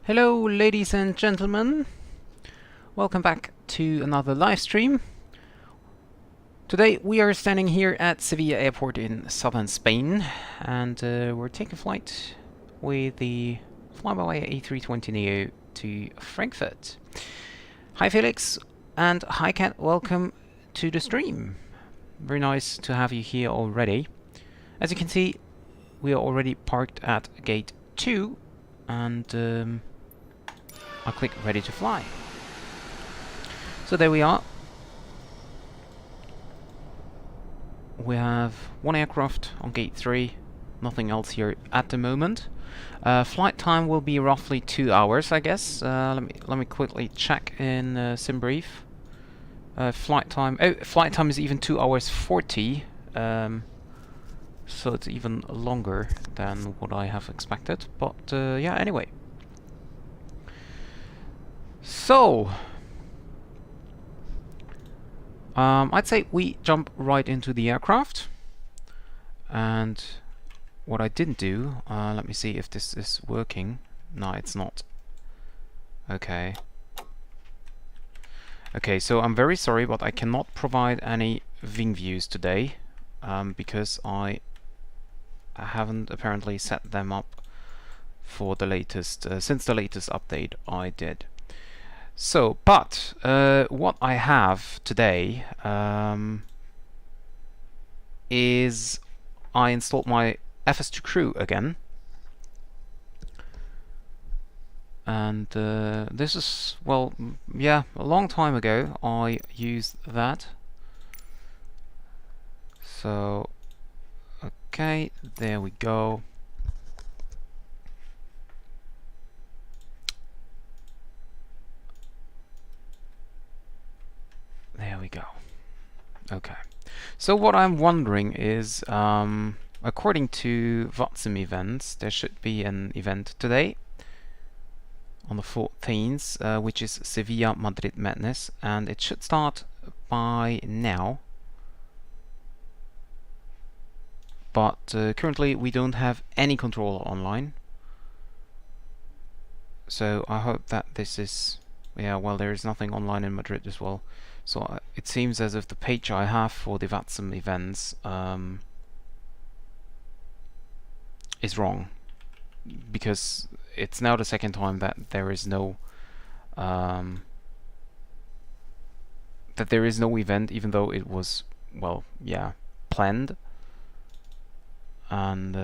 Hello ladies and gentlemen, welcome back to another live stream. Today we are standing here at Sevilla airport in southern Spain and we're taking flight with the FlyByWire A320 Neo to Frankfurt. Hi Felix and hi Kat, welcome to the stream. Very nice to have you here already. As you can see, we are already parked at gate 2 and I'll click ready to fly. So there we are. We have one aircraft on gate 3, nothing else here at the moment. Flight time will be roughly 2 hours, I guess. Let me quickly check in SimBrief. Flight time is even 2 hours 40. So it's even longer than what I have expected. But yeah, anyway. So, I'd say we jump right into the aircraft. And what I didn't do, let me see if this is working. No, it's not. Okay. Okay, so I'm very sorry, but I cannot provide any wing views today because I haven't apparently set them up for the latest, since the latest update I did. So, but what I have today is I installed my FS2 Crew again, and this is, well, yeah, a long time ago I used that. So, okay, there we go. There we go. Okay. So what I'm wondering is, according to VATSIM events, there should be an event today on the 14th, which is Sevilla Madrid Madness, and it should start by now. But currently we don't have any controller online. So I hope that this is... Yeah, well, there is nothing online in Madrid as well. So it seems as if the page I have for the VATSIM events is wrong, because it's now the second time that there is no event, even though it was, well, yeah, planned, and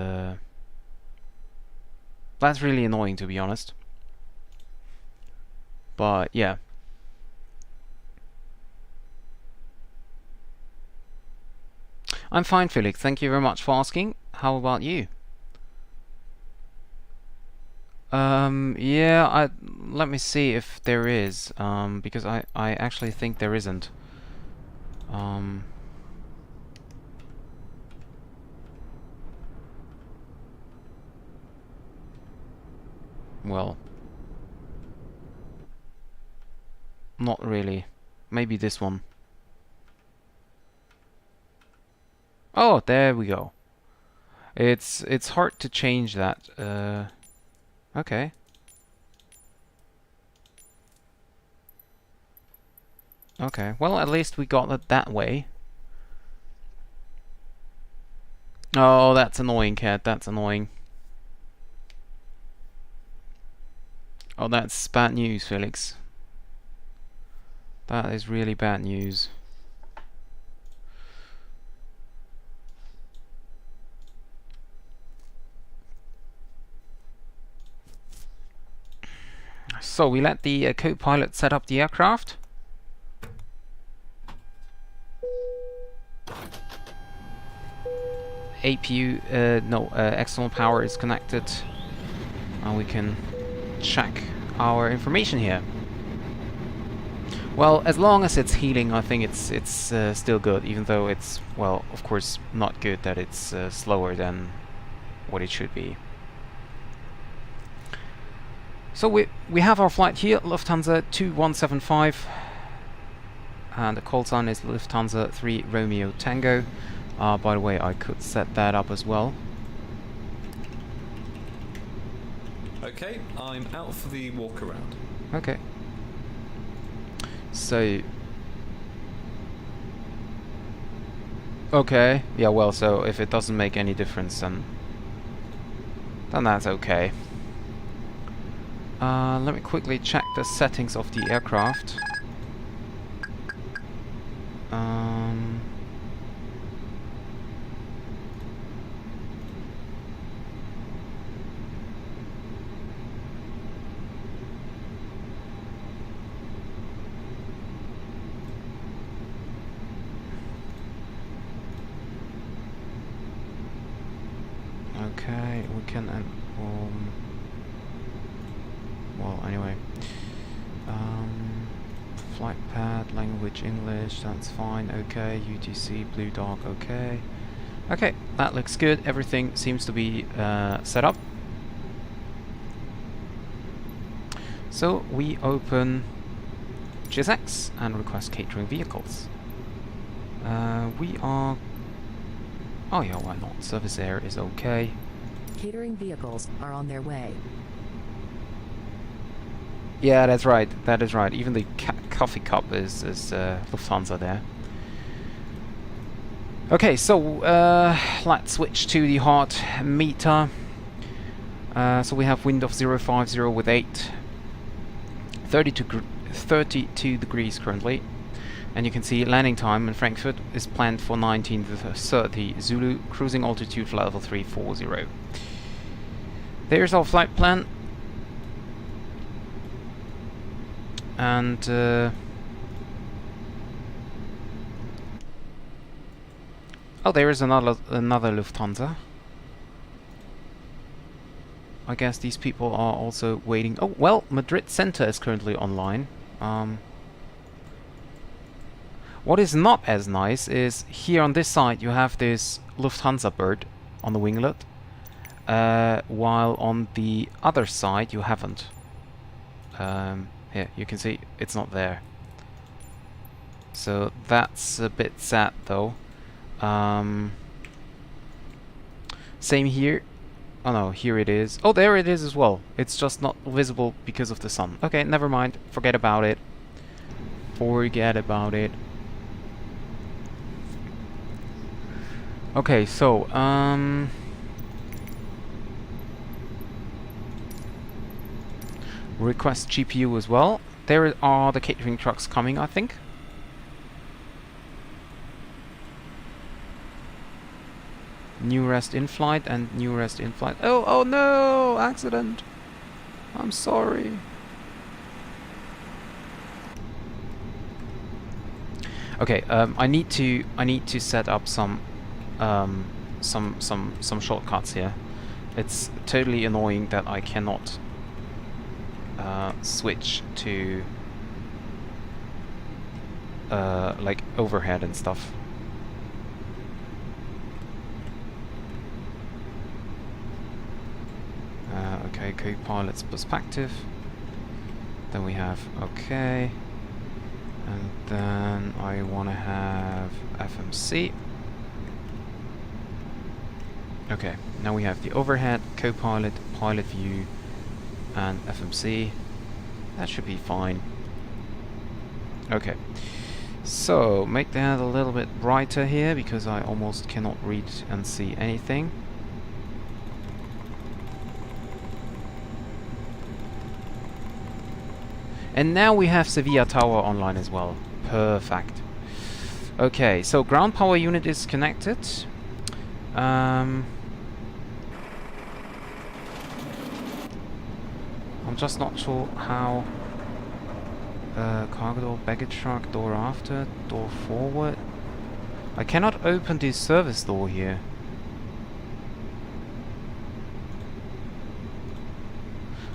that's really annoying, to be honest. But yeah. I'm fine, Felix. Thank you very much for asking. How about you? Yeah, let me see if there is, because I actually think there isn't. Well, not really. Maybe this one. Oh, there we go. It's hard to change that. Okay. Okay. Well, at least we got it that way. Oh, that's annoying, Cat. That's annoying. Oh, that's bad news, Felix. That is really bad news. So we let the co-pilot set up the aircraft. APU, external power is connected, and we can check our information here. Well, as long as it's healing, I think it's still good, even though it's, well, of course, not good that it's slower than what it should be. So we have our flight here, Lufthansa 2175, and the call sign is Lufthansa 3 Romeo Tango. By the way, I could set that up as well. Okay, I'm out for the walk around. Okay. So... Okay, yeah, well, so if it doesn't make any difference, then that's okay. Let me quickly check the settings of the aircraft. Okay, we can well, anyway. Flight pad, language English, that's fine, okay. UTC, blue dog, okay. Okay, that looks good. Everything seems to be set up. So we open GSX and request catering vehicles. We are... Oh yeah, why not? Service air is okay. Catering vehicles are on their way. Yeah, that's right. That is right. Even the coffee cup is Lufthansa there. Okay, so let's switch to the hard meter. So we have wind of 050 with 8. 32 degrees currently. And you can see landing time in Frankfurt is planned for 19:30 Zulu, cruising altitude level 340. There's our flight plan. And oh, there is another Lufthansa. I guess these people are also waiting. Oh, well, Madrid Center is currently online. What is not as nice is here on this side you have this Lufthansa bird on the winglet, while on the other side you haven't. Here, you can see it's not there. So that's a bit sad though. Same here. Oh no, here it is. Oh, there it is as well. It's just not visible because of the sun. Okay, never mind. Forget about it. Forget about it. Okay, so request GPU as well. There are the catering trucks coming, I think. New rest in flight and new rest in flight. Oh no! Accident! I'm sorry. Okay, I need to set up some shortcuts here. It's totally annoying that I cannot switch to like overhead and stuff. Okay, co-pilot's perspective. Then we have okay, and then I want to have FMC. Okay, now we have the overhead, co-pilot, pilot view, and FMC. That should be fine. Okay, so make that a little bit brighter here because I almost cannot read and see anything. And now we have Sevilla Tower online as well. Perfect. Okay, so ground power unit is connected. I'm just not sure how. Cargo door, baggage truck, door after, door forward. I cannot open this service door here.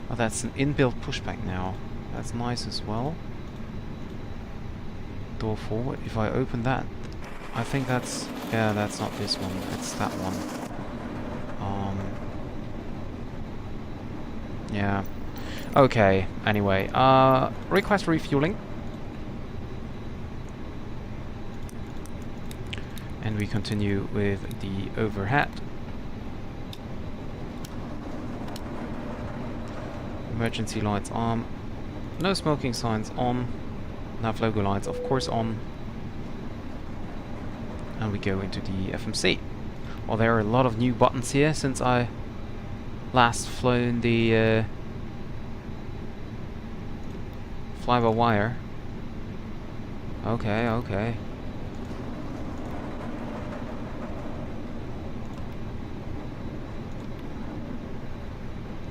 Oh, that's an inbuilt pushback now. That's nice as well. Door forward. If I open that, I think that's... yeah, that's not this one. It's that one. Yeah. Okay. Anyway, request refueling. And we continue with the overhead. Emergency lights on. No smoking signs on. Nav logo lights, of course, on. And we go into the FMC. Well, there are a lot of new buttons here since I last flown the fly-by-wire. Okay, okay.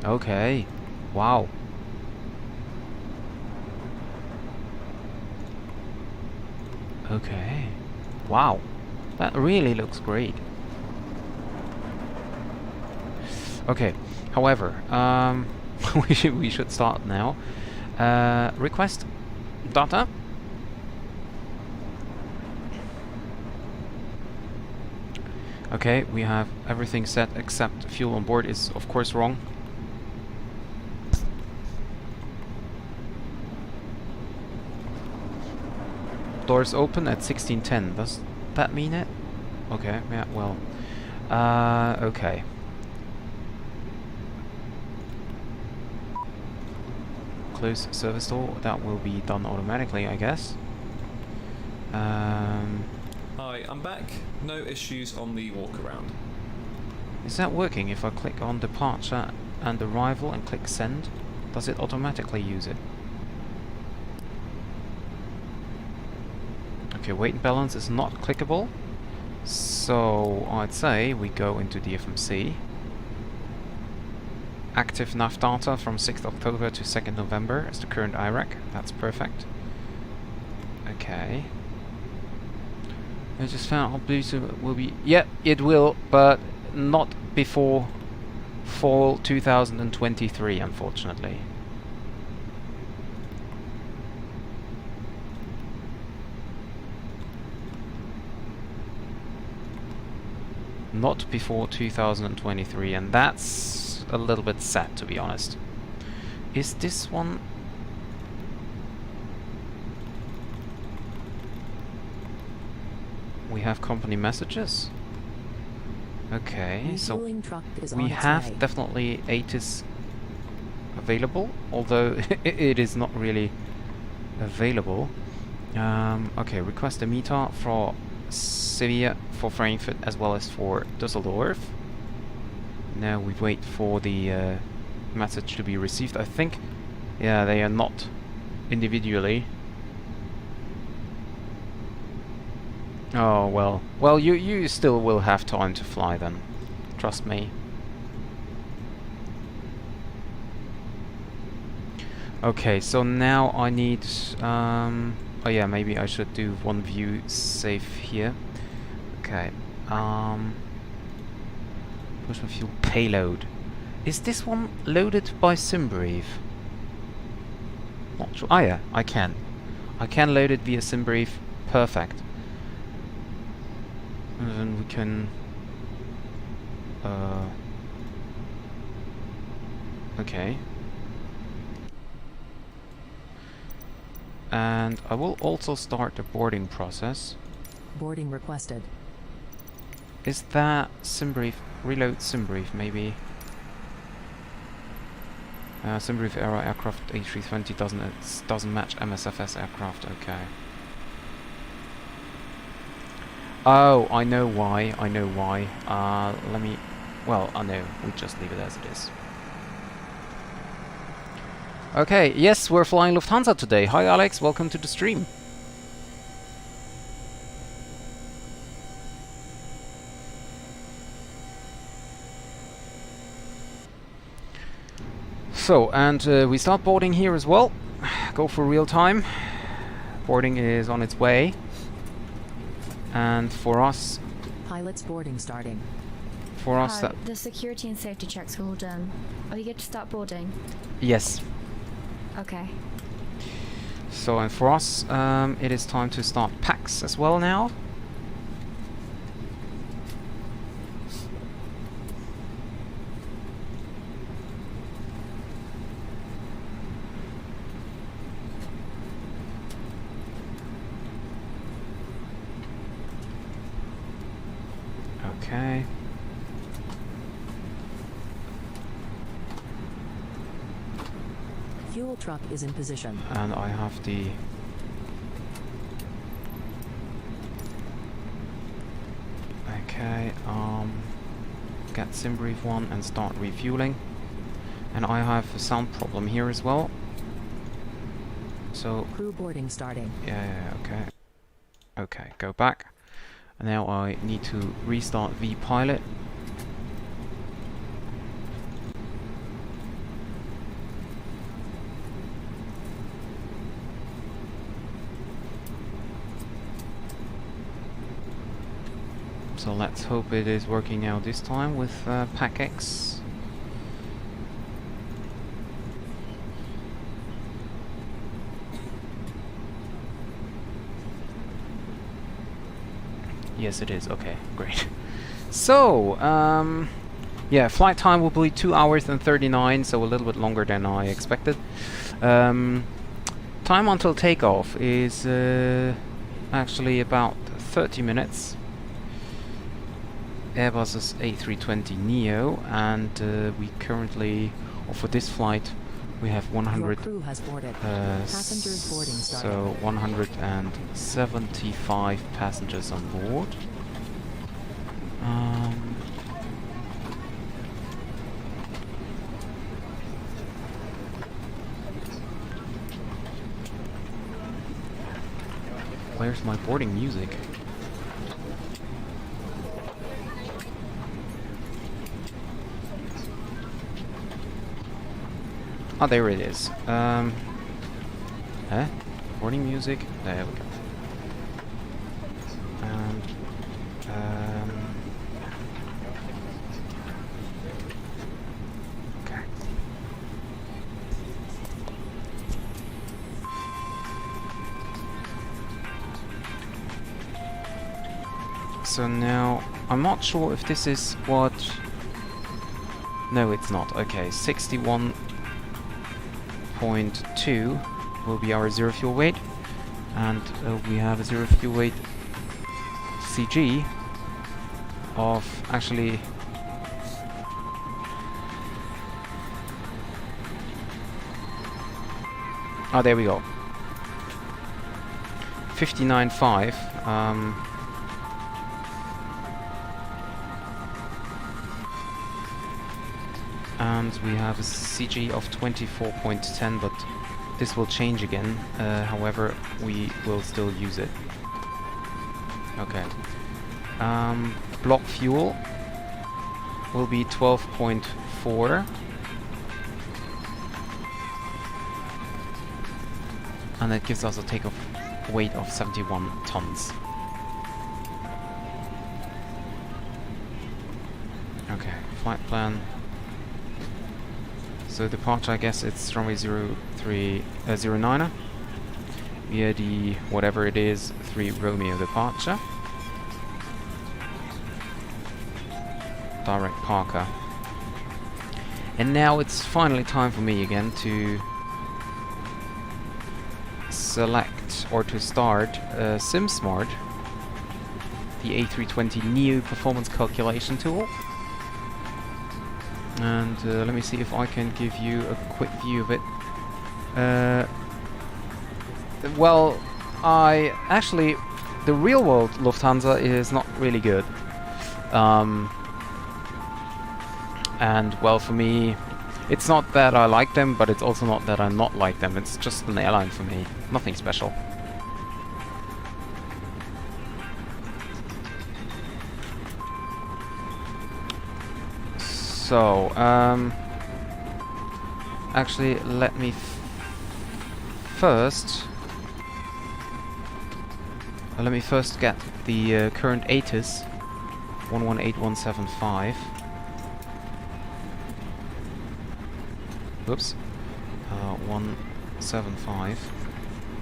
Okay. Wow. Okay. Wow. That really looks great. Okay. However, we should start now. Request data. Okay, we have everything set except fuel on board is of course wrong. Doors open at 16:10. Does that mean it? Okay, yeah, well. Okay. Close service door. That will be done automatically, I guess. Hi, I'm back. No issues on the walk around. Is that working if I click on departure and arrival and click send? Does it automatically use it? Okay, weight and balance is not clickable. So I'd say we go into the FMC. Active nav data from 6th October to 2nd November is the current IRAC. That's perfect. Okay. I just found Bluetooth will be... Yeah, it will, but not before fall 2023, unfortunately. Not before 2023, and that's a little bit sad, to be honest. Is this one... We have company messages. Okay, so we have definitely ATIS available, although it is not really available. Okay, request a meter for Sevilla, for Frankfurt, as well as for Düsseldorf. Now we wait for the message to be received. I think, yeah, they are not individually. Oh, well. Well, you still will have time to fly then. Trust me. Okay, so now I need... oh yeah, maybe I should do one view save here. Okay. Push my fuel payload. Is this one loaded by SimBrief? Not sure. Ah yeah, I can. I can load it via SimBrief. Perfect. And then we can... okay. And I will also start the boarding process. Boarding requested. Is that SimBrief? Reload SimBrief, maybe. SimBrief era aircraft A320 doesn't match MSFS aircraft. Okay. Oh, I know why. I know why. Let me... Well, I know. We just leave it as it is. Okay, yes, we're flying Lufthansa today. Hi Alex, welcome to the stream. So, and we start boarding here as well. Go for real time. Boarding is on its way. And for us... Pilot's boarding starting. For us that... The security and safety checks are all done. Are you good to start boarding? Yes. Okay. So, and for us, it is time to start packs as well now. Okay. Fuel truck is in position. And I have the get SimBrief 1 and start refueling. And I have a sound problem here as well. So Crew boarding starting. yeah, okay. Okay, go back. And now I need to restart vPilot. So let's hope it is working out this time with PACX. Yes, it is. Okay, great. So, yeah, flight time will be 2 hours and 39, so a little bit longer than I expected. Time until takeoff is actually about 30 minutes. Airbus's A320 Neo, and we currently, or for this flight, we have 100. Your crew has boarded. Passengers boarding starting. So 175 passengers on board. Where's my boarding music? Oh, there it is. Boarding music. There we go. And okay. So now I'm not sure if this is what. No, it's not. Okay, 61.2 will be our zero fuel weight, and we have a zero fuel weight CG of actually oh, there we go, 59.5. And we have a CG of 24.10, but this will change again. However, we will still use it. Okay. Block fuel will be 12.4. And that gives us a takeoff weight of 71 tons. Okay, flight plan. So departure, I guess it's runway 09er via the whatever it is 3 Romeo departure. Direct Parker. And now it's finally time for me again to select or to start SimSmart, the A320 Neo performance calculation tool. And let me see if I can give you a quick view of it. Well, the real world Lufthansa is not really good. And well, for me, it's not that I like them, but it's also not that I not like them. It's just an airline for me. Nothing special. So, actually, let me first get the current ATIS 118175. Whoops, 175.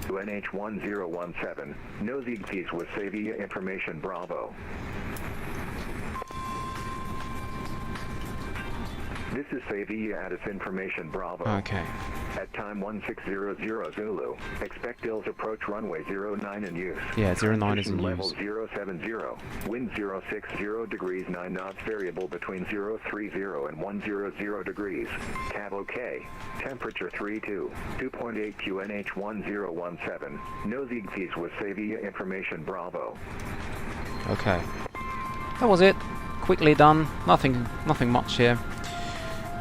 To NH1017, nosy piece with Sevilla information Bravo. This is Sevilla at its information Bravo. Okay. At time 1600 Zulu, expect ILS approach runway 09 in use. Yeah, 09 is in Position level use. 070, wind 060 degrees 9 knots, variable between 030 and 100 degrees. Cav OK. Temperature 32, 2.8 QNH 1017. No ZigZees with Sevilla information Bravo. Okay. That was it. Quickly done. Nothing much here.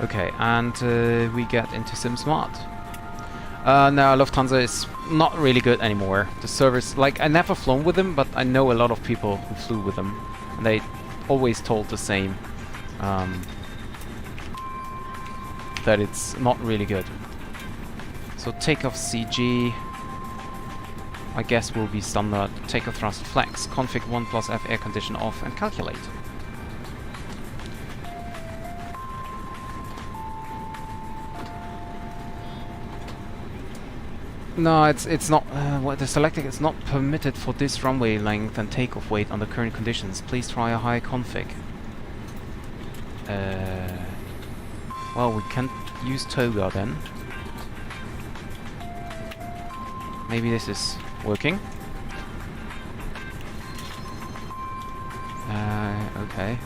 Okay, and we get into SimSmart. Now Lufthansa is not really good anymore. The service, like, I never flown with them, but I know a lot of people who flew with them, and they always told the same, that it's not really good. So takeoff CG, I guess, will be standard. Takeoff thrust flex, config 1 plus F, air condition off, and calculate. No, it's not. What the selecting is not permitted for this runway length and takeoff weight under current conditions. Please try a high config. Well, we can't use Toga then. Maybe this is working. Okay.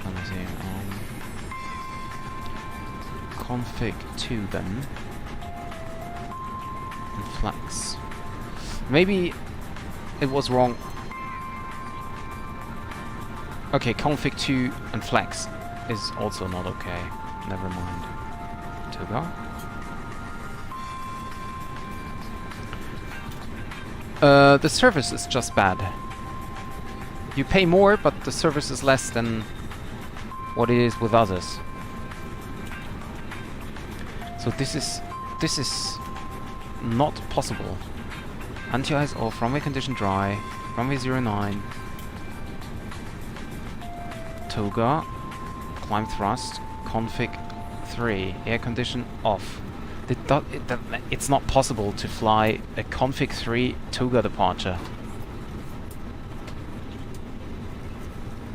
Let me see. Config 2 then. And flex. Maybe it was wrong. Okay, config 2 and flex is also not okay. Never mind. Toga. The service is just bad. You pay more, but the service is less than what it is with others. So this is not possible. Anti-ice off, runway condition dry, runway 09. Toga, climb thrust, config 3, air condition off. It's not possible to fly a config 3 Toga departure.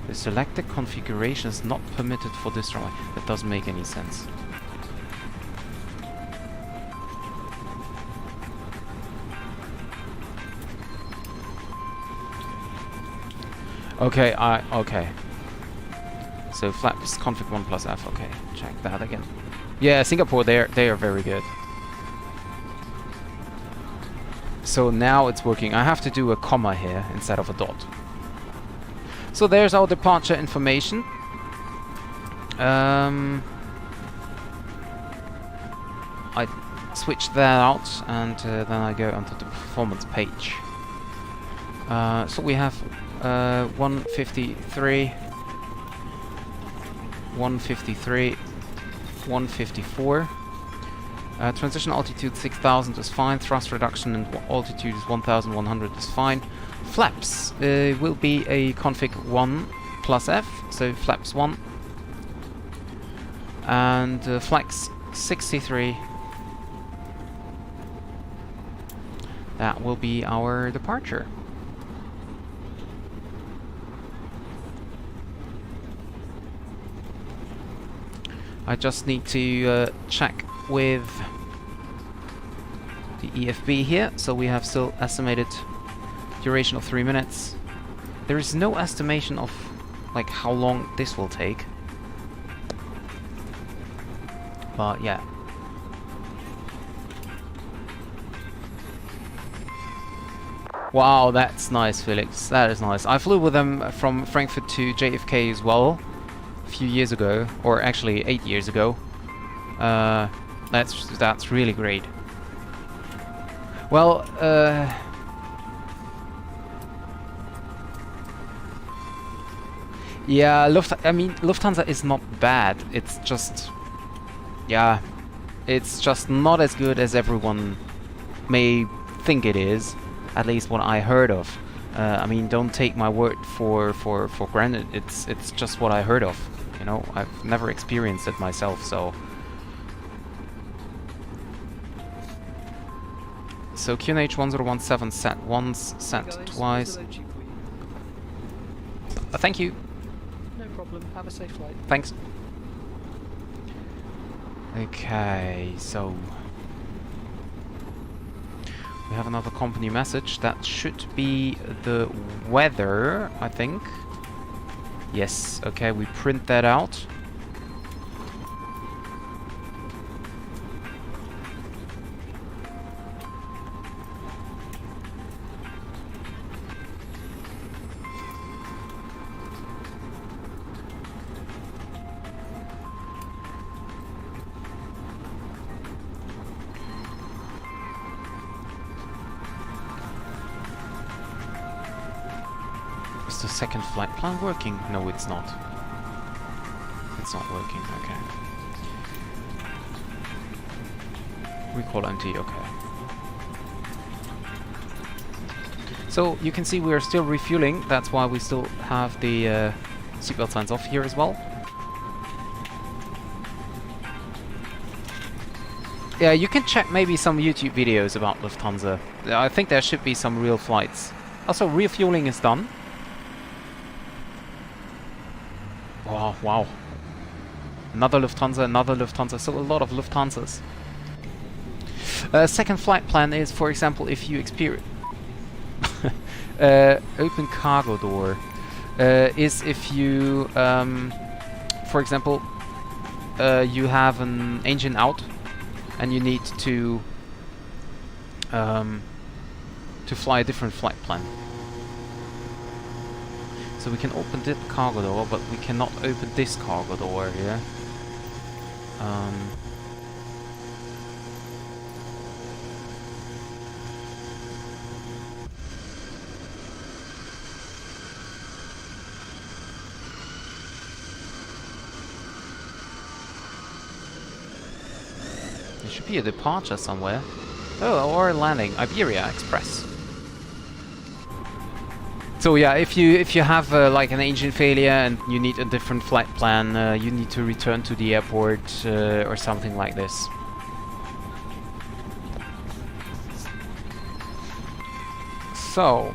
The selected configuration is not permitted for this runway. That doesn't make any sense. Okay, okay. So flaps config 1 plus F, okay. Check that again. Yeah, Singapore, they are very good. So now it's working. I have to do a comma here instead of a dot. So there's our departure information. I switch that out and then I go onto the performance page. So we have 153, 153, 154. Transition altitude 6000 is fine. Thrust reduction and altitude is 1100 is fine. Flaps will be a config 1 plus F, so flaps 1. And flex 63. That will be our departure. I just need to check with the EFB here. So we have still estimated duration of 3 minutes. There is no estimation of like how long this will take. But yeah. Wow, that's nice, Felix. That is nice. I flew with them from Frankfurt to JFK as well a few years ago, or actually 8 years ago. That's really great. Well, yeah, Lufthansa is not bad. It's just, yeah, it's just not as good as everyone may think it is. At least what I heard of. I mean, don't take my word for granted. It's just what I heard of. You know, I've never experienced it myself, so. So QNH 1017 set once, set twice. Thank you. No problem. Have a safe flight. Thanks. Okay, so we have another company message. That should be the weather, I think. Yes, okay, we print that out. Is the second flight plan working? No, it's not. It's not working, okay. Recall empty, okay. So you can see we are still refueling, that's why we still have the seatbelt signs off here as well. Yeah, you can check maybe some YouTube videos about Lufthansa. I think there should be some real flights. Also, refueling is done. Oh, wow. Another Lufthansa, so a lot of Lufthansas. Second flight plan is, for example, if you experience open cargo door, is if you, for example, you have an engine out and you need to fly a different flight plan. So we can open this cargo door, but we cannot open this cargo door here. There should be a departure somewhere. Oh, or a landing. Iberia Express. So yeah, if you have like an engine failure and you need a different flight plan, you need to return to the airport or something like this. So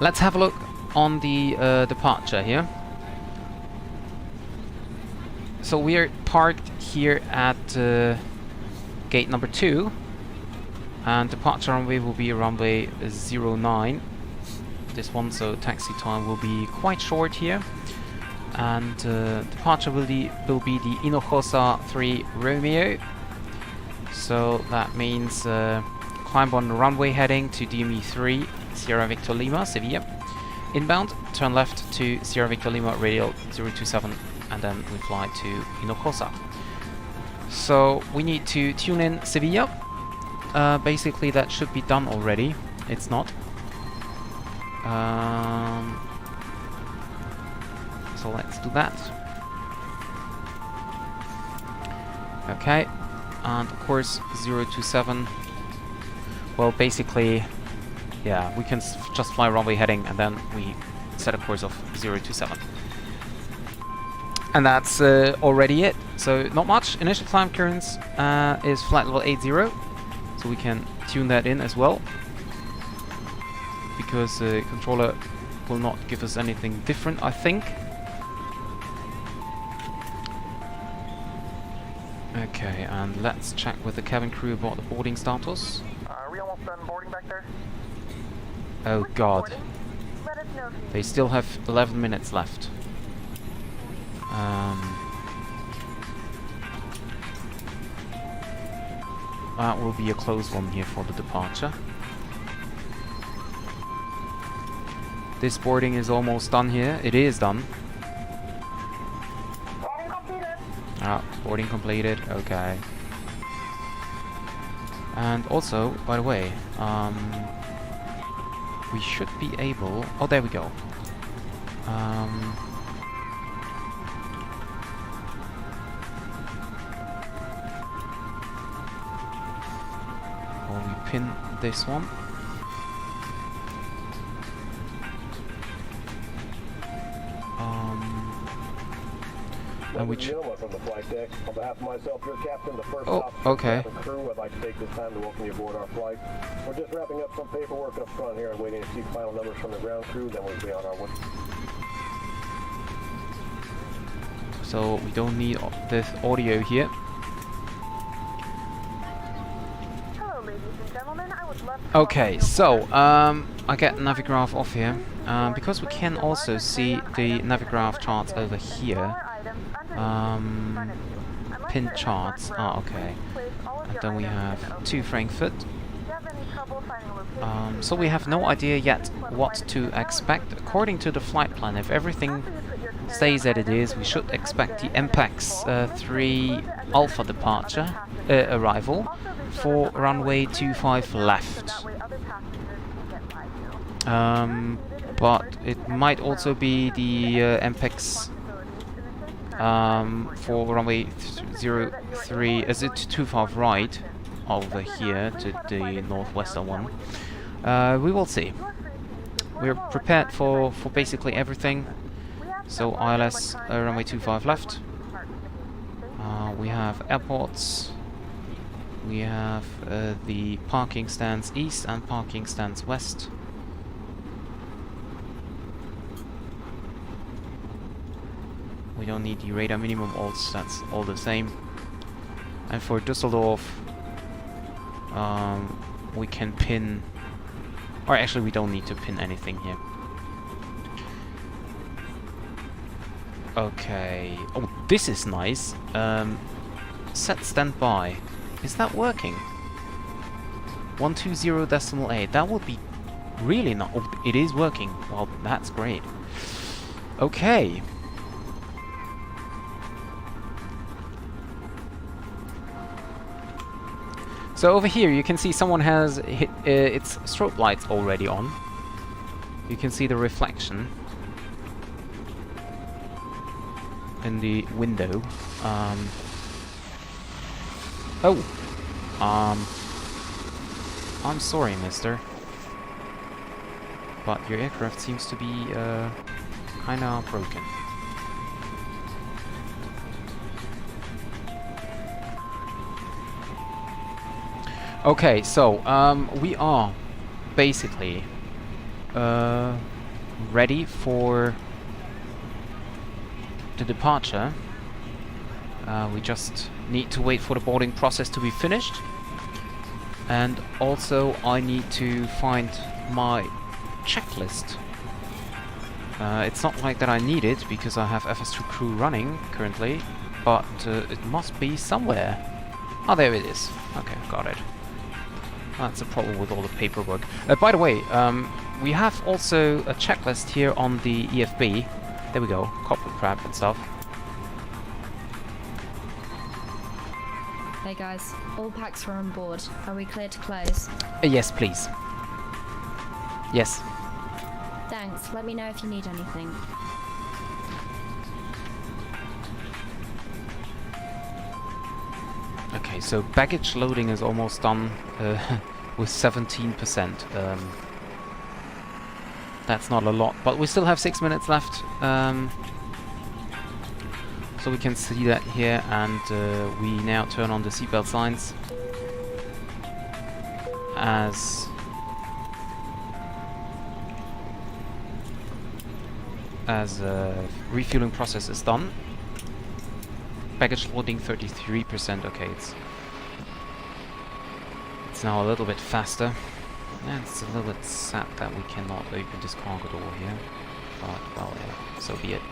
let's have a look on the departure here. So we are parked here at gate number 2. And departure runway will be runway 09. This one, so taxi time will be quite short here. And departure will be the Hinojosa 3 Romeo. So that means climb on the runway heading to DME 3 Sierra Victor Lima, Sevilla. Inbound, turn left to Sierra Victor Lima radial 027, and then we fly to Hinojosa. So we need to tune in Sevilla. Basically that should be done already. It's not. So let's do that. Okay, and of course 027. Well, basically, yeah, we can just fly runway heading and then we set a course of 027. And that's already it. So not much. Initial climb clearance is flight level 80. So we can tune that in as well, because the controller will not give us anything different, I think. Okay, and let's check with the cabin crew about the boarding status. Are we almost done boarding back there? Oh god. Let us know if you They still have 11 minutes left. That will be a close one here for the departure. This boarding is almost done here. It is done. boarding completed. Boarding completed. Okay. And also, by the way, we should be able... Oh, there we go. We pin this one. And which... From the flight deck. On behalf of myself, your captain, the first Oh, okay. crew, I'd like to take this time to welcome you aboard our flight. We're just wrapping up some paperwork up front here and waiting to see final numbers from the ground crew, then we'll be on our way. So we don't need this audio here. Hello, ladies and gentlemen. I would love to Okay, so I get Navigraph off here because we can also see the Navigraph charts over here. Pin charts. Ah, okay. And then we have to Frankfurt. So we have no idea yet what to expect. According to the flight plan, if everything stays as it is, we should expect the MPEX 3 Alpha departure arrival for runway 25 left. But it might also be the MPEX for runway 03, is it 25 right over here to the northwestern one. We will see. We're prepared for basically everything. So ILS runway 25 left. We have airports. We have the parking stands east and parking stands west. We don't need the radar minimum alts, that's all the same. And for Düsseldorf, we can pin, or actually we don't need to pin anything here. Okay, oh, this is nice. Set standby. Is that working? 120.8. That would be really not. Oh, it is working. Well, that's great. Okay. So over here you can see someone has hit its strobe lights already on. You can see the reflection in the window. I'm sorry, mister, but your aircraft seems to be kinda broken. Okay, so we are basically ready for the departure. We just need to wait for the boarding process to be finished, and also I need to find my checklist. It's not like that I need it because I have FS2 crew running currently, but it must be somewhere. Oh, there it is. Okay, got it. That's a problem with all the paperwork. By the way, we have also a checklist here on the EFB. There we go, cockpit prep and stuff. Hey guys, all packs are on board. Are we clear to close? Yes, please. Yes. Thanks, let me know if you need anything. Okay, so baggage loading is almost done with 17%. That's not a lot, but we still have 6 minutes left. So we can see that here, and we now turn on the seatbelt signs as refueling process is done. Baggage loading 33%. Okay, it's now a little bit faster. And it's a little bit sad that we cannot open this cargo door here, but well, yeah, so be it.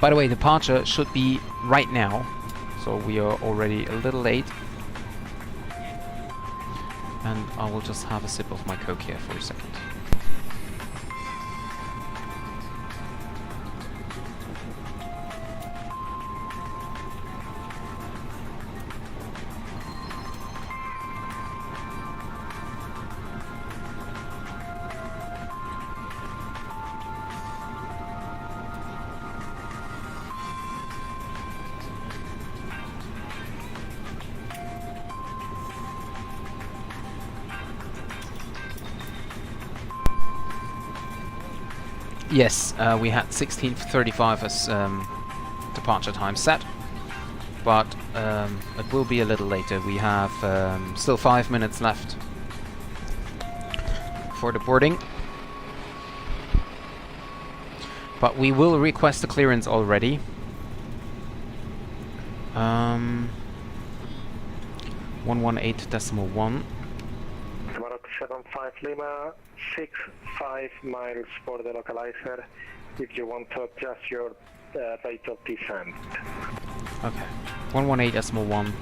By the way, departure should be right now, so we are already a little late. And I will just have a sip of my Coke here for a second. Yes, we had 16:35 as departure time set, but it will be a little later. We have still 5 minutes left for the boarding, but we will request the clearance already. 118.1. Tomorrow 75 Lima, 65 miles for the localizer. If you want to adjust your rate of descent. Okay. 118.1.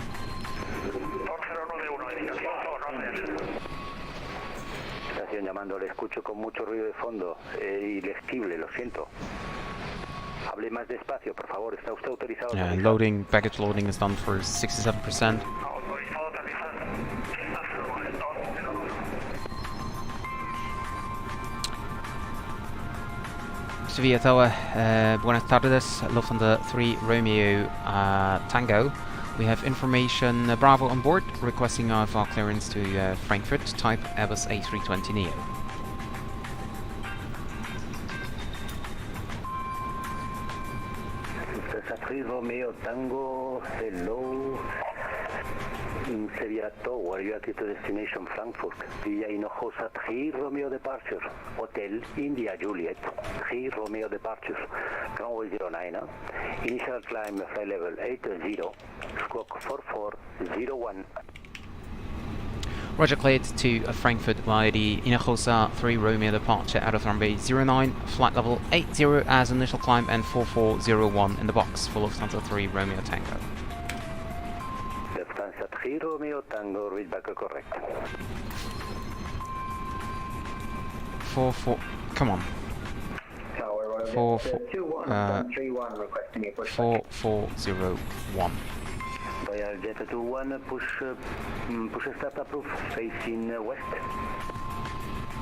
Estación llamando, le escucho con mucho ruido de fondo, ilegible, lo siento. Hable más despacio, por favor, está usted autorizado. Yeah, loading, baggage loading is done for 67%. Sevilla Tower, buenas tardes, Lufthansa 3 Romeo Tango. We have information Bravo on board, requesting IFR clearance to Frankfurt, type Airbus A320 Neo. Lufthansa 3 Romeo Tango, hello. Sevilla Tower, you are to destination Frankfurt. Via Hinojosa 3 Romeo departure. Hotel India Juliet 3 Romeo departure. Runway 09. Initial climb flight level 80. Squawk 4401. Roger, cleared to Frankfurt via the Hinojosa 3 Romeo departure out of runway 09, flight level 80 as initial climb and 4401 in the box for Lufthansa 3 Romeo Tango. Lufthansa 3 Romeo Tango, read back correct. 44, come on. 4401. Royal Jet 21, push start approved, facing west.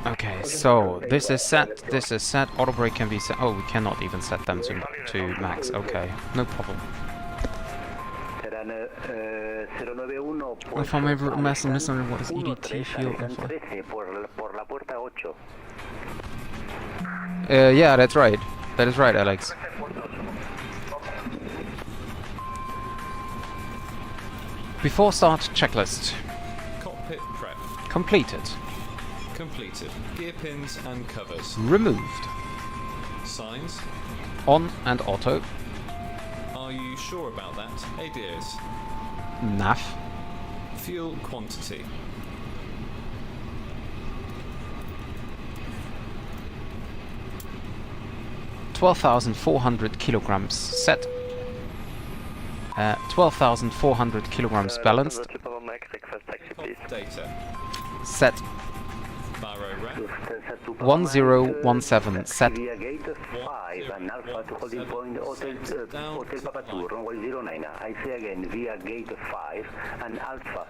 Okay, so this is set, auto brake can be set, oh, we cannot even set them to max, okay, no problem. If I'm ever missing what is EDT fuel info? Yeah, that's right. That is right, Alex. Before start checklist. Cockpit prep. Completed. Completed. Gear pins and covers. Removed. Signs. On and auto. Are you sure about that? ADIRS. NAF. Fuel quantity. $12,400 kilograms set. 12,400 kilograms balanced. Data. Set. Barrow rack. 1017 set. Via gate 5 and Alpha to holding point Hotel Papa 2, runway 09. I say again, via gate 5 and Alpha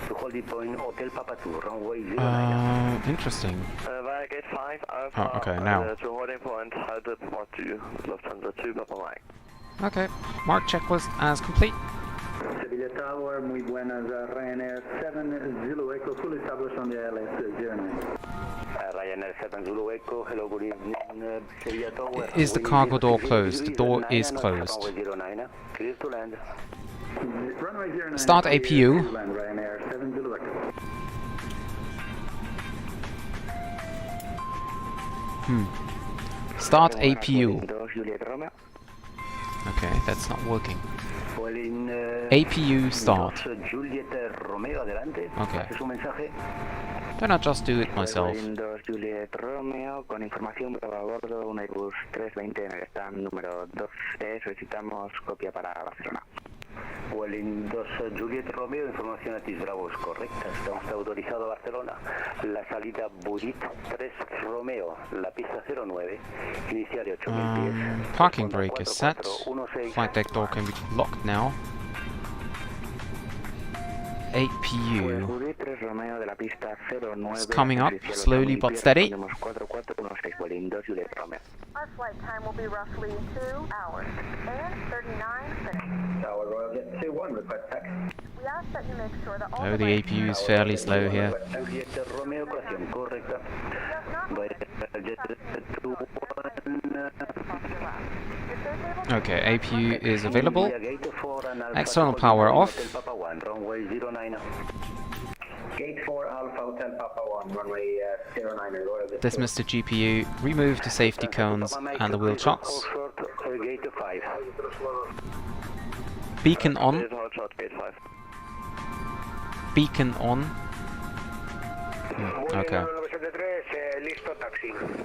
to holding point Hotel Papa 2, runway 09. Interesting. Via gate 5, Alpha. Oh, okay, now. To holding point Hotel Papa 2, Lufthansa 2, Papa Mike. Okay, mark checklist as complete. Sevilla Tower, muy buenas, Ryanair 7 Zulu Echo, fully established on the LEZL-EDDF. Ryanair 7 Zulu Echo, hello, good evening, Sevilla Tower. Is the cargo door closed? The door is closed. Clear to land. Runway 09. Start APU. Ryanair 7 Zulu Echo. Start APU. Okay, that's not working. APU start. Okay. Then I'll just do it myself. Juliet Romeo, con información a bordo, un Airbus 320 en el stand número 12, solicitamos copia para Barcelona. Welling 2 Juliet Romeo, información a TIS Bravo es correcta, está usted autorizado a Barcelona. La salida Bullit 3 Romeo, la pista 09, iniciar 8000 pies. Parking brake is set. Flight deck door can be locked now. APU. It's coming up, slowly but steady. Our flight time will be roughly 2 hours and 39 minutes. Tower Royal Jet 21, request taxi. We ask that you make sure that all Oh, the APU is fairly slow here. Juliet Romeo, ecuación correcta. Jet 21, Okay, APU is available. External power off. Gate 4 Alpha Hotel Papa 1, runway 09 and Royal. Dismiss the GPU, remove the safety cones and the wheel chocks. Beacon on. Beacon on. Okay.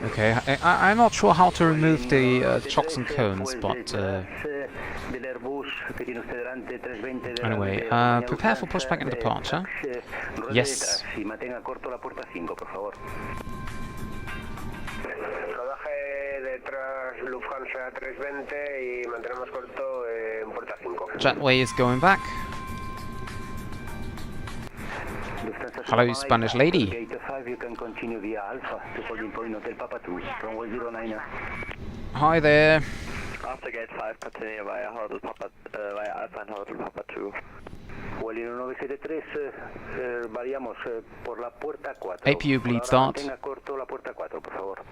Okay, I'm not sure how to remove the chocks and cones, but anyway, prepare for pushback and departure. Yes. Lufthansa 320 y mantenemos corto en puerta 5. Jetway is going back. Hello, Spanish lady. Gate 5, you can continue via Alpha to holding point Hotel Papa 2, runway 09. Hi there. After Gate 5, continue via Hotel Papa, via Alpha and Hotel Papa 2. Well, in 973, variamos por la puerta 4. APU bleed start. Mantenga corto la puerta 4, por favor.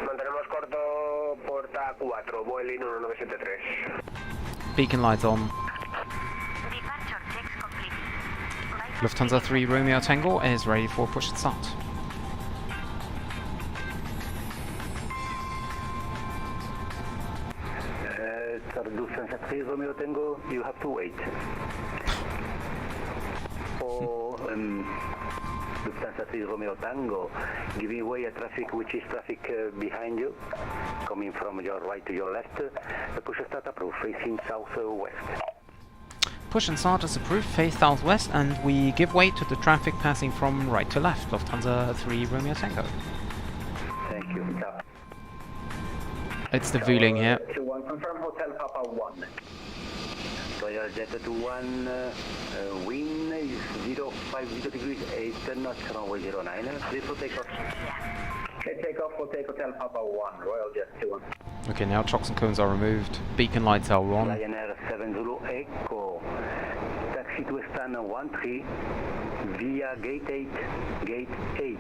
Mantenemos corto puerta 4, Vueling 1973. Beacon lights on. Lufthansa 3 Romeo Tango is ready for push and start. Lufthansa 3 Romeo Tango, you have to wait. For Lufthansa 3 Romeo Tango, giving way a traffic which is traffic behind you, coming from your right to your left. Push start approved, facing southwest. Push and start is approved, face southwest, and we give way to the traffic passing from right to left. Lufthansa 3 Romeo Tango. Thank you. It's the Vueling here. 21, confirm Hotel Papa 1. Royal Jet 21, wind is 050 degrees, 8 knots, runway 09, clear for takeoff. Okay, takeoff for take Hotel Papa 1, Royal Jet 21. Okay, now chocks and cones are removed. Beacon lights are on. Lion Air 70 Echo, taxi to stand 13 via gate 8, gate 8.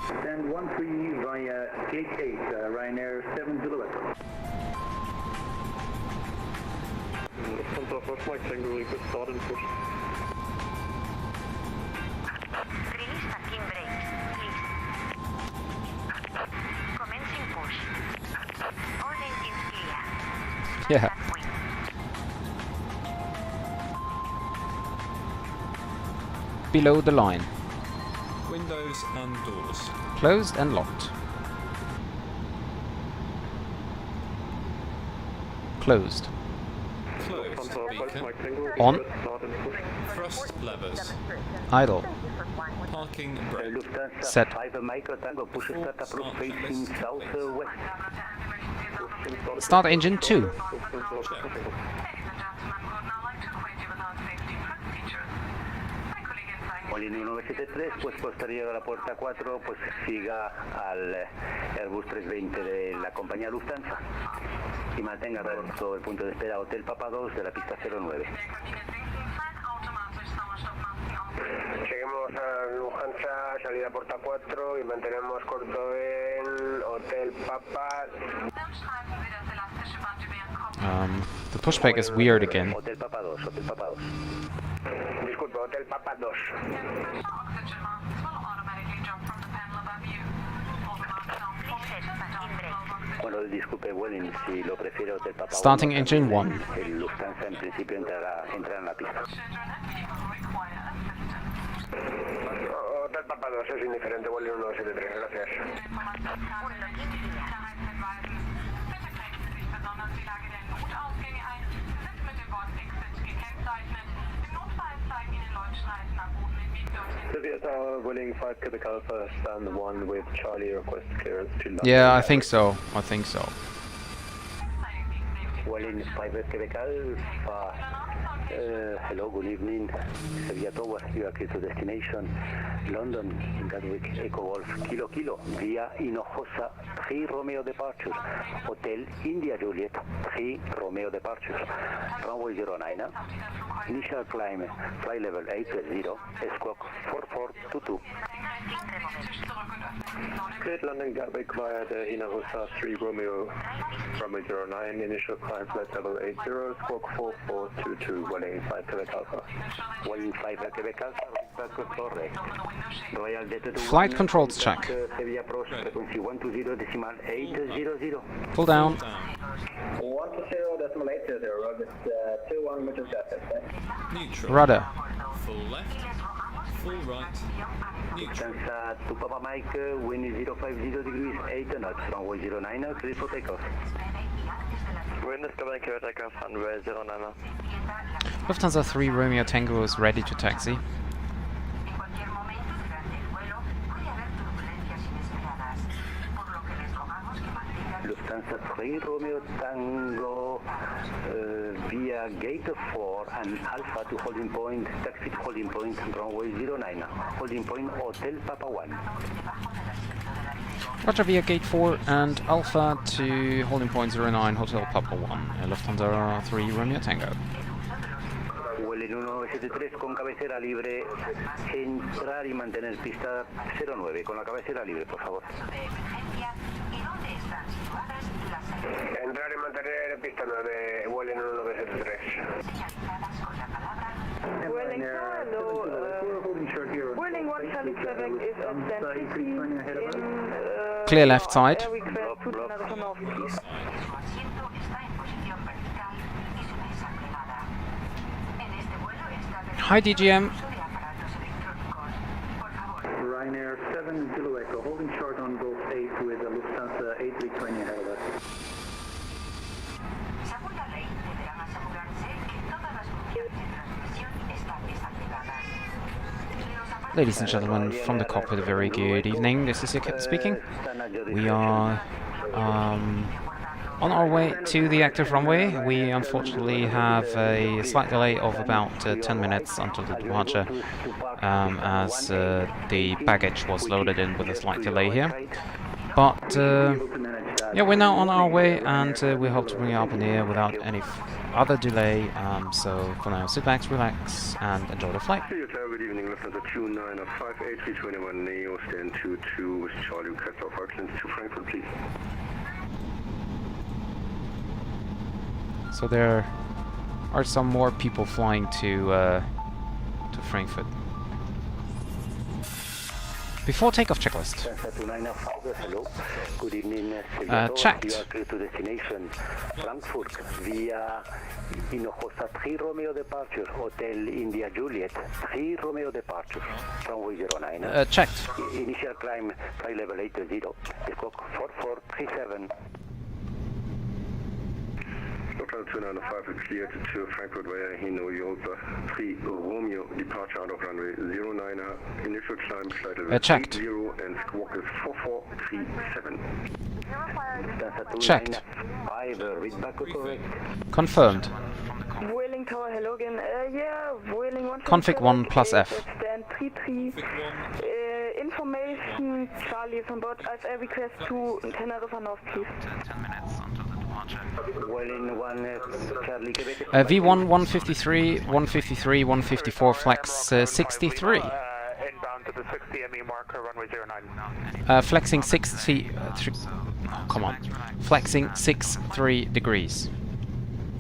Stand 13 via gate 8, Ryanair 70 Echo. Lufthansa first flight Tango, we could start and push. Release parking brakes, please. Commencing push. All engines clear. Yeah. Below the line. Windows and doors. Closed and locked. Closed. Closed. Beacon. On. Thrust levers. Idle. Parking brake. Set. 5 Micro Tango, push start approved, facing southwest. Start engine 2. Vueling 1973, pues posterior a la puerta 4, pues siga al Airbus 320 de la compañía Lufthansa y mantenga corto el punto de espera Hotel Papa 2 de la pista 09. Seguimos a Lufthansa, salida puerta 4 y mantenemos corto en Hotel Papa. The pushback is weird again. Hotel Papa 2, Hotel Papa 2. Disculpe, Hotel Papa 2. Bueno, disculpe, Vueling, si lo prefiere Hotel Papa 1. Starting engine 1. El Lufthansa en principio entrará en la pista. Hotel Papa 2 es indiferente, Vueling 1973, gracias. Sevilla Tower, Vueling 5 Quebec Alpha, stand 1 with Charlie, request clearance to London. Yeah, I think so. I think so. Vueling 5 Quebec Alpha. Hello, good evening. Sevilla Tower, you are clear to destination. London, Gatwick, Echo Wolf, Kilo Kilo, via Hinojosa, 3 Romeo departures. Hotel India Juliet, 3 Romeo departures. Runway 09. Initial climb, flight level 830, squawk 4422. Cleared London Gatwick via the Hinojosa 3 Romeo 09, initial climb flight level 80, squawk 4422, Welling 5 Quebec Alpha. Welling 5 Quebec Alpha, correct. Royal Delta Flight controls check. Sevilla approach frequency 120.800. Pull down. 120.800, August 21 meters traffic. Neutral. Rudder. Full left. Full right. Neutral. Lufthansa to Papa Mike, wind is 050 degrees, 8 knots, runway 09, clear for takeoff. Wind is coming clear takeoff, runway 09. Lufthansa 3 Romeo Tango is ready to taxi. Lufthansa 3 Romeo Tango via gate 4 and Alpha to holding point, taxi to holding point, runway 09, holding point Hotel Papa 1. Roger via gate 4 and Alpha to holding point 09 Hotel Papa 1. Lufthansa 3 Romeo Tango. Welling 173 con cabecera libre, entrar y mantener pista 09 con la cabecera libre, por favor. Entrar y mantener pista 9, Welling 1973. Welling, hello. Welling 177 is at Stand 50 in Clear left side. request to another turnoff, please. Hi DGM. Ryanair 7 Zulu Echo, holding short on Gulf 8 with a Lufthansa A320 ahead of us. Ladies and gentlemen, from the cockpit, a very good evening. This is your captain speaking. We are on our way to the active runway. We unfortunately have a slight delay of about 10 minutes until the departure, as the baggage was loaded in with a slight delay here. But yeah, we're now on our way, and we hope to bring you up in the air without any other delay. So for now, sit back, relax, and enjoy the flight. Good evening, Lufthansa 2905 A321 Neo, stand 22 with Charlie request of Auckland to Frankfurt, please. So there are some more people flying to Frankfurt. Before takeoff checklist. Good evening, checked. You are clear to destination Frankfurt via Hinojosa 3 Romeo departure, Hotel India Juliet 3 Romeo departure, runway 09. Checked. Initial climb, flight level 80, squawk 4437. Lufthansa 2905 is cleared to Frankfurt via Hinojosa 3 Romeo, departure out of runway 09, initial climb flight level checked. 80 and squawk is 4437. Checked. 5, read back correct. Confirmed. Welling Tower, hello again. Yeah, Welling 1. Config 1 plus F. Stand 33. Information, Charlie is on board. As I request to Teneriffa North, please. 10 minutes until the departure. Welling 1, Charlie Quebec. V1 153, 153, 154, flex 63. Inbound to the 60 ME marker, runway 09. Flexing 60. Come on. Flexing 63 degrees.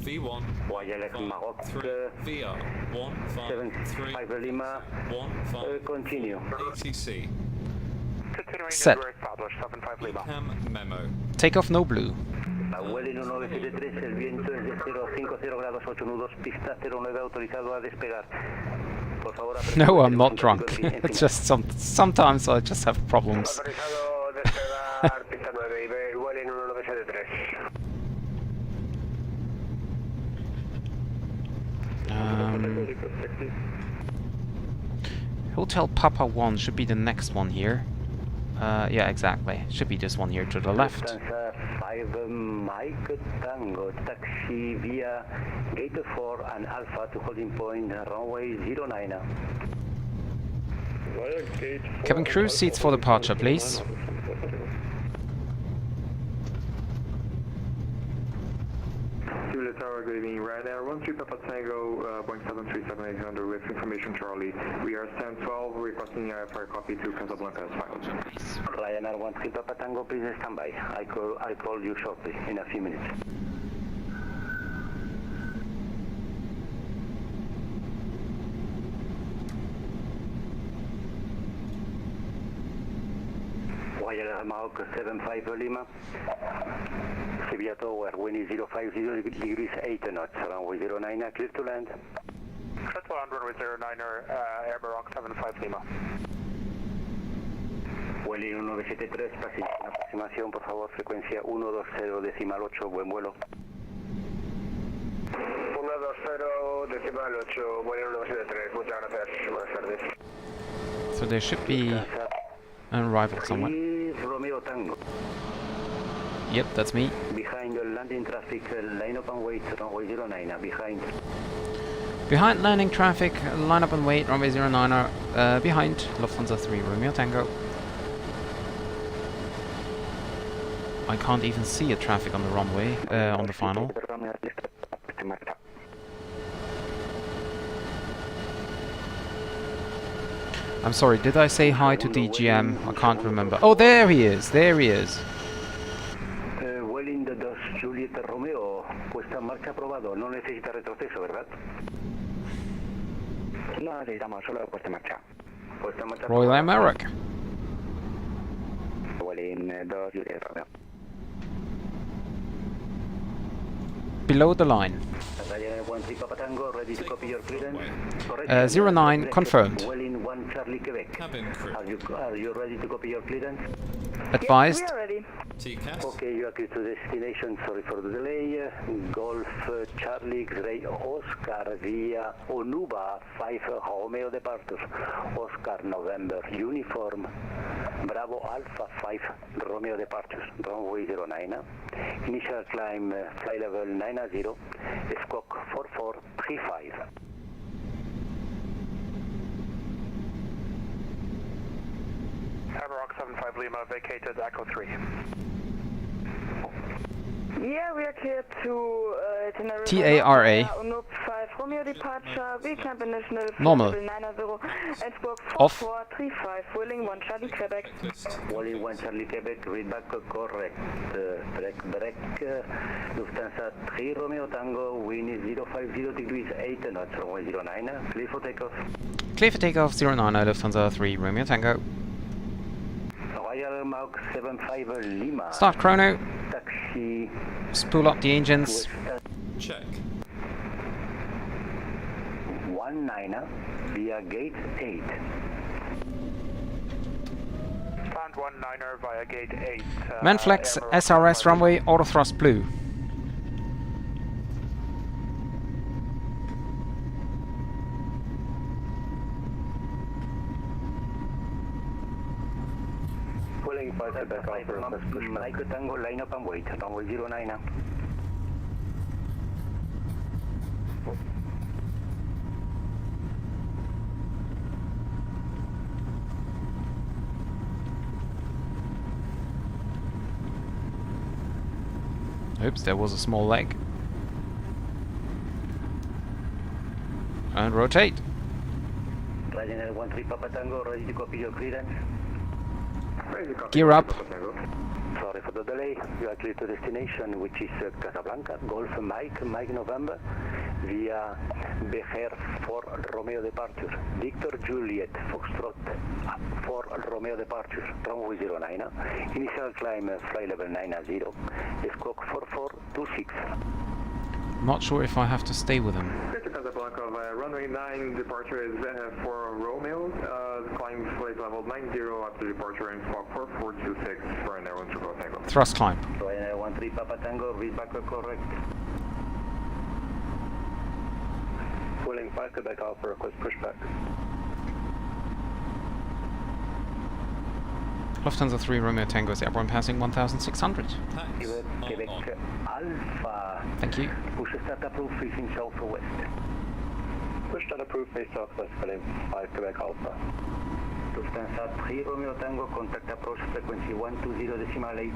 V1. Maroc 3 VR 153 5 Lima, 15 continue. ATC. Set. Cam memo. Takeoff no blue. Welling 1973, el viento es de 050 grados 8 nudos, pista 09 autorizado a despegar. Por favor, No, I'm not drunk. It's just sometimes I just have problems. Hotel Papa 1 should be the next one here. Yeah, exactly. Should be this one here to the left. 5 Mike Tango, taxi via gate 4 and Alpha to holding point, runway 09. Cabin crew, seats for departure, please. Julia Tower, good evening. Ryanair 13 Papa Tango, Boeing 737-800 with information Charlie. We are stand 12, requesting fire copy to Casablanca as filed. Ryanair 13 Papa Tango, please stand by. I'll call you shortly, in a few minutes. Ryanair Maroc 75 Lima. Sevilla Tower, wind is 050 degrees 8 knots, runway 09, clear to land. Clear to land, runway 09er, Air Maroc 75 Lima. Welling 1973, aproximación, por favor, frecuencia 120 decimal 8, buen vuelo. 120 decimal 8, Welling 1973, muchas gracias, buenas tardes. So there should be an arrival somewhere. Romeo Tango. Yep, that's me. Behind the landing traffic, line up and wait, runway 09, behind. Behind landing traffic, line up and wait, runway 09er, behind Lufthansa 3 Romeo Tango. I can't even see a traffic on the runway, on the final. I'm sorry, did I say hi to DGM? I can't remember. Oh, there he is, there he is. Welling 2 Julieta Romeo, puesta en marcha aprobado, no necesita retroceso, ¿verdad? No necesitamos, solo puesta en marcha. Puesta en marcha. Royal America. Welling 2 Julieta Romeo. Below the line. 09 confirmed. Welling 1 Charlie Quebec. Cabin crew. Are you ready to copy your clearance? Advised. Yes, we are ready. TCAS. Okay, you are clear to destination. Sorry for the delay. Golf Charlie X-Ray Oscar via Onuba 5 Romeo departure. Oscar November uniform. Bravo Alpha 5 Romeo departures. Runway 09. Initial climb fly level 90. Squawk 4435. Amarok 75 Lima, vacated Echo 3. Yeah, we are clear to itinerary. TARA. Unop 5 Romeo departure, VCAMP initial Normal. 90 and squawk Off. 4435, Welling 1 Charlie Quebec. Welling 1 Charlie Quebec, read back correct. Break. Lufthansa 3 Romeo Tango, wind is 050 degrees 8 knots, runway 09, clear for takeoff. Clear for takeoff 09 Lufthansa 3 Romeo Tango. Royal Maroc 75 Lima. Start chrono. Taxi. Spool up the engines. Check. 19 via gate 8. Stand 19er via gate 8. Manflex SRS runway auto thrust blue. Welling 5 Quebec Alpha, Mike Tango, line up and wait, runway 09. Oops, there was a small leg. And rotate. Ryanair 13 Papa Tango, ready to copy your clearance. Gear up. Sorry for the delay. You are clear to destination, which is Casablanca, Golf Mike November, via Becher 4 Romeo departure. Victor Juliet Foxtrot 4 Romeo departure. Runway 09. Initial climb fly level 90. Squawk 4426. Not sure if I have to stay with him. Casablanca via runway 9, departure is for Romeo, climb flight level 90 after departure and squawk 4426 for an airline to go Tango. Thrust climb. Ryanair 13 Papa Tango, read back correct. Welling 5 Quebec Alpha, request pushback. Lufthansa 3 Romeo Tango is airborne passing 1,600. Quebec Alpha. Thank you. Push start approved facing southwest. Push start approved face southwest, Welling 5 Quebec Alpha. Lufthansa 3 Romeo Tango, contact approach frequency 120.8.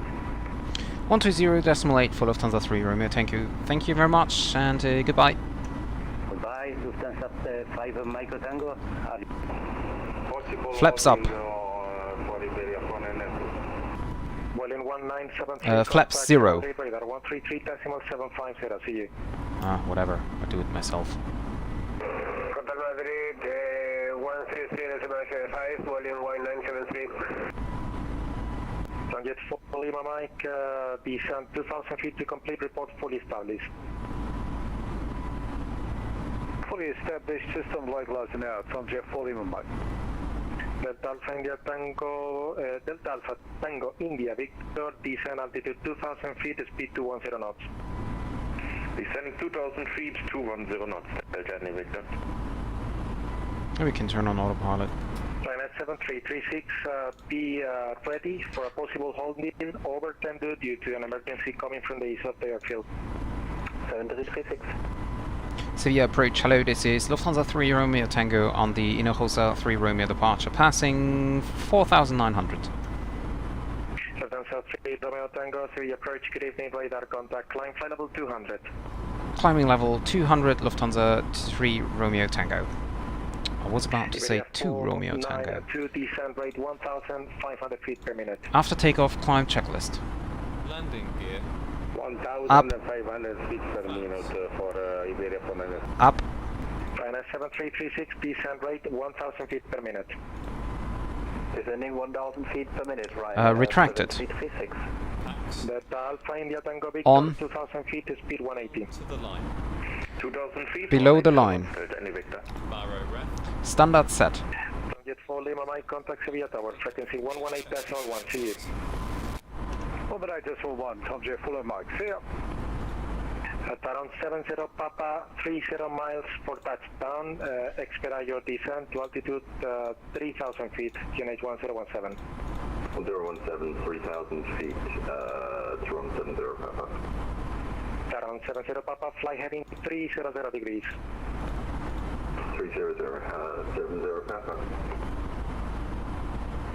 120.8 for Lufthansa 3 Romeo. Thank you very much, and goodbye. Goodbye, Lufthansa 5 Micro Tango. Flaps up. Flaps 0. 133.750. See you. Ah, whatever. I'll do it myself. Contact Madrid, 133.5, volume 1973. Jet 4 Lima Mike, descent 2000 feet to complete, report fully established. Fully established, system like last now, from Jet 4 Lima Mike. Delta Alpha India Tango India Victor, descent altitude 2000 feet, speed 210 knots. Descending 2000 feet, 210 knots, Delta India Victor. We can turn on autopilot. Planet 7336, be ready for a possible holding over Tendu due to an emergency coming from the east of the airfield. 7336. Sevilla approach, hello, this is Lufthansa 3 Romeo Tango on the Hinojosa 3 Romeo departure, passing 4,900. Lufthansa 3 Romeo Tango, Sevilla approach, good evening, radar contact, climb flight level 200. Climbing level 200, Lufthansa 3 Romeo Tango. I was about to say 2 Romeo Tango. 2 descent rate 1,500 feet per minute. After takeoff, climb checklist. Landing gear. 1,500 feet per minute for Iberia for minute. Up. China 7336, descent rate 1,000 feet per minute. Descending 1,000 feet per minute, right? Retracted. 7336. Delta Alpha India Tango Victor, On. 2,000 feet, speed 180. To the line. 2,000 feet. Below the line. Barrow ref. Standard set. Jet 4 Lima Mike, contact Sevilla Tower, frequency 118.1, see you. Operator 1, Tom Jet 4 Mike, see you. At around 70 Papa, 30 miles for touchdown, expedite your descent to altitude 3,000 feet, QNH 1017. 017, 3,000 feet, 2170 Papa. Around 70 Papa, fly heading 300 degrees. 300, 70 Papa.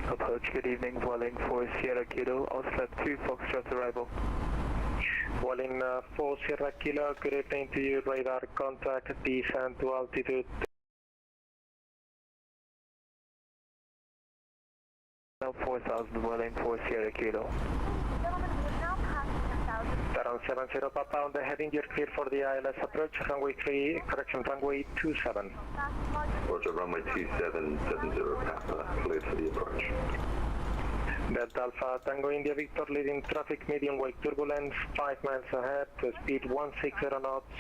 Approach, good evening, Vueling 4 Sierra Kilo, Oslo 2 Foxtrot arrival. Vueling 4 Sierra Kilo, good evening to you, radar contact, descent to altitude 4,000, Vueling 4 Sierra Kilo. Around 70 Papa on the heading, you're clear for the ILS approach, runway 3, correction, runway 27. Roger, runway 2770 Papa, cleared for the approach. Delta Alpha Tango India Victor, leading traffic, medium wake turbulence, 5 miles ahead, speed 160 knots.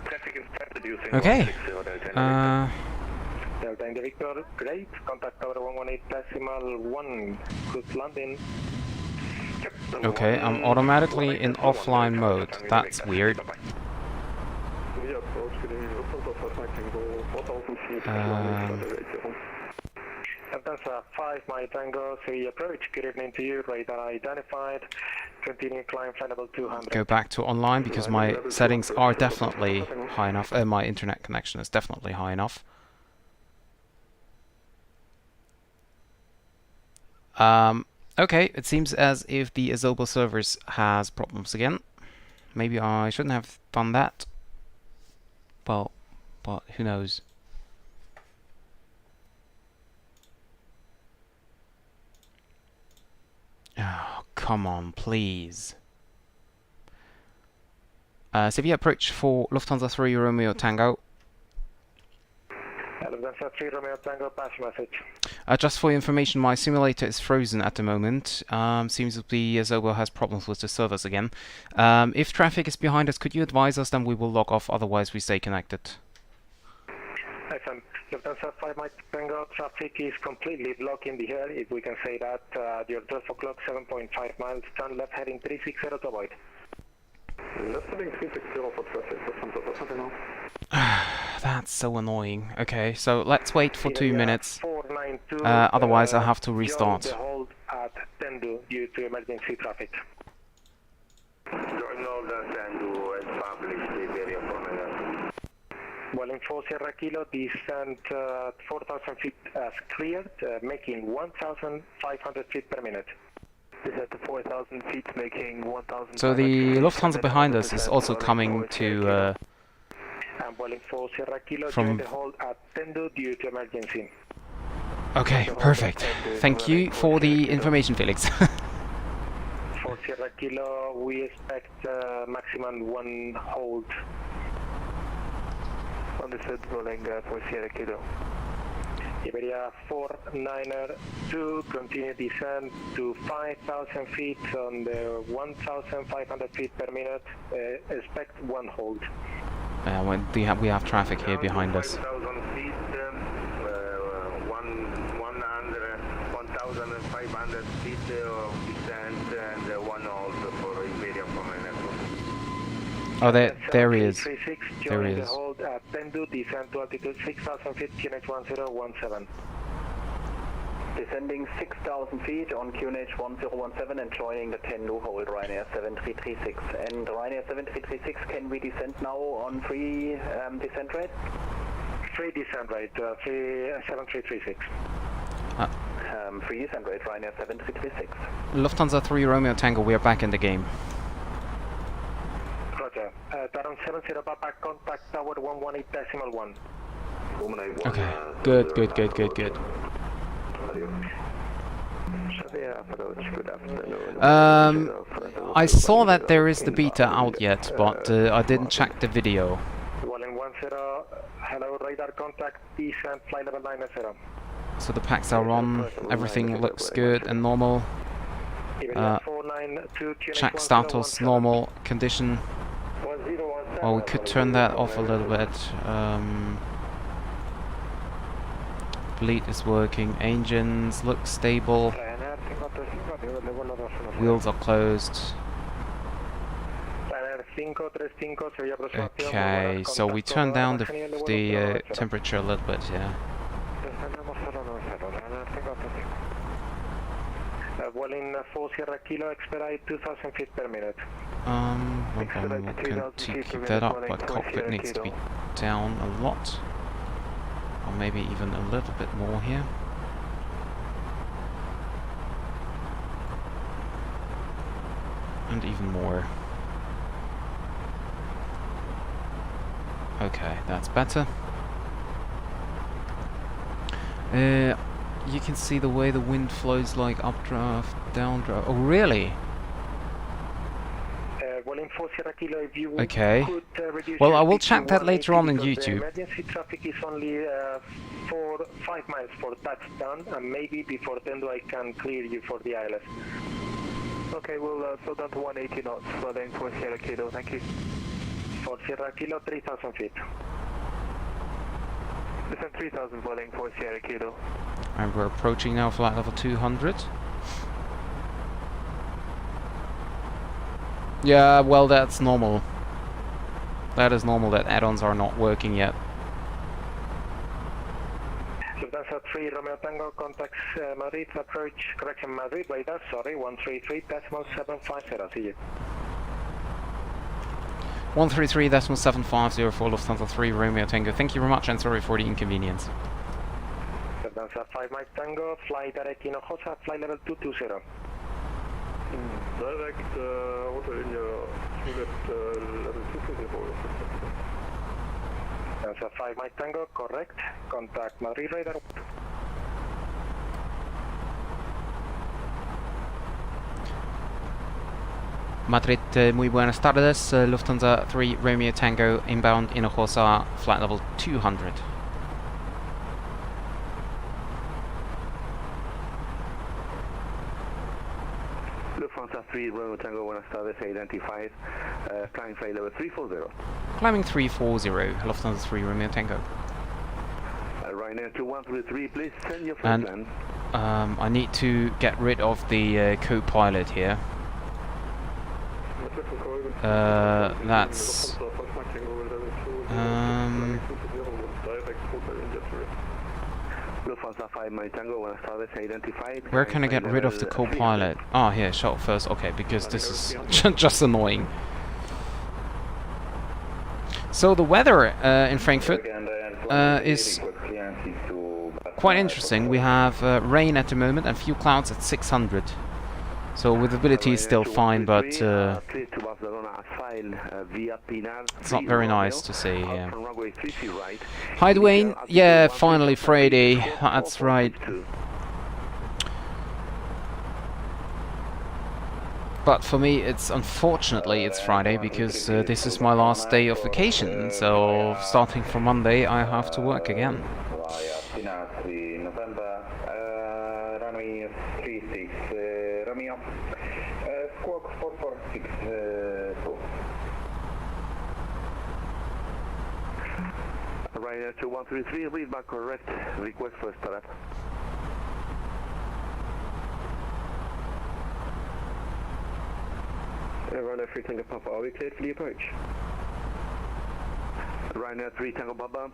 Traffic is started using Okay. 160 Delta India Victor, great, contact tower 118.1, good landing. Okay, I'm automatically in offline mode. That's weird. Lufthansa 5 My Tango, Sevilla approach, good evening to you, radar identified, continue climb flight level 200. Go back to online because my settings are definitely high enough. My internet connection is definitely high enough. Okay, it seems as if the Azobo servers has problems again. Maybe I shouldn't have done that. Well, but who knows? Oh, come on, please. Sevilla approach for Lufthansa 3 Romeo Tango. Lufthansa 3 Romeo Tango, pass message. Just for your information, my simulator is frozen at the moment. Seems that the Azobo has problems with the servers again. If traffic is behind us, could you advise us? Then we will log off, otherwise we stay connected. Excellent. Lufthansa 5 Mike Tango, traffic is completely blocking the air, if we can say that. Your 12 o'clock, 7.5 miles, turn left heading 360 to avoid. Left heading 360 for traffic, Lufthansa now. That's so annoying. Okay, so let's wait for 2 minutes. 492, Otherwise I'll have to restart. Join the hold at Tendu due to emergency traffic. Join all the Tendu and publish the area for minutes. Vueling 4 Sierra Kilo, descent 4,000 feet as cleared, making 1,500 feet per minute. This at the 4,000 feet, making 1,000. So the Lufthansa behind us is also coming to I'm Boeing 4 Sierra Kilo, from- join the hold at Tendo due to emergency. Okay, perfect. Thank you for the information, Felix. 4 Sierra Kilo, we expect maximum one hold. Understood, Boeing 4 Sierra Kilo. Iberia 492, continue descent to 5,000 feet on the 1,500 feet per minute. Expect one hold. We have traffic here behind us. 5,000 feet, 1,500 feet of descent and one hold for Iberia from my network. Oh, there he is. 736, There he join the is. hold at Tendu, descent to altitude 6,000 feet, QNH 1017. Descending 6,000 feet on QNH 1017 and joining the Tendu hold Ryanair 7336. And Ryanair 7336, can we descend now on free descent rate? Free descent rate, 7336. Free descent rate Ryanair 7336. Lufthansa 3 Romeo Tango, we are back in the game. Roger. Taron 70 Papa, contact tower 118.1. Okay, good. I saw that there is the beta out yet, but I didn't check the video. Walling 10, hello, radar contact, descent, fly level 90. So the packs are on, everything looks good and normal. Iberia 492, Check status, normal condition. Well, we could turn that off a little bit. Bleed is working, engines look stable. Wheels are closed. Okay, so we turn down the temperature a little bit, yeah. Walling 4 Sierra Kilo, expedite 2,000 feet per minute. We're going to keep that up, but cockpit needs to be down a lot. Or maybe even a little bit more here. And even more. Okay, that's better. You can see the way the wind flows, like updraft, downdraft. Oh, really? Okay. Well, I will check that later on YouTube. Emergency traffic is only 5 miles for touchdown, and maybe before Tendo I can clear you for the ILS. Okay, we'll slow down to 180 knots, flooding for Sierra Kilo, thank you. For Sierra Kilo, 3,000 feet. Descend 3,000, flooding for Sierra Kilo. And we're approaching now flight level 200. Yeah, well, that's normal. That is normal that add-ons are not working yet. Lufthansa 3 Romeo Tango contacts Madrid, approach, correction Madrid, radar, sorry, 133.750, see you. 133.750 for Lufthansa 3 Romeo Tango. Thank you very much and sorry for the inconvenience. Lufthansa 5 Mike Tango, fly direct Hinojosa, fly level 220. Direct Hotel India, level 220. Lufthansa 5 Mike Tango, correct, contact Madrid radar. Madrid, muy buenas tardes. Lufthansa 3 Romeo Tango inbound Hinojosa, flight level 200. Lufthansa 3 Romeo Tango, buenas tardes, identified, climbing flight level 340. Climbing 340, Lufthansa 3 Romeo Tango. Ryanair 2133, please send your flight plan. I need to get rid of the co-pilot here. That's... Lufthansa 5 Mike Tango, buenas tardes, identified. Where can I get rid of the co-pilot? Ah, here, shuttle first. Okay, because this is just annoying. So the weather in Frankfurt is quite interesting. We have rain at the moment and few clouds at 600. So visibility is still fine, but it's not very nice to see. Hi Dwayne, yeah, finally Friday, that's right. But for me, unfortunately it's Friday because this is my last day of vacation. So starting from Monday, I have to work again. Runway 36 Romeo, squawk 4462. Ryanair 2133, read back correct, request for startup. Ryanair 3 Tango Papa, are we cleared for the approach? Ryanair 3 Tango Papa,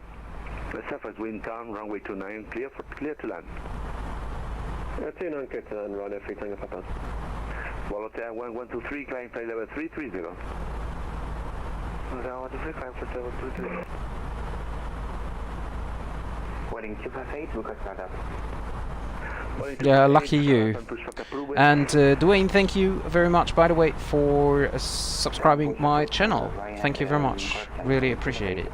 surface wind down, runway 29, clear to land. 29 clear to land, Ryanair 3 Tango Papa. Volatil 1123, climb flight level 330. Volatil 123, climb flight level 330. Wedding 258, request startup. Yeah, lucky you. And Dwayne, thank you very much, by the way, for subscribing my channel. Thank you very much. Really appreciate it.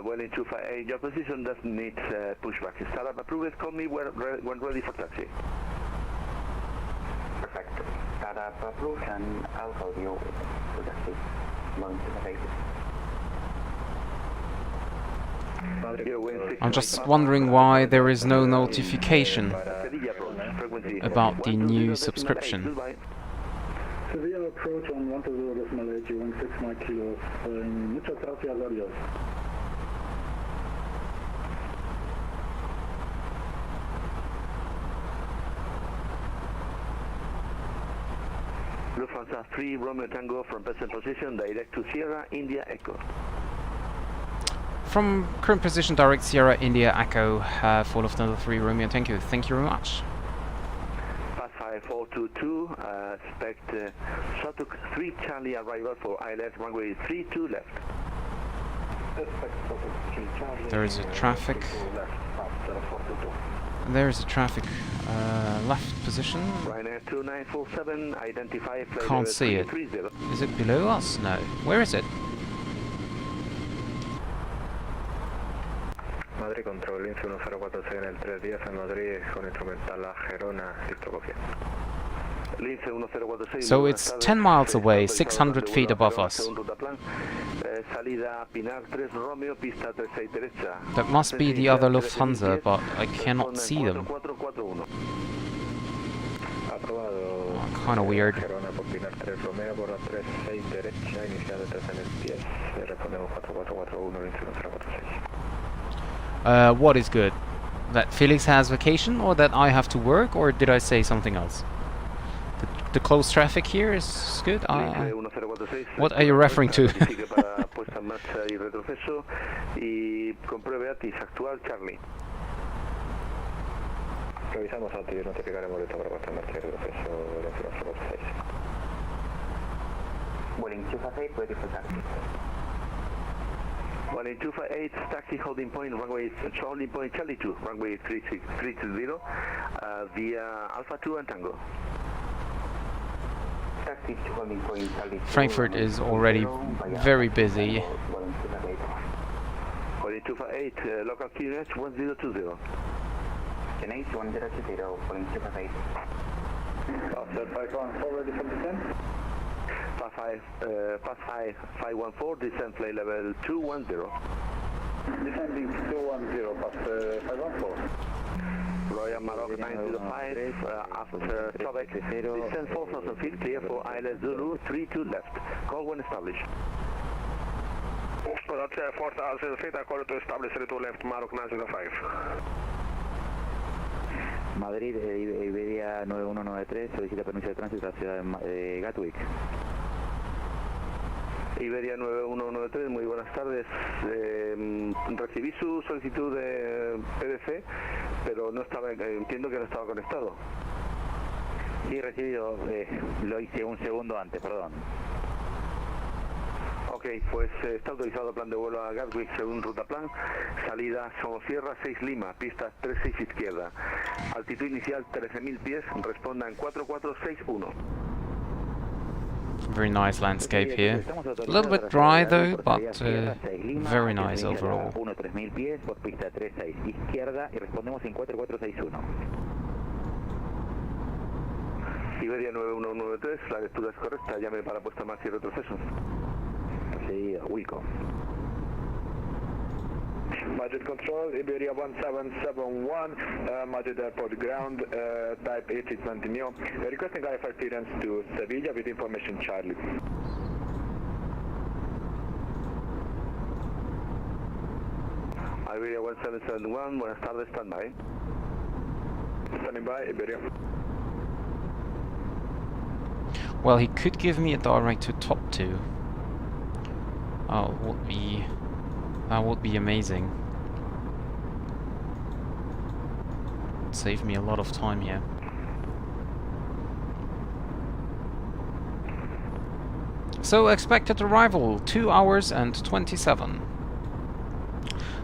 Well, in 258, your position doesn't need pushback. Startup approved, call me when ready for taxi. Perfect. Startup approved, and I'll call you to taxi. I'm just wondering why there is no notification about the new subscription. Sevilla approach on 120.8, you 16 Mike kilos. Muchas gracias, adios. Lufthansa 3 Romeo Tango from present position, direct to Sierra India Echo. From current position, direct Sierra India Echo for Lufthansa 3 Romeo Tango. Thank you very much. Pass 5422, expect Sotuk 3 Charlie arrival for ILS runway 32 left. There is a traffic. There is a traffic left position. Ryanair 2947, identify flight Can't see it. Is it below us? No. Where is it? Madrid control, lince 1046 en el 310 en Madrid con instrumental La Gerona, listo copia. So it's 10 miles away, 600 feet above us. That must be the other Lufthansa, but I cannot see them. Kind of weird. What is good? That Felix has vacation, or that I have to work, or did I say something else? The close traffic here is good? What are you referring to? Wedding 258, ready for taxi. Well, in 258, taxi holding point, runway holding point Charlie 2, runway 320, via Alpha 2 and Tango. Taxi to holding point Charlie 2. Frankfurt is already very busy. Well, in 258, local QNH 1020. QNH 1020, holding 258. After 514, ready for descent? Pass 514, descent flight level 210. Descending 210, past 514. Royal Maroc 905, after Chobek, descent 4,000 feet, clear for ILS Zulu, 32 left. Call when established. Roger, 4,000 feet, according to establish 32 left, Maroc 905. Madrid, Iberia 9193, solicita permiso de tránsito a la ciudad de Gatwick. Iberia 9193, muy buenas tardes. Recibí su solicitud de PDC, pero no estaba, entiendo que no estaba conectado. Sí, recibido, lo hice un segundo antes, perdón. Ok, Ok, pues está autorizado plan de vuelo a Gatwick según ruta plan. Salida Somosierra 6 Lima, pista 36 izquierda. Altitud inicial 13.000 pies, responda en 4461. Very nice landscape here. A little bit dry though, but very nice overall. 13.000 pies por pista 36 izquierda y respondemos en 4461. Iberia 9193, la lectura es correcta, llame para puesta más y retroceso. Sí, Wilco. Budget control, Iberia 1771, Madrid Airport ground, type A320 Neo. Requesting IFR clearance to Sevilla with information Charlie. Iberia 1771, buenas tardes, standby. Standing by, Iberia. Well, he could give me a direct to top 2. That would be amazing. Save me a lot of time here. So expected arrival 2 hours and 27.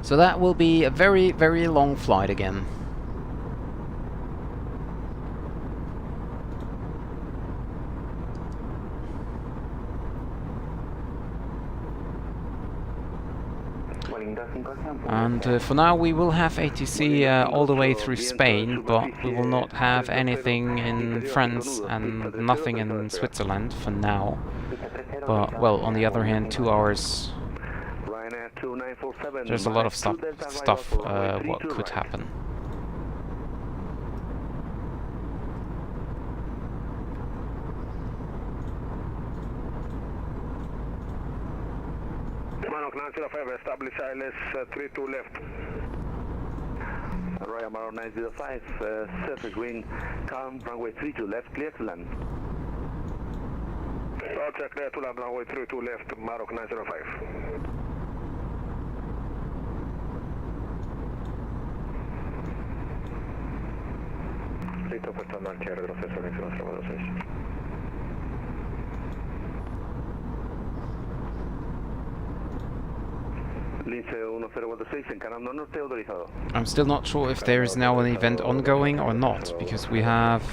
So that will be a very, very long flight again. And for now we will have ATC all the way through Spain, but we will not have anything in France and nothing in Switzerland for now. But, well, on the other hand, 2 hours, there's a lot of stuff what could happen. Manok 905, establish ILS 32 left. Royal Marok 905, surface wind, calm, runway 32 left, clear to land. Roger, clear to land, runway 32 left, Marok 905. Listo, puesto en marcha, retroceso, elección 026. Lince 1046, encarando norte, autorizado. I'm still not sure if there is now an event ongoing or not, because we have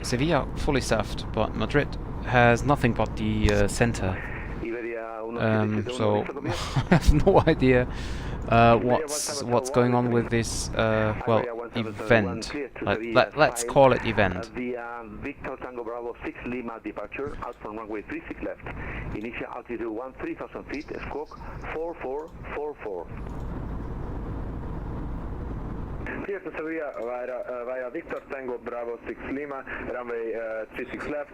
Sevilla fully staffed, but Madrid has nothing but the center. So I have no idea what's going on with this well, event. Let's call it event. Victor Tango Bravo 6 Lima departure out from runway 36 left. Initial altitude 13,000 feet, squawk 4444. Clear to Sevilla via Victor Tango Bravo 6 Lima, runway 36 left,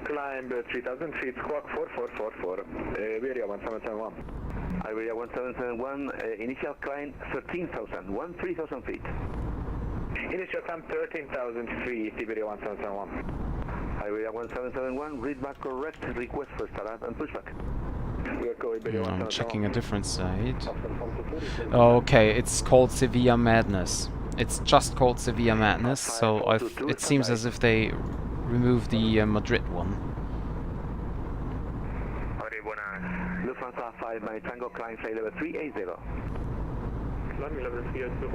climb 3,000 feet, squawk 4444, Iberia 1771. Iberia 1771, initial climb 13,000 feet. Initial climb 13,000 feet, Iberia 1771. Iberia 1771, read back correct, request for start and pushback. I'm checking a different site. Okay, it's called Sevilla Madness. It's just called Sevilla Madness, so it seems as if they removed the Madrid one. Lufthansa 5, my Tango climb flight level 380. Climb level 380,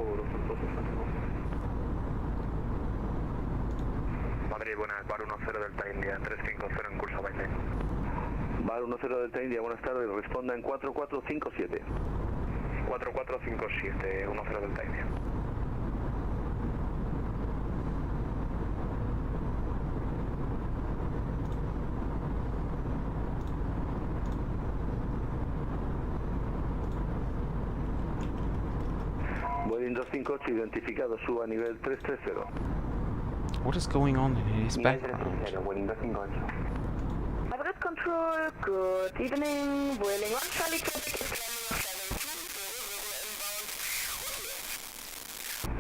Madrid, buenas, bar 10 Delta India, 350 en curso baile. Bar 10 Delta India, buenas tardes, responda en 4457. 4457, 10 Delta India. Boeing 258, identificado, suba a nivel 330. What is going on in his background? Madrid control, good evening, Vueling 1 Charlie Quebec.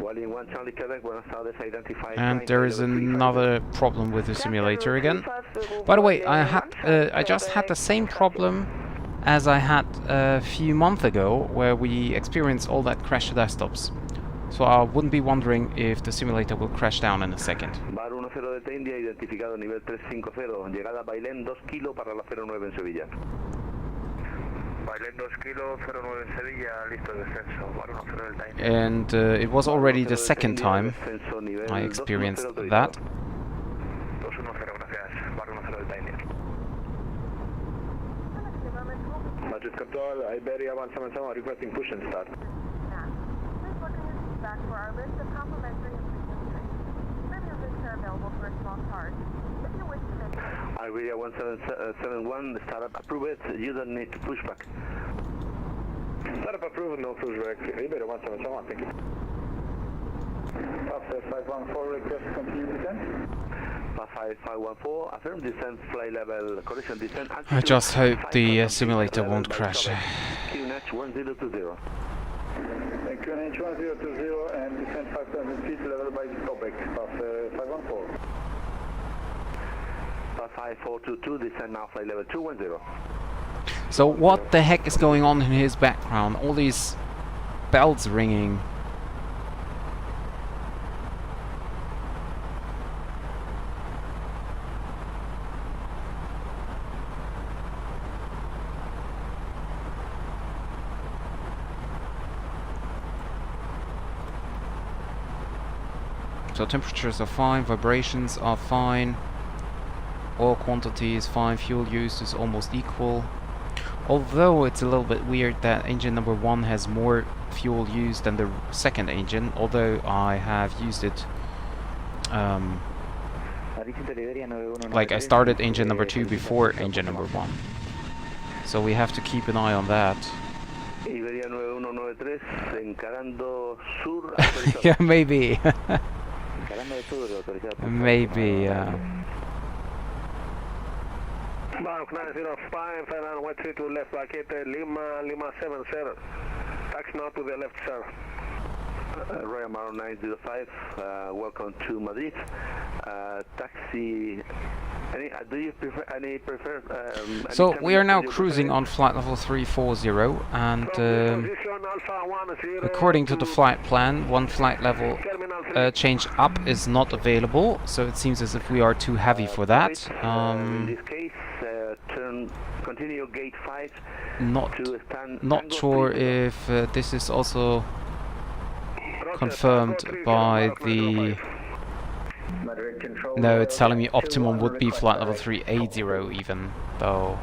Vueling 1 Charlie Quebec, buenas tardes, identified. And there is another problem with the simulator again. By the way, I just had the same problem as I had a few months ago, where we experienced all that crash desktops. So I wouldn't be wondering if the simulator will crash down in a second. Bar 10 de India, identificado nivel 350, llegada Bailén 2 kilo para la 09 en Sevilla. And it was already the second time I experienced that. Budget control, Iberia 177 requesting push and start. Please look in your feedback for our list of complimentary and premium drinks. Premium drinks are available for a small charge. If you wish to make Iberia 1771, startup approved, you don't need to push back. Startup approved, no pushback. Iberia 177, thank you. After 514, request continue descent. 514, affirm descent, flight level, correction descent. I just hope the simulator won't crash. QNH 1020. QNH 1020 and descent 5,000 feet level by Quebec, path 514. 5422, descent now, flight level 210. So what the heck is going on in his background? All these bells ringing. So temperatures are fine, vibrations are fine, oil quantity is fine, fuel used is almost equal. Although it's a little bit weird that engine number 1 has more fuel used than the second engine, although I have used it like I started engine number 2 before engine number 1. So we have to keep an eye on that. Iberia 9193, encarando sur. Yeah, maybe. Maybe, Bank 905, Fernando, 132 left, vacated, Lima 77. Taxi now to the left, sir. Royal Maro 905, welcome to Madrid. Taxi, do you prefer, so we are now cruising on flight level 340, and according to the flight plan, one flight level change up is not available, so it seems as if we are too heavy for that. In this case, continue gate 5 not sure if this is also confirmed by the... No, it's telling me optimum would be flight level 380 even, though.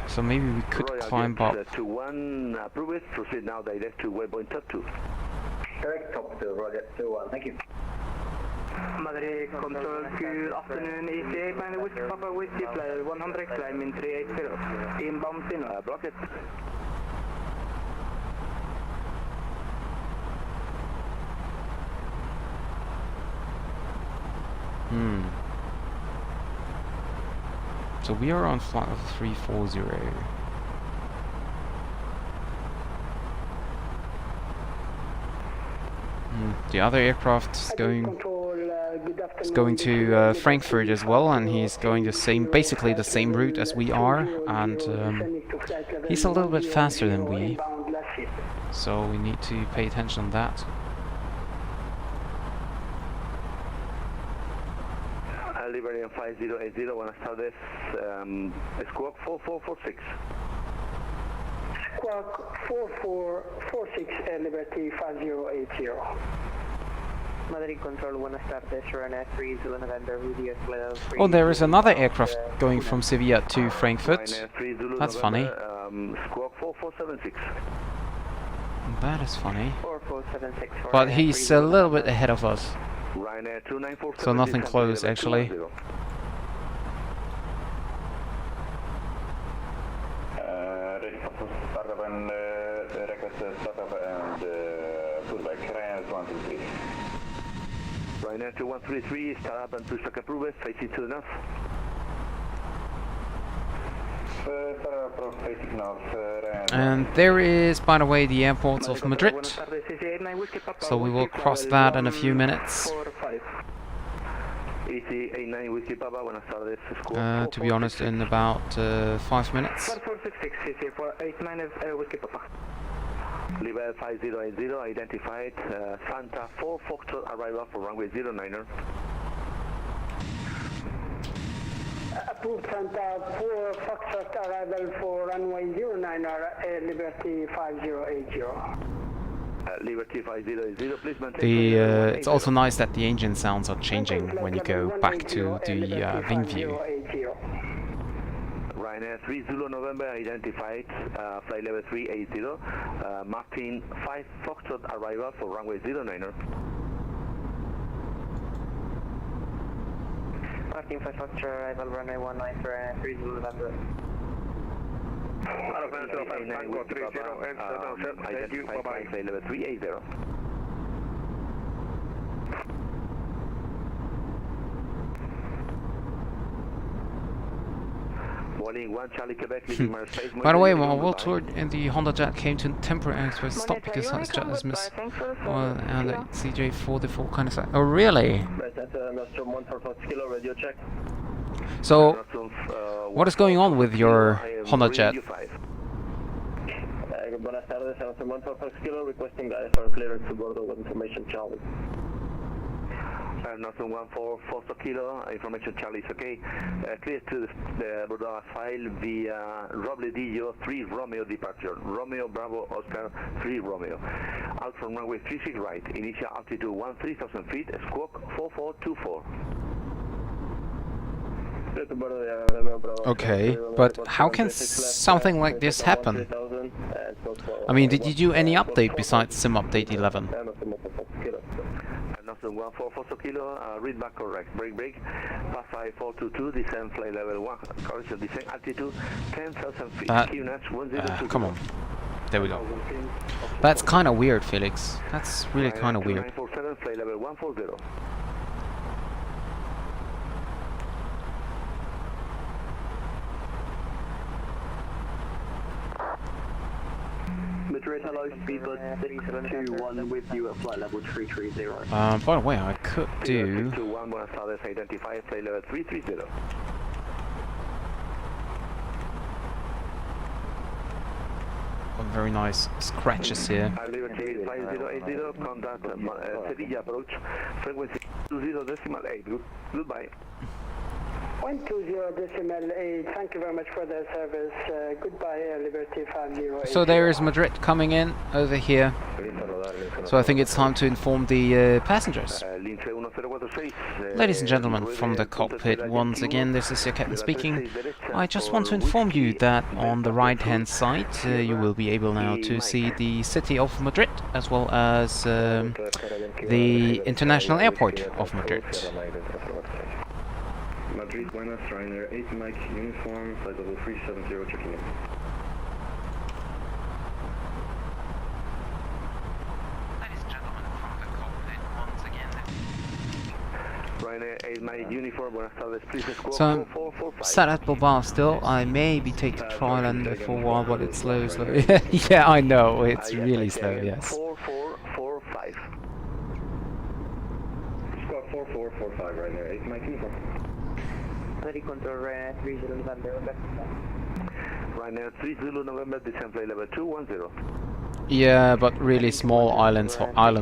So maybe we could climb up. To 1, approve it, proceed now direct to waypoint top 2. Correct, top 2, Roger, 2-1, thank you. Madrid control, good afternoon, ECA, find the Whiskey Papa Whiskey, flight 100, climbing 380, inbound Sino. Block it. So we are on flight level 340. The other aircraft is going to Frankfurt as well, and he's going basically the same route as we are, and he's a little bit faster than we, so we need to pay attention on that. Liberian 5080, buenas tardes, Squawk 4446. Squawk 4446, Liberty 5080. Madrid Control, buenas tardes, Ryanair 30 November, Video Flight 3. Oh, there is another aircraft going from Sevilla to Frankfurt. That's funny. Squawk 4476. That is funny. 4476. But he's a little bit ahead of us. Ryanair 2947. So nothing close, actually. Ryanair 2133, start up and push back approved, facing to the north. And there is, by the way, the airport of Madrid. So we will cross that in a few minutes. To be honest, in about 5 minutes. Level 5080 identified, Santa 4 Foxtrot arrival for runway 09er. Lufthansa 4 Foxtrot arrival for runway 09 Liberty 5080. Liberty 5080, please maintain. It's also nice that the engine sounds are changing when you go back to the wing view. Ryanair 3 Zulu November identified, flight level 380, Martin 5 Foxtrot arrival for runway 09er. Martin 5 Foxtrot arrival runway 19 for 3 Zulu November. Identified flight level 380. By the way, my world tour in the Honda Jet came to temporary stop because Honda Jet is miss oil and the CJ44 kind of side. Oh, really? So, what is going on with your Honda Jet? Buenas tardes, Nostrum 145 Kilo, requesting for clearance to Bordeaux with information Charlie. Nostrum 144 Kilo, information Charlie is okay. Clear to the Bordeaux file via LEZL-EDDF 3 Romeo departure. Romeo Bravo Oscar 3 Romeo. Out from runway 36 right, initial altitude 13,000 feet, squawk 4424. Okay, but how can something like this happen? I mean, did you do any update besides Sim Update 11? Nostrum 144 Kilo, read back correct, break, pass 5422, descend flight level 1, correction, descend altitude 10,000 feet, QNH 1020. Come on, there we go. That's kind of weird, Felix. That's really kind of weird. 947, flight level 140. Madrid, hello, speedbird 621 with you at flight level 330. By the way, I could do... 621, Buenas tardes, identify flight level 330. Very nice scratches here. Liberty 5080, contact Sevilla approach, frequency 20.8, goodbye. 120.8, thank you very much for the service, goodbye Liberty 5080. So there is Madrid coming in over here. So I think it's time to inform the passengers. Ladies and gentlemen, from the cockpit once again, this is your captain speaking. I just want to inform you that on the right hand side you will be able now to see the city of Madrid as well as the international airport of Madrid. Madrid, Buenas, Ryanair 8 Mike, uniform, flight level 370, checking in. Ladies and gentlemen, from the cockpit once again. Ryanair 8 Mike, uniform, Buenas tardes, please squawk So I'm 4445. sat at Bilbao still. I maybe take the trial and for a while, but it's slow. Yeah, I know, it's really slow, yes. 4445. Squawk 4445, Ryanair 8 Mike, uniform. Ready control Ryanair 3 Zulu November, okay. Ryanair 3 Zulu November, descend flight level 210. Yeah, but really small island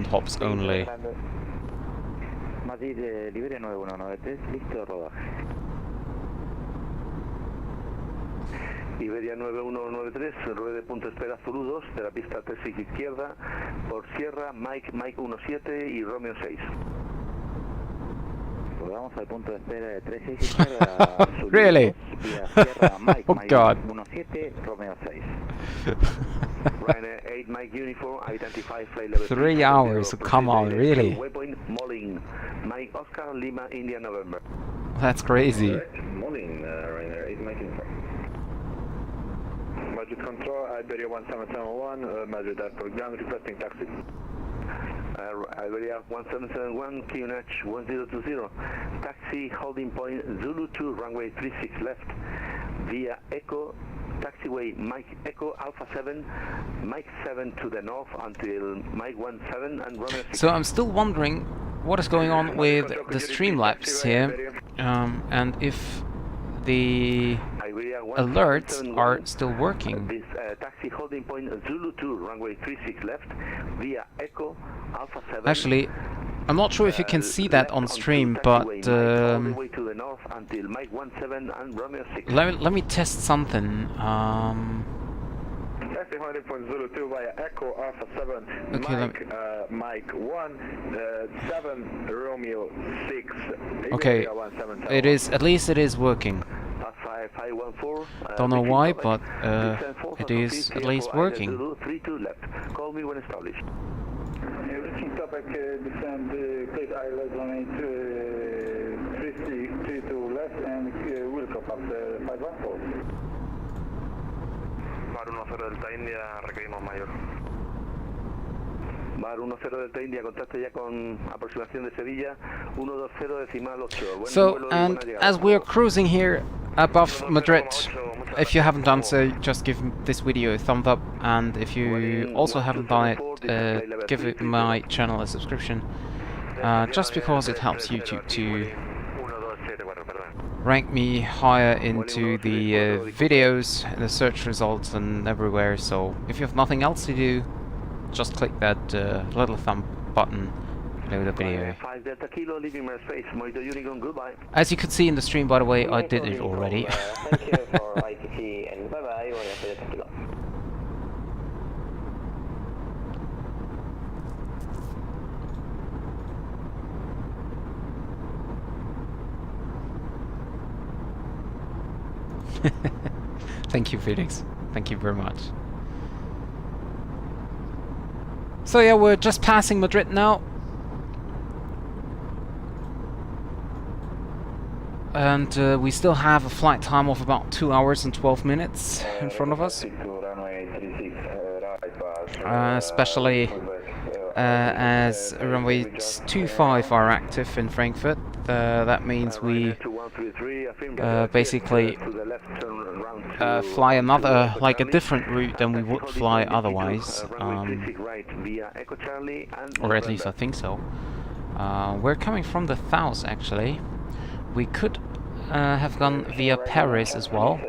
hops only. Madrid, Liberia 9193, listo, rodaje. Iberia 9193, ruede punto espera Zulu 2 de la pista 36 izquierda, por Sierra, Mike 17 y Romeo 6. Vamos al punto de espera de 36 izquierda. Really? Vía Sierra, Mike, Oh God. 17, Romeo 6. Ryanair 8 Mike uniform, identify flight level 3 hours, come on, really? Waypoint Molin, Mike Oscar Lima India November. That's crazy. Morning, Ryanair 8 Mike, uniform. Madrid Control, Iberia 1771, Madrid Airport ground, requesting taxi. Iberia 1771, QNH 1020, taxi holding point Zulu 2, runway 36 left, via Echo, taxiway Mike Echo Alpha 7, Mike 7 to the north until Mike 17 and Romeo 6. So I'm still wondering what is going on with the Streamlabs here, and if the alerts are still working. This taxi holding point Zulu 2, runway 36 left, via Echo Alpha 7. Actually, I'm not sure if you can see that on stream, but let me test something. Okay, Mike 1, 7 Romeo 6. Okay, it is, at least it is working. Don't know why, but it is at least working. Call me when established. Reaching topic, descend, please ILS 182 left and will cop up 514. Bar 10 Delta India, requerimos mayor. Bar 10 Delta India, contacto ya con aproximación de Sevilla, 120.8. So, and as we're cruising here above Madrid, if you haven't done so, just give this video a thumbs up, and if you also haven't done it, give my channel a subscription, just because it helps YouTube to rank me higher into the videos, the search results and everywhere. So if you have nothing else to do, just click that little thumb button below the video. As you could see in the stream, by the way, I did it already. Thank you for ITC and bye-bye. Thank you, Felix. Thank you very much. So yeah, we're just passing Madrid now. And we still have a flight time of about 2 hours and 12 minutes in front of us. Especially as runways 25 are active in Frankfurt. That means we basically fly another, like a different route than we would fly otherwise. Or at least I think so. We're coming from the south actually. We could have gone via Paris as well,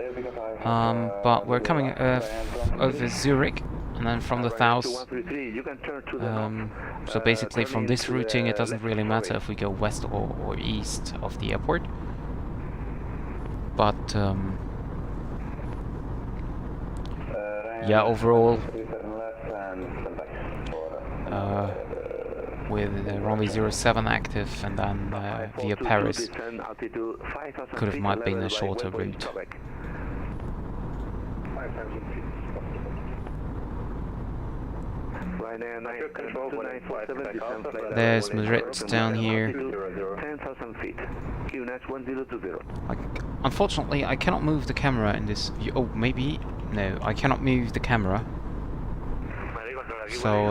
but we're coming over Zurich and then from the south. So basically from this routing it doesn't really matter if we go west or east of the airport. But yeah, overall with runway 07 active and then via Paris could have might been a shorter route. There's Madrid down here. 10,000 feet. QNH 1020. Unfortunately, I cannot move the camera in this view. Oh, maybe. No, I cannot move the camera. So,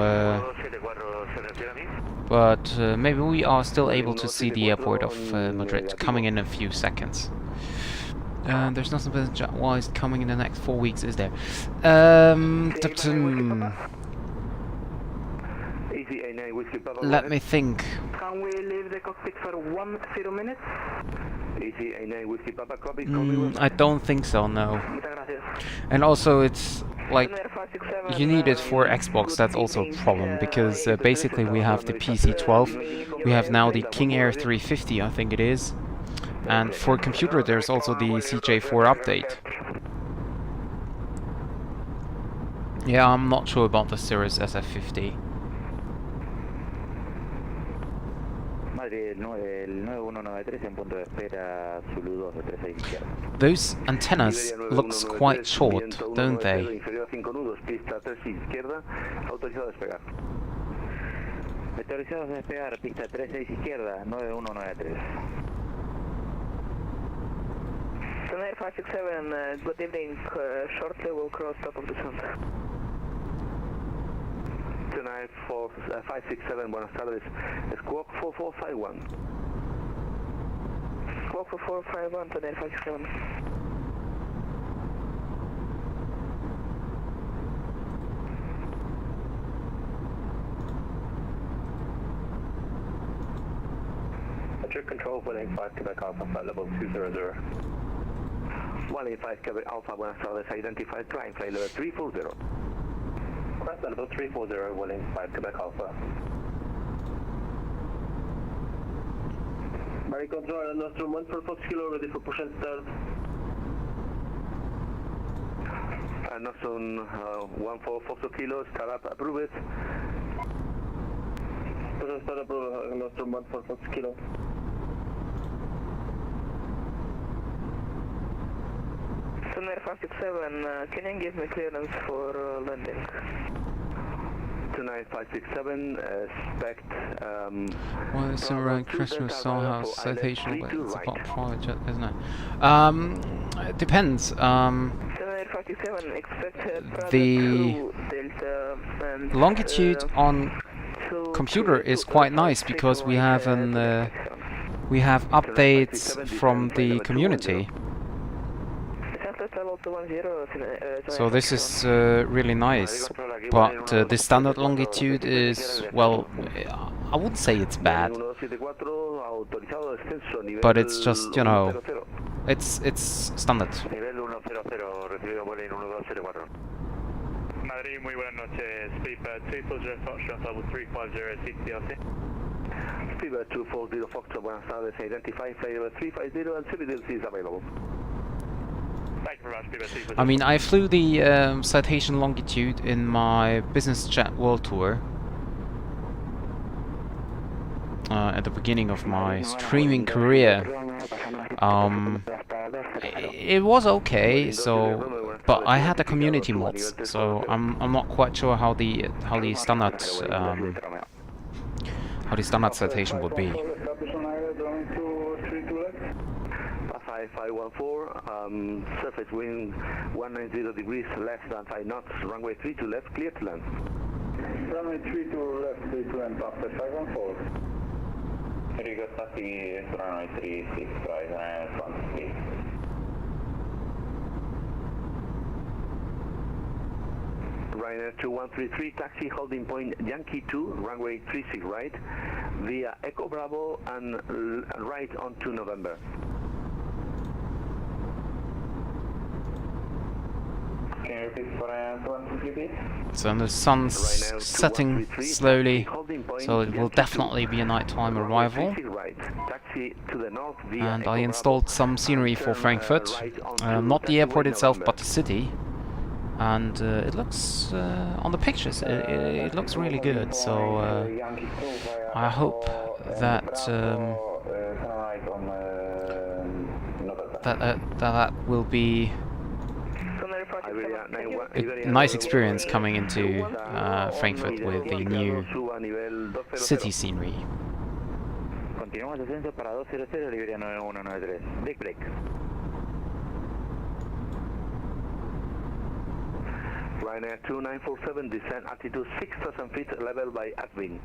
but maybe we are still able to see the airport of Madrid coming in a few seconds. There's nothing but jet-wise coming in the next 4 weeks, is there? Let me think. Can we leave the cockpit for 10 minutes? I don't think so, no. And also it's like you need it for Xbox. That's also a problem because basically we have the PC12, we have now the King Air 350, I think it is, and for computer there's also the CJ4 update. Yeah, I'm not sure about the Cirrus SF50. Those antennas looks quite short, don't they? Tonight 567, good evening, shortly we'll cross top of the sun. Tonight 567, buenas tardes, Squawk 4451. Squawk 4451, tonight 567. Trip control, 185 Quebec Alpha, flight level 200. 185 Quebec Alpha, buenas tardes, identified climb, flight level 340. Flight level 340, 185 Quebec Alpha. Marie control, Nostrum 1 for Fox Kilo, ready for push and start. Nostrum 1 for Fox Kilo, start up, approve it. Push and start, approve, Nostrum 1 for Fox Kilo. Sunner 567, can you give me clearance for landing? 29567, expect Well, it's around Christmas House citation, but it's a private jet, isn't it? It depends. Sunner 567, expect The longitude on computer is quite nice because we have updates from the community. So this is really nice, but the standard longitude is, well, I wouldn't say it's bad, but it's just, you know, it's standard. Madrid, muy buenas noches. Speedbird 240 Foxtrot, level 350 CTRC. Speedbird 240 Foxtrot, buenas tardes. Identify flight level 350 and civility is available. I mean, I flew the citation longitude in my business jet world tour at the beginning of my streaming career. It was okay, so, but I had the community mods, so I'm not quite sure how the standard citation would be. 5514, surface wind 190 degrees less than 5 knots, runway 32 left, clear to land. Runway 32 left, clear to land after 514. Riga taxi, runway 36 right, and 1 Ryanair 2133, taxi holding point Yankee 2, runway 36 right, via Echo Bravo and right on to November. So the sun's setting slowly, so it will definitely be a nighttime arrival. And I installed some scenery for Frankfurt, not the airport itself, but the city. And it looks, on the pictures, it looks really good. So I hope that that will be a nice experience coming into Frankfurt with the new city scenery. Continuamos descenso para 200, Liberia 9193. Big break. Ryanair 2947, descent altitude 6,000 feet, level by admin.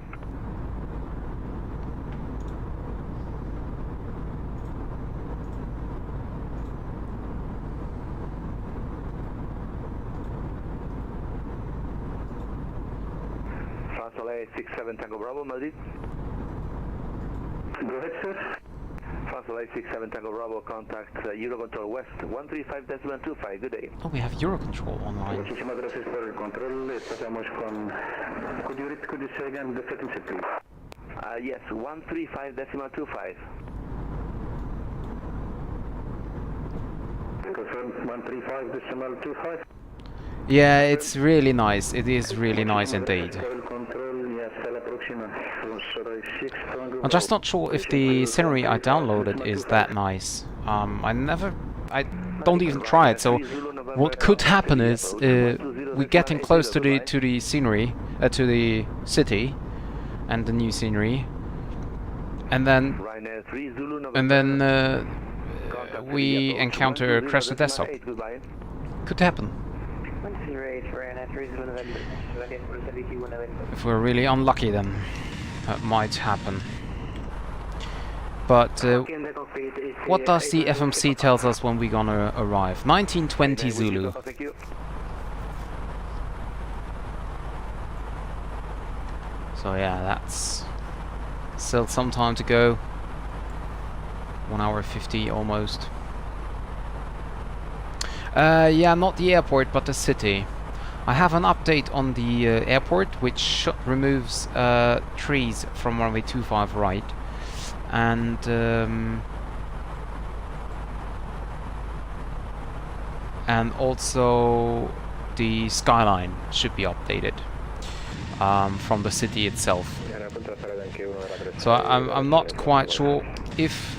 France 67 Tango Bravo, Madrid. Go ahead, sir. France 67 Tango Bravo, contact Eurocontrol West 135.25. Good day. Oh, we have Eurocontrol online. Muchísimas gracias por el control. Pasamos con. Could you say again the settings, please? Yes, 135.25. Confirm 135.25. Yeah, it's really nice. It is really nice indeed. I'm just not sure if the scenery I downloaded is that nice. I don't even try it. So what could happen is we're getting close to the scenery, to the city, and the new scenery, and then we encounter a crash the desktop. Could happen. If we're really unlucky, then that might happen. But what does the FMC tells us when we're gonna arrive? 1920 Zulu. So yeah, that's still some time to go. 1 hour 50 almost. Yeah, not the airport, but the city. I have an update on the airport, which removes trees from runway 25 right. and also the skyline should be updated from the city itself. So I'm not quite sure if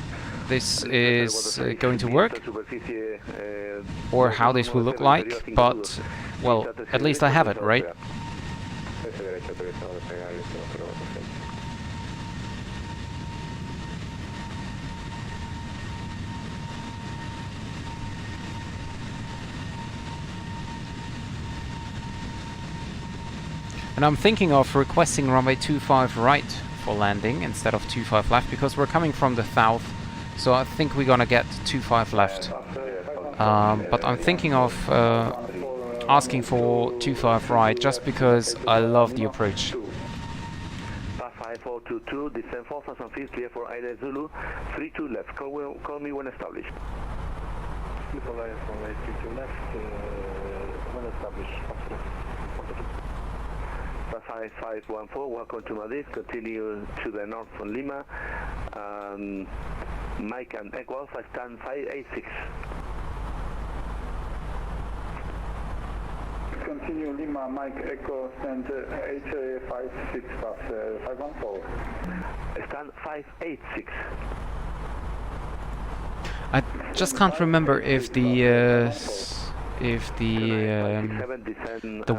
this is going to work or how this will look like, but well, at least I have it, right? And I'm thinking of requesting runway 25 right for landing instead of 25 left, because we're coming from the south, so I think we're gonna get 25 left. But I'm thinking of asking for 25 right, just because I love the approach. 5422, descend 4000 feet, clear for Ida Zulu, 32 left, call me when established. Runway 32 left, when established. 5514, welcome to Madrid, continue to the north from Lima, Mike and Echo Alpha, stand 586. Continue Lima, Mike Echo, stand 856 past 514. Stand 586. I just can't remember if the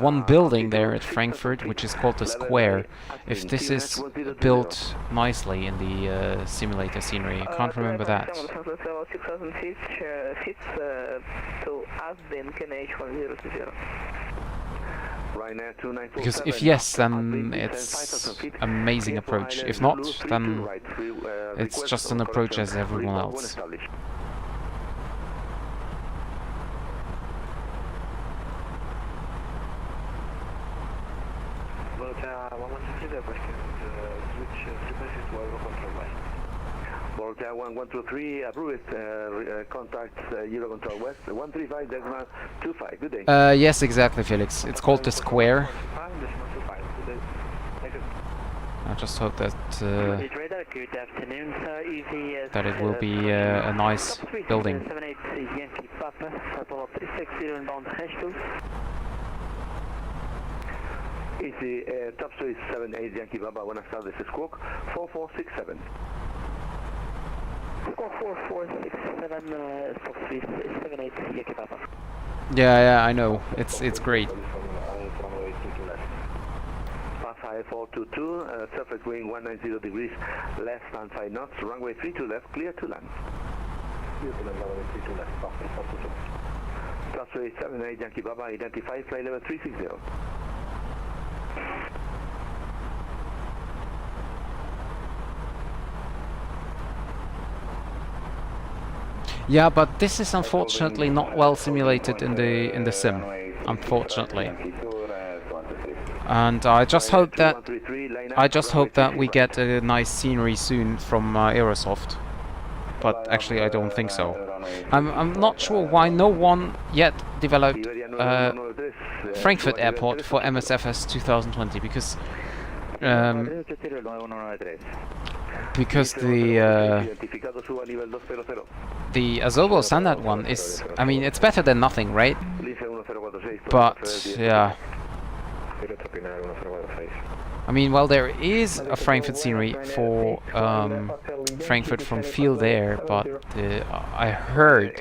one building there at Frankfurt, which is called the Square, if this is built nicely in the simulator scenery. I can't remember that. 6000 feet to Aspen, KNH1020. Because if yes, then it's amazing approach. If not, then it's just an approach as everyone else. Volta 1123, approved, contact Eurocontrol West, 135.25, good day. Yes, exactly, Felix. It's called the Square. I just hope that that it will be a nice building. Easy, top speed 78 Yankee Papa, buenas tardes, Squawk 4467. Squawk 4467, top speed 78 Yankee Papa. Yeah, I know. It's great. 5422, surface wind 190 degrees, left and 5 knots, runway 32 left, clear to land. Clear to land, runway 32 left, top speed 78 Yankee Papa, identify flight level 360. Yeah, but this is unfortunately not well simulated in the sim, unfortunately. And I just hope that we get a nice scenery soon from Aerosoft. But actually, I don't think so. I'm not sure why no one yet developed Frankfurt Airport for MSFS 2020, because the Azobo standard one is, I mean, it's better than nothing, right? But yeah, I mean, well, there is a Frankfurt scenery for Frankfurt from Field Air, but I heard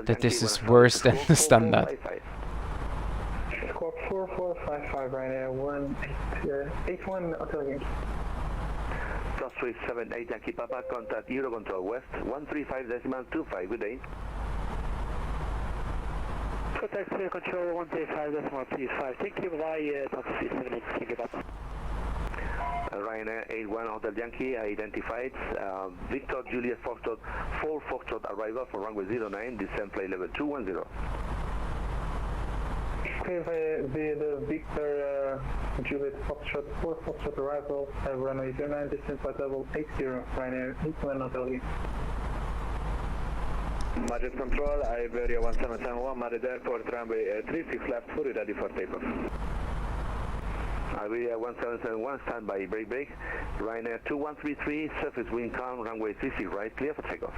that this is worse than the standard. Squawk 4455 right now, 181 Hotel Yankee. Plus 378 Yankee Papa, contact Eurocontrol West, 135.25, good day. Contact Control 135.25, thank you, bye, top 378 Yankee Papa. Ryanair 81 Hotel Yankee, identified, Victor Juliet Foxtrot, 4 Foxtrot arrival for runway 09, descent flight level 210. The Victor Juliet Foxtrot, 4 Foxtrot arrival, runway 09, descent flight level 80, Ryanair 81 Hotel Yankee. Madrid Control, Iberia 1771, Madrid Airport, runway 36 left, fully ready for takeoff. Iberia 1771, standby, break. Ryanair 2133, surface wind calm, runway 30 right, clear for takeoff.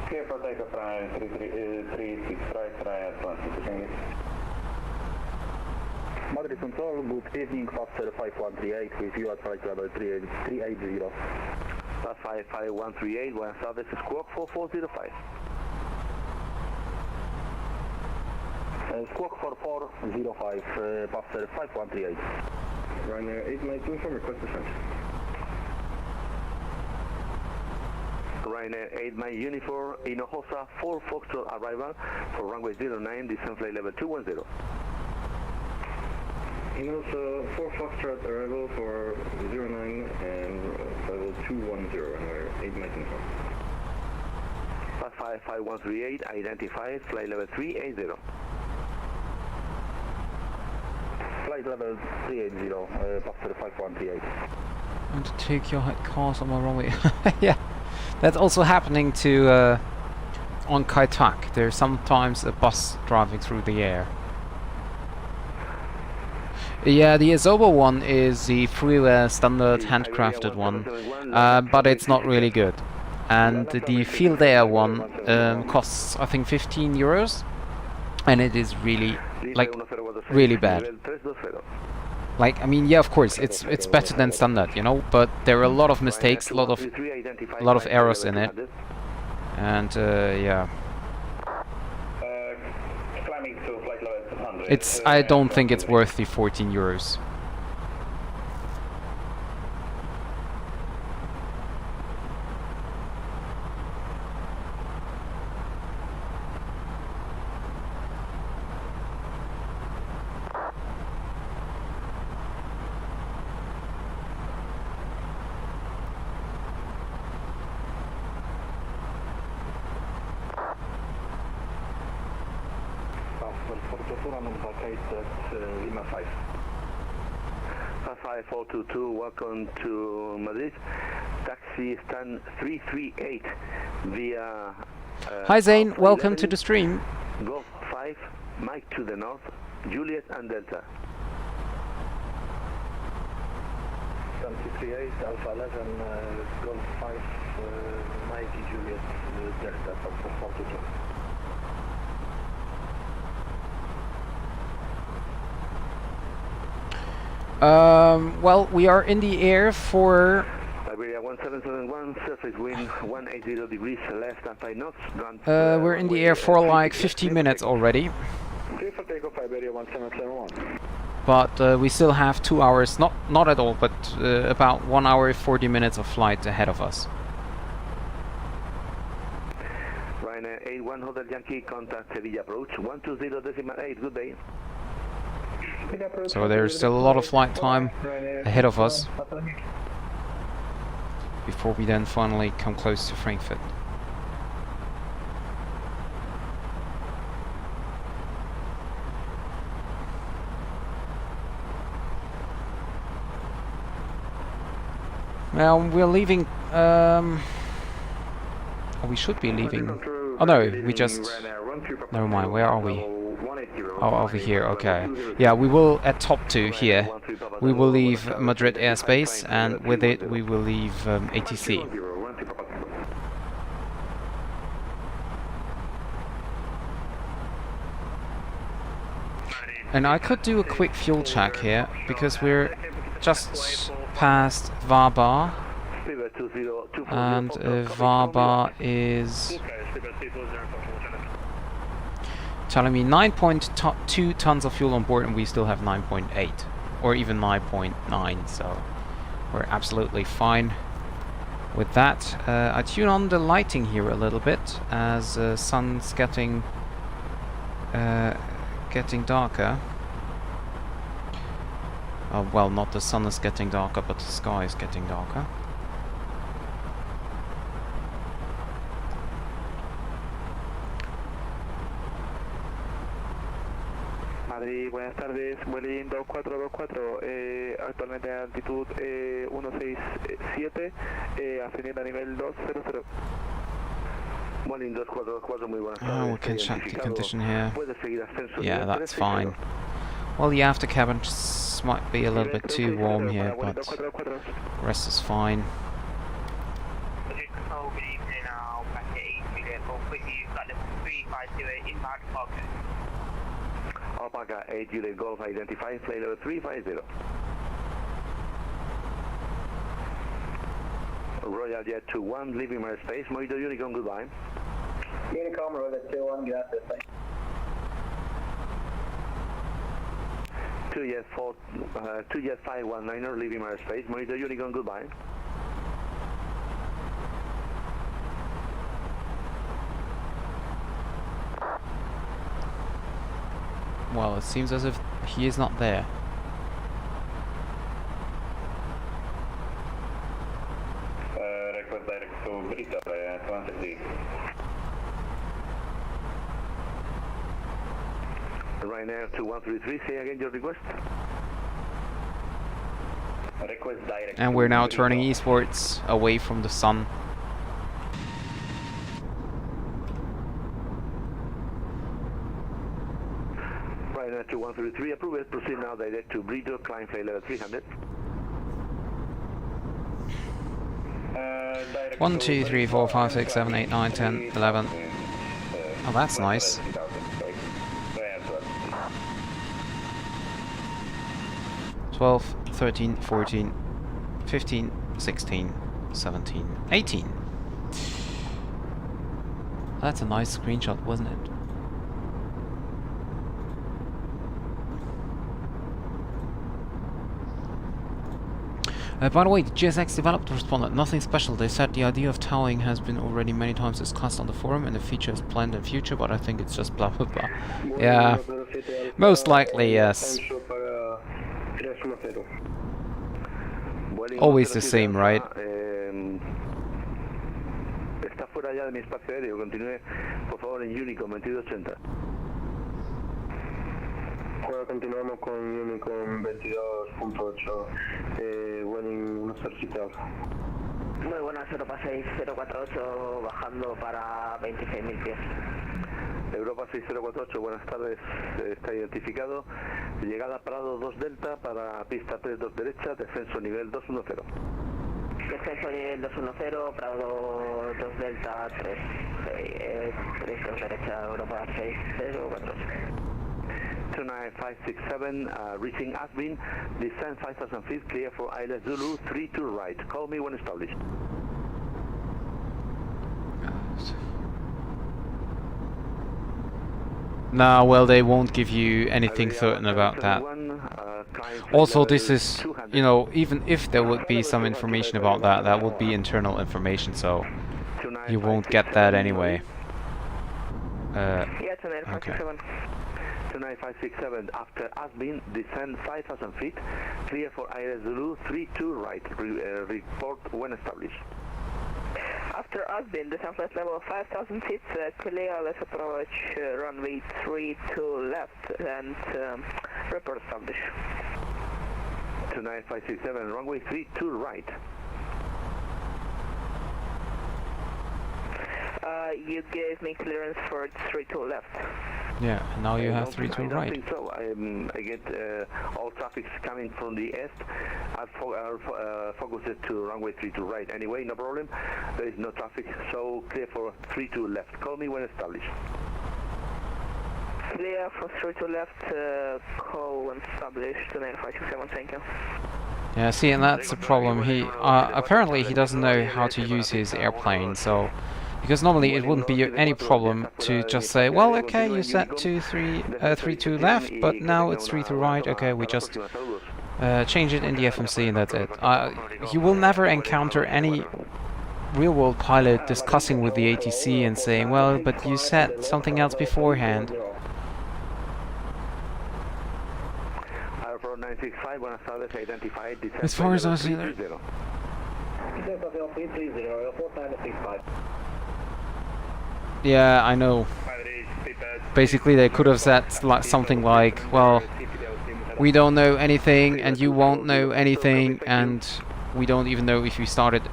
Clear for takeoff, Ryanair 36 right, Ryanair 20. Madrid Control, good evening, Passenger 5138, with you at flight level 380. Pass 55138, Buenas tardes, Squawk 4405. Squawk 4405, Passenger 5138. Ryanair 892, inform request descent. Ryanair 8 My Uniform, Hinojosa 4 Foxtrot arrival for runway 09, descent flight level 210. Hinojosa 4 Foxtrot arrival for 09 and level 210, runway 8 My Uniform. Pass 55138, identified, flight level 380. Flight level 380, Passenger 5138. And to take your cars on my runway. Yeah, that's also happening to on Kai Tak. There's sometimes a bus driving through the air. Yeah, the Azobo one is the freeware standard handcrafted one, but it's not really good. And the Field Air one costs, I think, 15 euros, and it is really, like, really bad. Like, I mean, yeah, of course, it's better than standard, you know, but there are a lot of mistakes, a lot of errors in it, and yeah. I don't think it's worth the 14 euros. Lima 5. 5422, welcome to Madrid. Taxi stand 338 via... Hi Zane, welcome to the stream. Golf 5, Mike to the north, Juliet and Delta. Stand 338, Alpha 11, Golf 5, Mikey, Juliet, Delta, 442. Well, we are in the air for... Iberia 1771, surface wind 180 degrees left and 5 knots. We're in the air for like 50 minutes already. Clear for takeoff, Iberia 1771. But we still have 2 hours, not at all, but about 1 hour 40 minutes of flight ahead of us. Ryanair 81 Hotel Yankee, contact Sevilla approach 120.8, good day. So there's still a lot of flight time ahead of us before we then finally come close to Frankfurt. Now we're leaving. We should be leaving. Oh no, we just. Never mind. Where are we? Oh, over here. Okay. Yeah, we will at top 2 here. We will leave Madrid airspace, and with it we will leave ATC. And I could do a quick fuel check here because we're just past Varbar, and Varbar is telling me 9.2 tons of fuel on board, and we still have 9.8 or even 9.9, so we're absolutely fine with that. I tune on the lighting here a little bit as sun's getting darker. Well, not the sun is getting darker, but the sky is getting darker. Madrid, buenas tardes, Vueling 2424, actualmente en altitud 167, ascendiendo a nivel 200. Vueling 2424, muy buenas tardes. We can check the condition here. Puede seguir ascenso. Yeah, that's fine. Well, the after cabin This might be a little bit too warm here, but the rest is fine. Alpaca 8 Juliet Golf identified, flight level 350. Royal Jet 21, leaving my space, monitor Unicom, goodbye. Unicom, Royal Jet 21, gracias. 2 Jet 519er, leaving my space, monitor Unicom, goodbye. Well, it seems as if he is not there. Request direct to Brito, 213. Ryanair 2133, say again your request. Request direct. And we're now turning eastwards, away from the sun. Ryanair 2133, approved. Proceed now direct to Brito, climb flight level 300. 1, 2, 3, 4, 5, 6, 7, 8, 9, 10, 11. Oh, that's nice. 12, 13, 14, 15, 16, 17, 18. That's a nice screenshot, wasn't it? By the way, the GSX developer responded, nothing special. They said the idea of towing has been already many times discussed on the forum and the feature is planned in future, but I think it's just blah blah blah. Yeah, most likely yes. Always the same, right? Está fuera ya de mi espacio aéreo. Continúe, por favor, en Unicom 2280. Bueno, continuamos con Unicom 22.8. Winning 1 Muy buenas, 046-048, bajando para 26.000 pies. Europa 6048, buenas tardes, está identificado. Llegada Prado 2 Delta para pista 32 derecha, descenso nivel 210. Descenso nivel 210, Prado 2 Delta 3, 32 derecha, Europa 6048. 29567, reaching Asbin, descend 5,000 feet, clear for LEZL-EDDF 32 right. Call me when established. Nah, well, they won't give you anything certain about that. Also, this is, you know, even if there would be some information about that, that would be internal information, so you won't get that anyway. Okay. 29567, after Asbin, descend 5,000 feet, clear for LEZL-EDDF 32 right. Report when established. After Asbin, descend flight level 5,000 feet, clear, let's approach runway 32 left and report established. 29567, runway 32 right. You gave me clearance for 32 left. Yeah, and now you have 32 right. I think so. I get all traffic coming from the east. I'll focus it to runway 32 right. Anyway, no problem. There is no traffic, so clear for 32 left. Call me when established. Clear for 32 left, call when established, 29567, thank you. Yeah, see, and that's the problem. He apparently he doesn't know how to use his airplane, so because normally it wouldn't be any problem to just say, well, okay, you set 32 left, but now it's 32 right. Okay, we just change it in the FMC and that's it. You will never encounter any real-world pilot discussing with the ATC and saying, well, but you set something else beforehand. 965, buenas tardes, identified. As far as I see, yeah, I know. Basically, they could have said something like, well, we don't know anything, and you won't know anything, and we don't even know if you started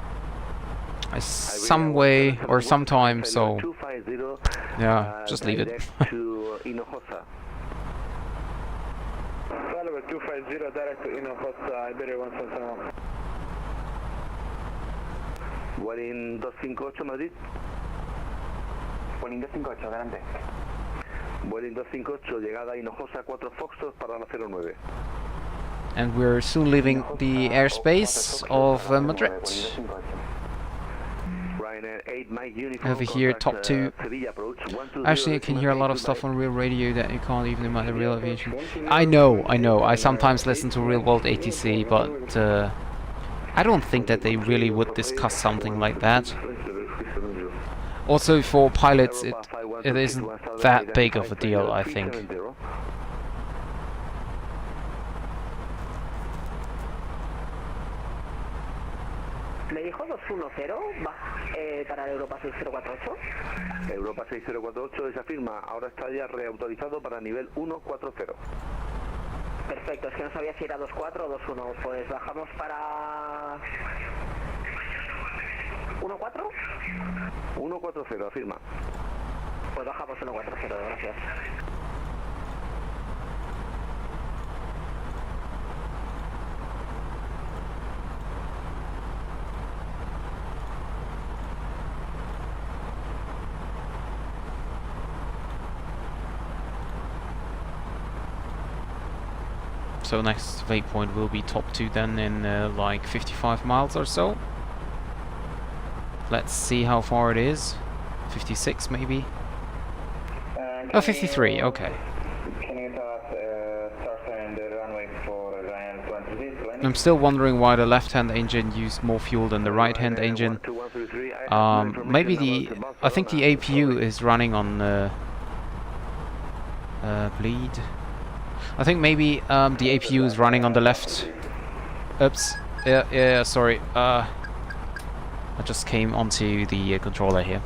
some way or sometime, so yeah, just leave it. Tower 250 direct to Hinojosa, Iberia 171. Boeing 258 Madrid. Boeing 258, adelante. Boeing 258, llegada a Hinojosa 4 Foxtrot para la 09. And we're soon leaving the airspace of Madrid. Over here, top 2. Actually, you can hear a lot of stuff on real radio that you can't even imagine real aviation. I know. I sometimes listen to real world ATC, but I don't think that they really would discuss something like that. Also, for pilots, it isn't that big of a deal, I think. Me dijo 210 para el Europa 6048. Europa 6048 desafirma, ahora está ya reautorizado para nivel 140. Perfecto, es que no sabía si era 24 o 21. Pues bajamos para 14. 140, afirma. Pues bajamos 140, gracias. So next waypoint will be top 2 then in like 55 miles or so. Let's see how far it is. 56 maybe? Oh, 53, okay. Can you tell us start the runway for Ryan 26? I'm still wondering why the left-hand engine used more fuel than the right-hand engine. Maybe I think the APU is running on bleed. I think maybe the APU is running on the left. Oops. Yeah, sorry. I just came onto the controller here.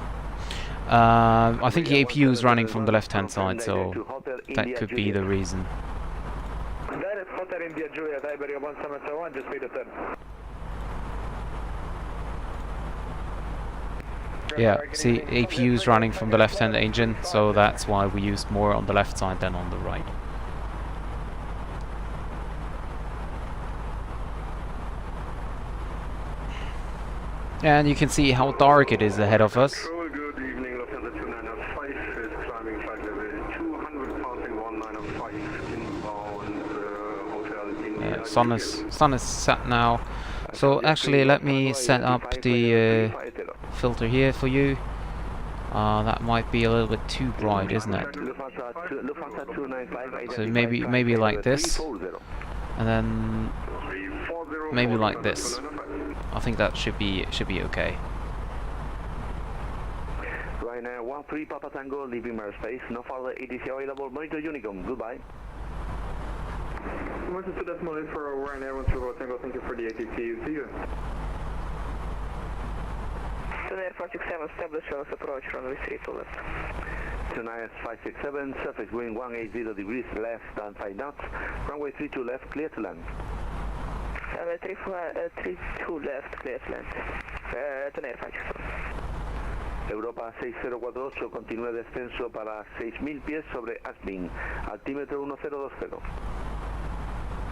I think the APU is running from the left-hand side, so that could be the reason. Direct Hotel India Juliet, Iberia 171, just made a turn. Yeah, see, APU is running from the left-hand engine, so that's why we used more on the left side than on the right. And you can see how dark it is ahead of us. Good evening, Lufthansa 2905 is climbing flight level 200, passing 1905 inbound Hotel India. Sun is set now. So actually, let me set up the filter here for you. That might be a little bit too bright, isn't it? So maybe like this, and then maybe like this. I think that should be okay. Ryanair 13 Papa Tango, leaving airspace. No further ATC available. Monitor Unicom. Goodbye. 1.2 for Ryanair 13 Tango. Thank you for the ATC. See you. Ryanair 567, establish on approach runway 32 left. Ryanair 567, surface wind 180 degrees left and 5 knots. Runway 32 left, clear to land. 32 left, clear to land. Ryanair 567. Europa 6048, continúe descenso para 6.000 pies sobre Asbin, altímetro 1020.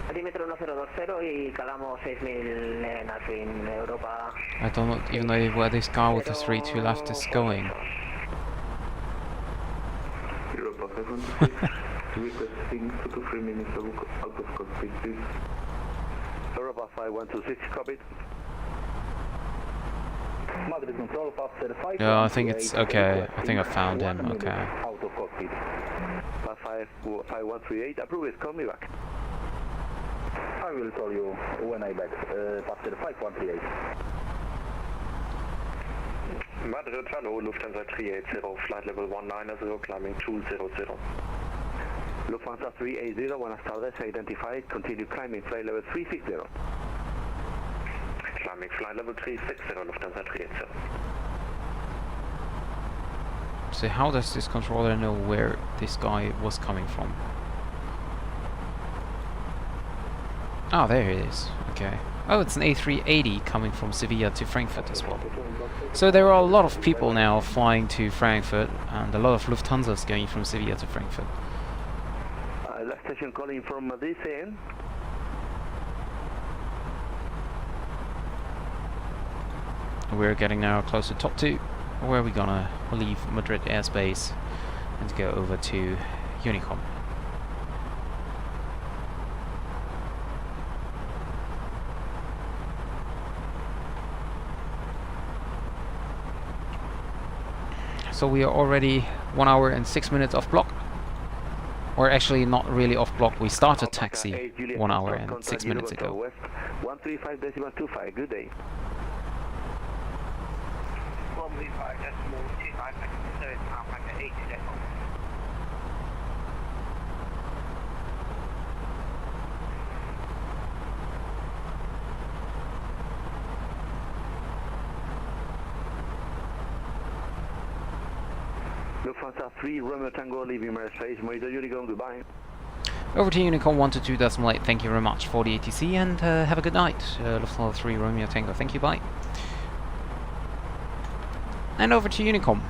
Altímetro 1020 y calamos 6.000 en Asbin, Europa. I don't even know where this guy with the 32 left is going. Europa 516, requesting 2 to 3 minutes out of cockpit, please. Europa 5126, copied. Madrid control, pass 5. Yeah, I think it's okay. I think I found him. Okay. Out of cockpit. Pass 5138, approve it, call me back. I will call you when I back. Pass 5138. Madrid, hello, Lufthansa 380, flight level 190, climbing 200. Lufthansa 380, buenas tardes, identified, continue climbing, flight level 360. Climbing flight level 360, Lufthansa 380. So how does this controller know where this guy was coming from? Oh, there it is. Okay. Oh, it's an A380 coming from Sevilla to Frankfurt as well. So there are a lot of people now flying to Frankfurt, and a lot of Lufthansa's going from Sevilla to Frankfurt. Left information calling from Madrid, CN. We're getting now close to top 2, where we're gonna leave Madrid airspace and go over to Unicom. So we are already 1 hour and 6 minutes off block. Or actually not really off block, we started taxi 1 hour and 6 minutes ago. 135.25, good day. 135.25, so it's now back at 80 decibels. Lufthansa 3, Romeo Tango, leaving airspace, monitor Unicom, goodbye. Over to Unicom 122.8, thank you very much for the ATC and have a good night. Lufthansa 3, Romeo Tango, thank you, bye. And over to Unicom.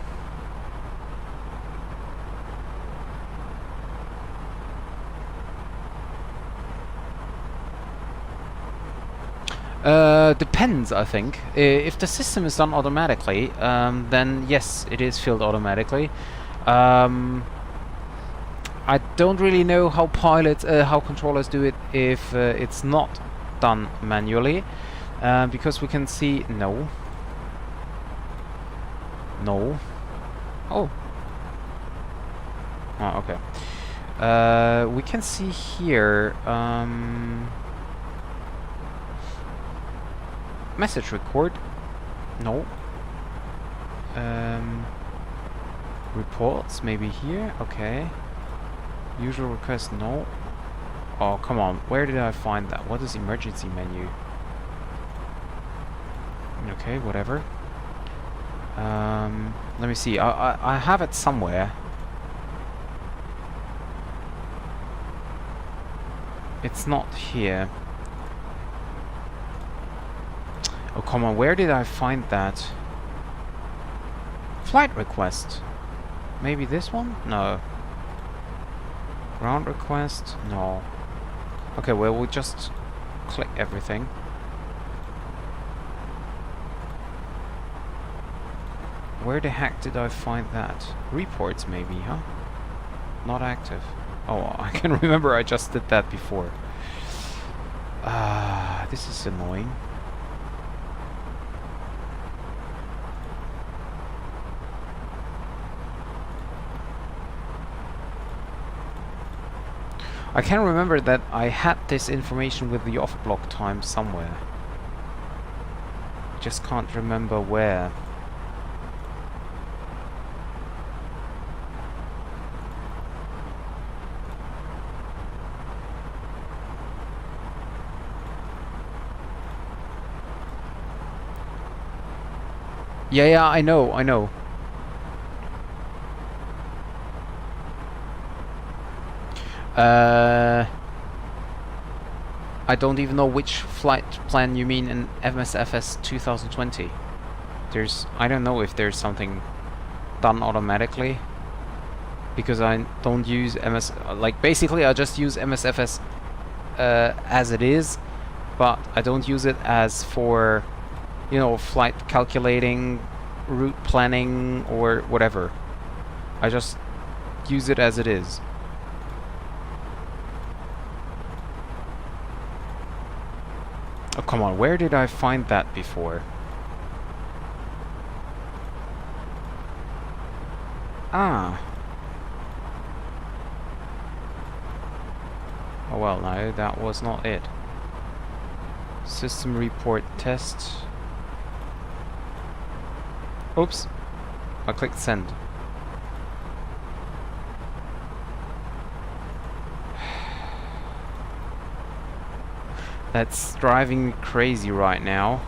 Depends, I think. If the system is done automatically, then yes, it is filled automatically. I don't really know how how controllers do it if it's not done manually, because we can see no. Oh, okay. We can see here. Message record. No. Reports maybe here. Okay. Usual request. No. Oh, come on. Where did I find that? What is emergency menu? Okay, whatever. Let me see. I have it somewhere. It's not here. Oh, come on, where did I find that? Flight request. Maybe this one? No. Ground request? No. Okay, well, we'll just click everything. Where the heck did I find that? Reports, maybe, huh? Not active. Oh, I can remember I just did that before. This is annoying. I can remember that I had this information with the off-block time somewhere. Just can't remember where. Yeah, I know. I don't even know which flight plan you mean in MSFS 2020. I don't know if there's something done automatically, because I don't use basically I just use MSFS as it is, but I don't use it as for, you know, flight calculating, route planning, or whatever. I just use it as it is. Oh, come on, where did I find that before? Ah. Oh well, no, that was not it. System report test. Oops. I clicked send. That's driving me crazy right now.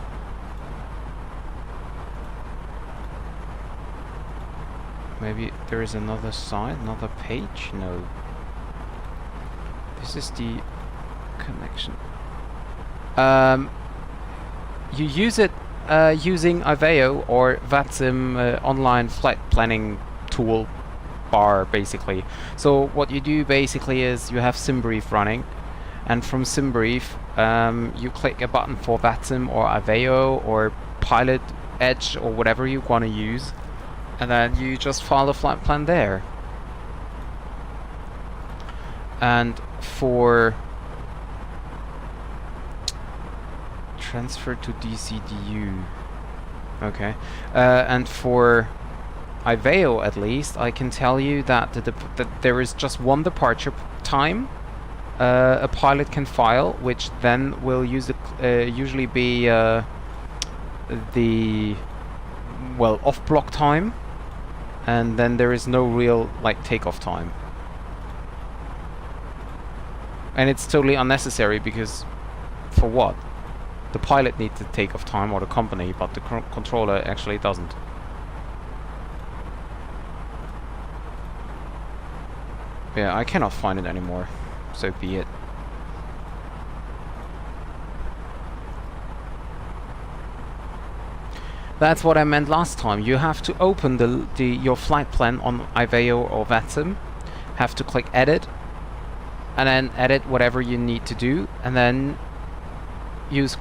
Maybe there is another side, another page? No. This is the connection. You use it using Iveo or VATSIM online flight planning tool bar basically. So what you do basically is you have SimBrief running, and from SimBrief you click a button for VATSIM or Aveo or Pilot Edge or whatever you want to use, and then you just file the flight plan there. And for transfer to DCDU, okay, and for Aveo at least, I can tell you that that there is just one departure time a pilot can file, which then will usually be the off-block time, and then there is no real takeoff time. And it's totally unnecessary, because for what? The pilot needs the takeoff time, or the company, but the controller actually doesn't. Yeah, I cannot find it anymore, so be it. That's what I meant last time. You have to open your flight plan on Aveo or VATSIM, have to click edit, and then edit whatever you need to do, and then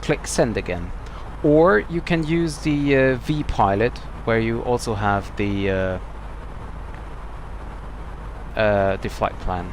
click send again. Or you can use the vPilot, where you also have the flight plan.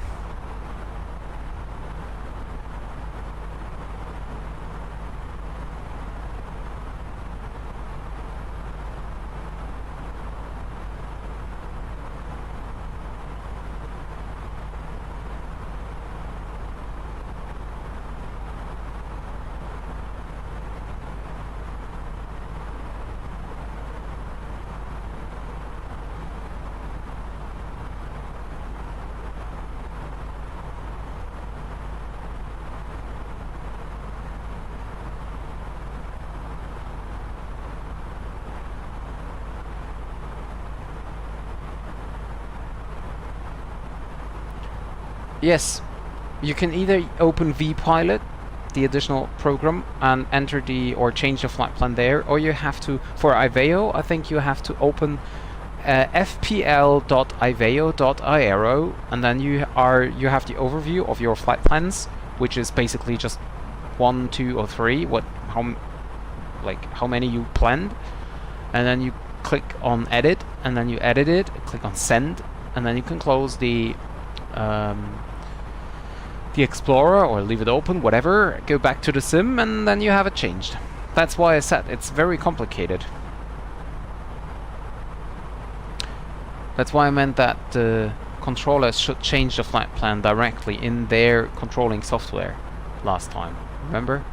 Yes, you can either open vPilot, the additional program, and enter or change the flight plan there, or you have to, for Aveo, I think you have to open fpl.aveo.aero, and then you have the overview of your flight plans, which is basically just 1, 2, or 3, how many you planned, and then you click on edit, and then you edit it, click on send, and then you can close the Explorer or leave it open, whatever, go back to the sim, and then you have it changed. That's why I said it's very complicated. That's why I meant that the controllers should change the flight plan directly in their controlling software last time. Remember?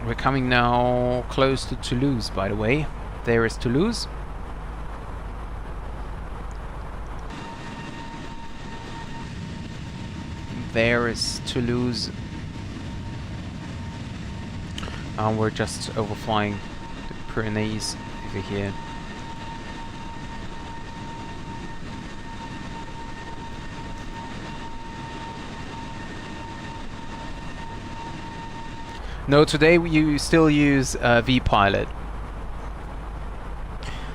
We're coming now close to Toulouse, by the way. There is Toulouse. There is Toulouse. And we're just overflying the Pyrenees over here. No, today you still use vPilot.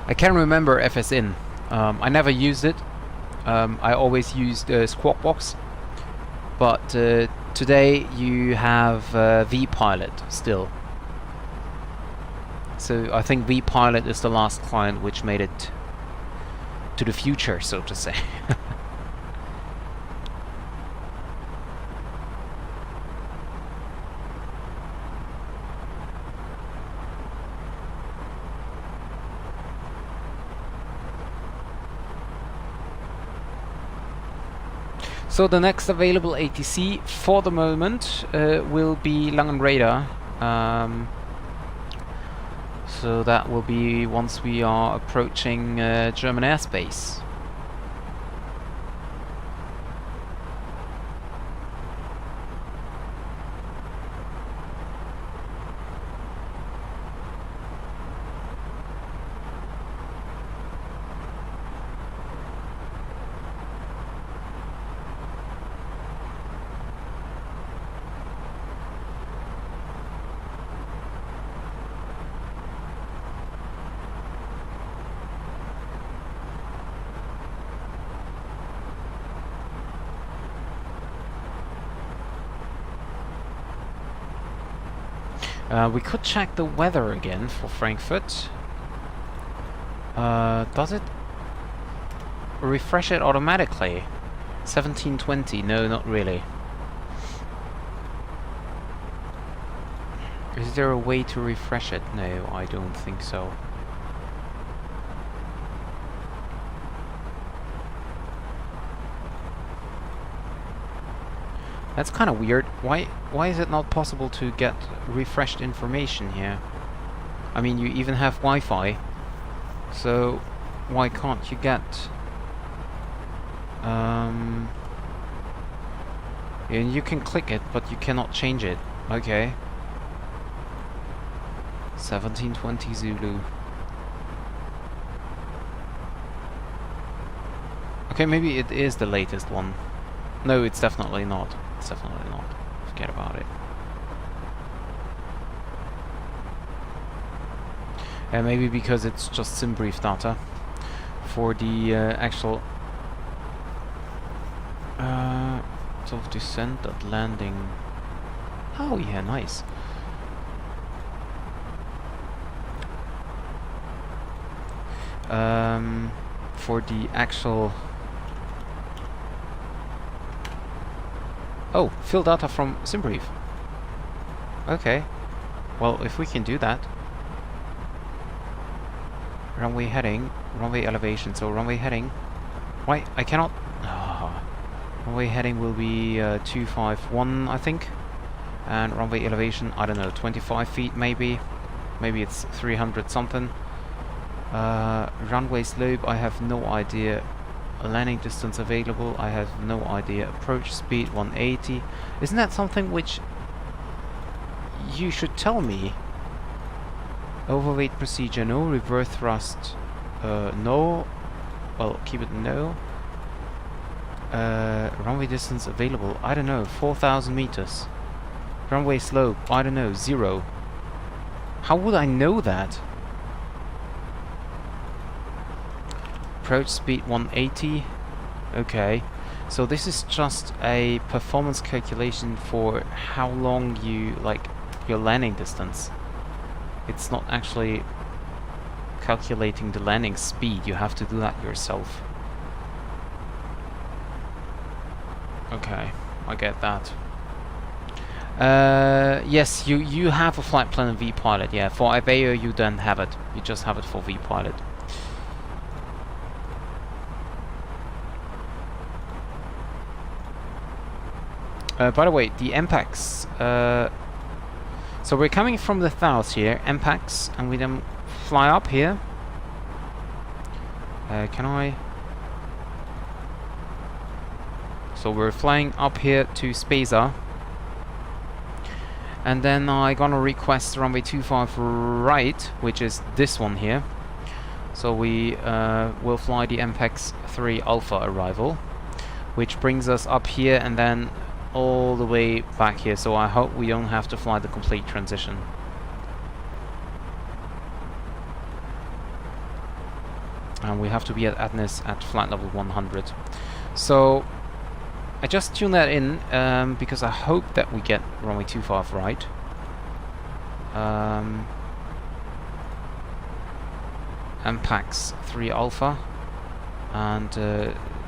I can remember FSIN. I never used it. I always used Squawkbox. But today you have vPilot still. So I think vPilot is the last client which made it to the future, so to say. So the next available ATC for the moment will be Langenreda. So that will be once we are approaching German airspace. We could check the weather again for Frankfurt. Does it refresh it automatically? 1720, no, not really. Is there a way to refresh it? No, I don't think so. That's kind of weird. Why is it not possible to get refreshed information here? I mean, you even have Wi-Fi, so why can't you get... And you can click it, but you cannot change it. Okay. 1720 Zulu. Okay, maybe it is the latest one. No, it's definitely not. It's definitely not. Forget about it. Maybe because it's just sim brief data for the actual sort of descent and landing. Oh yeah, nice. For the actual... Oh, fill data from SimBrief. Okay. Well, if we can do that. Runway heading, runway elevation, so runway heading. Why? I cannot... Runway heading will be 251, I think. And runway elevation, I don't know, 25 feet maybe. Maybe it's 300 something. Runway slope, I have no idea. Landing distance available, I have no idea. Approach speed 180. Isn't that something which you should tell me? Overweight procedure, no. Reverse thrust, no. Well, keep it no. Runway distance available, I don't know, 4,000 meters. Runway slope, I don't know, 0. How would I know that? Approach speed 180. Okay, so this is just a performance calculation for how long you like your landing distance. It's not actually calculating the landing speed. You have to do that yourself. Okay, I get that. Yes, you have a flight plan in vPilot. Yeah, for IBEO you don't have it. You just have it for vPilot. By the way, the MPAX. So we're coming from the south here, MPAX, and we then fly up here. Can I? So we're flying up here to Speza. And then I'm gonna request runway 25 right, which is this one here. So we will fly the MPAX 3 Alpha arrival, which brings us up here and then all the way back here. So I hope we don't have to fly the complete transition. And we have to be at Adnis at flight level 100. So I just tuned that in because I hope that we get runway 25 right. MPAX 3 Alpha and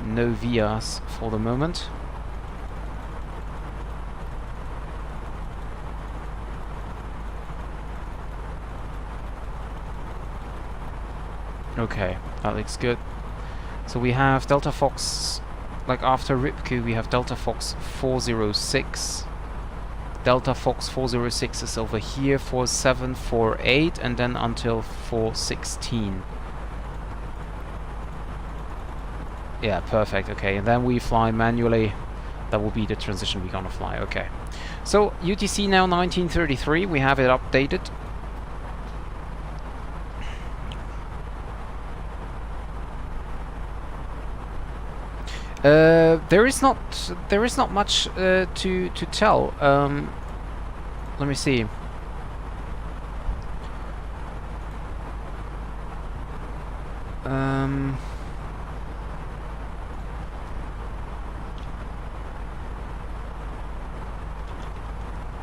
no VIAs for the moment. Okay, that looks good. So we have Delta Fox, like after Ripku we have Delta Fox 406. Delta Fox 406 is over here, 4748, and then until 416. Yeah, perfect, okay, and then we fly manually. That will be the transition we're gonna fly, okay. So, UTC now 1933, we have it updated. There is not much to tell. Let me see.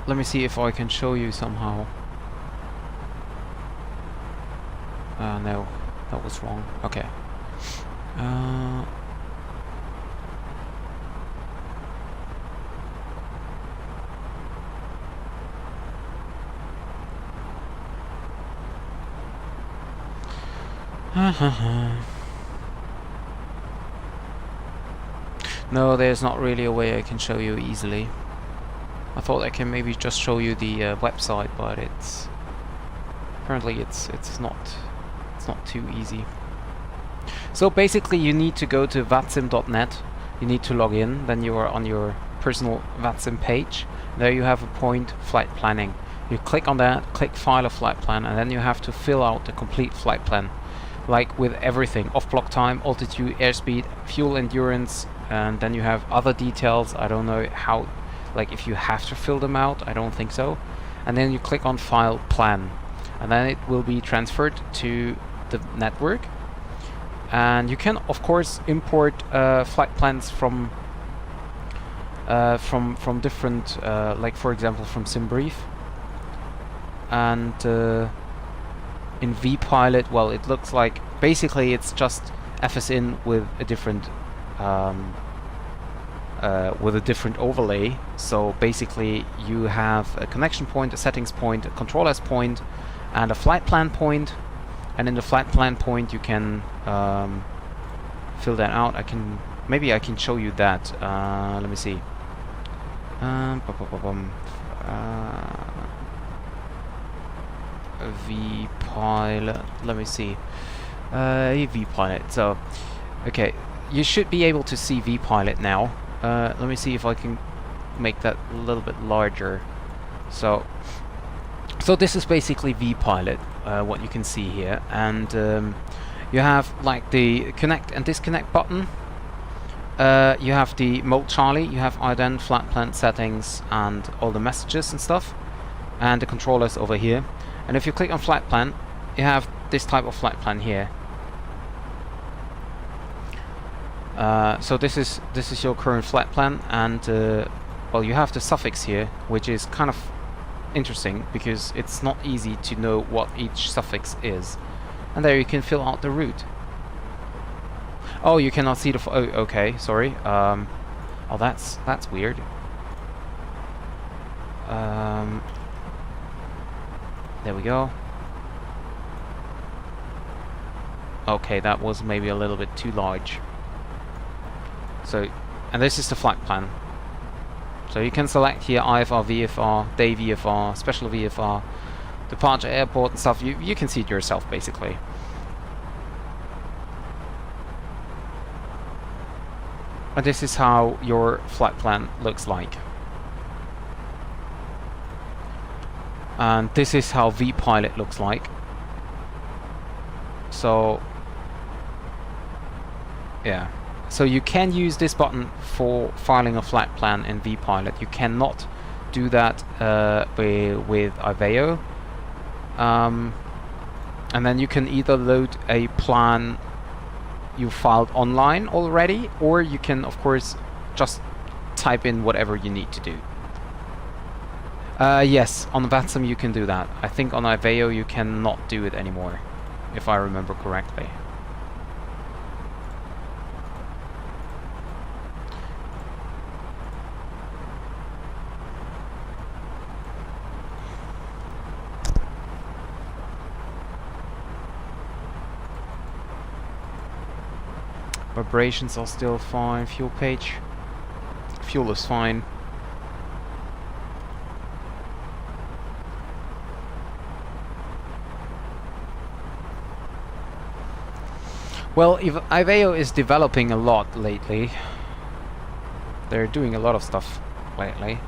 Let me see if I can show you somehow. No, that was wrong. Okay. No, there's not really a way I can show you easily. I thought I can maybe just show you the website, but it's apparently it's not too easy. So basically, you need to go to vatsim.net. You need to log in. Then you are on your personal VATSIM page. There you have a point, flight planning. You click on that, click file a flight plan, and then you have to fill out the complete flight plan, like with everything: off block time, altitude, airspeed, fuel endurance, and then you have other details. I don't know how, like if you have to fill them out. I don't think so. And then you click on file plan, and then it will be transferred to the network. And you can of course import flight plans from different, like for example from SimBrief. And in vPilot, well, it looks like basically it's just FSIN with a different overlay. So basically you have a connection point, a settings point, a control S point, and a flight plan point. And in the flight plan point you can fill that out. Maybe I can show you that. Let me see. vPilot. Let me see. vPilot. So, okay, you should be able to see vPilot now. Let me see if I can make that a little bit larger. So this is basically vPilot, what you can see here, and you have like the connect and disconnect button. You have the mode Charlie, you have ident, flight plan settings, and all the messages and stuff, and the controllers over here. And if you click on flight plan, you have this type of flight plan here. So this is your current flight plan, and well, you have the suffix here, which is kind of interesting because it's not easy to know what each suffix is. And there you can fill out the route. Oh, you cannot see the oh, okay, sorry. Oh, that's weird. There we go. Okay, that was maybe a little bit too large. So, and this is the flight plan. So you can select here IFR, VFR, day VFR, special VFR, departure airport and stuff. You can see it yourself basically. And this is how your flight plan looks like. And this is how vPilot looks like. So yeah. So you can use this button for filing a flight plan in vPilot. You cannot do that with Iveo. And then you can either load a plan you filed online already, or you can of course just type in whatever you need to do. Yes, on VATSIM you can do that. I think on Iveo you cannot do it anymore, if I remember correctly. Vibrations are still fine. Fuel page. Fuel is fine. Well, Iveo is developing a lot lately. They're doing a lot of stuff lately.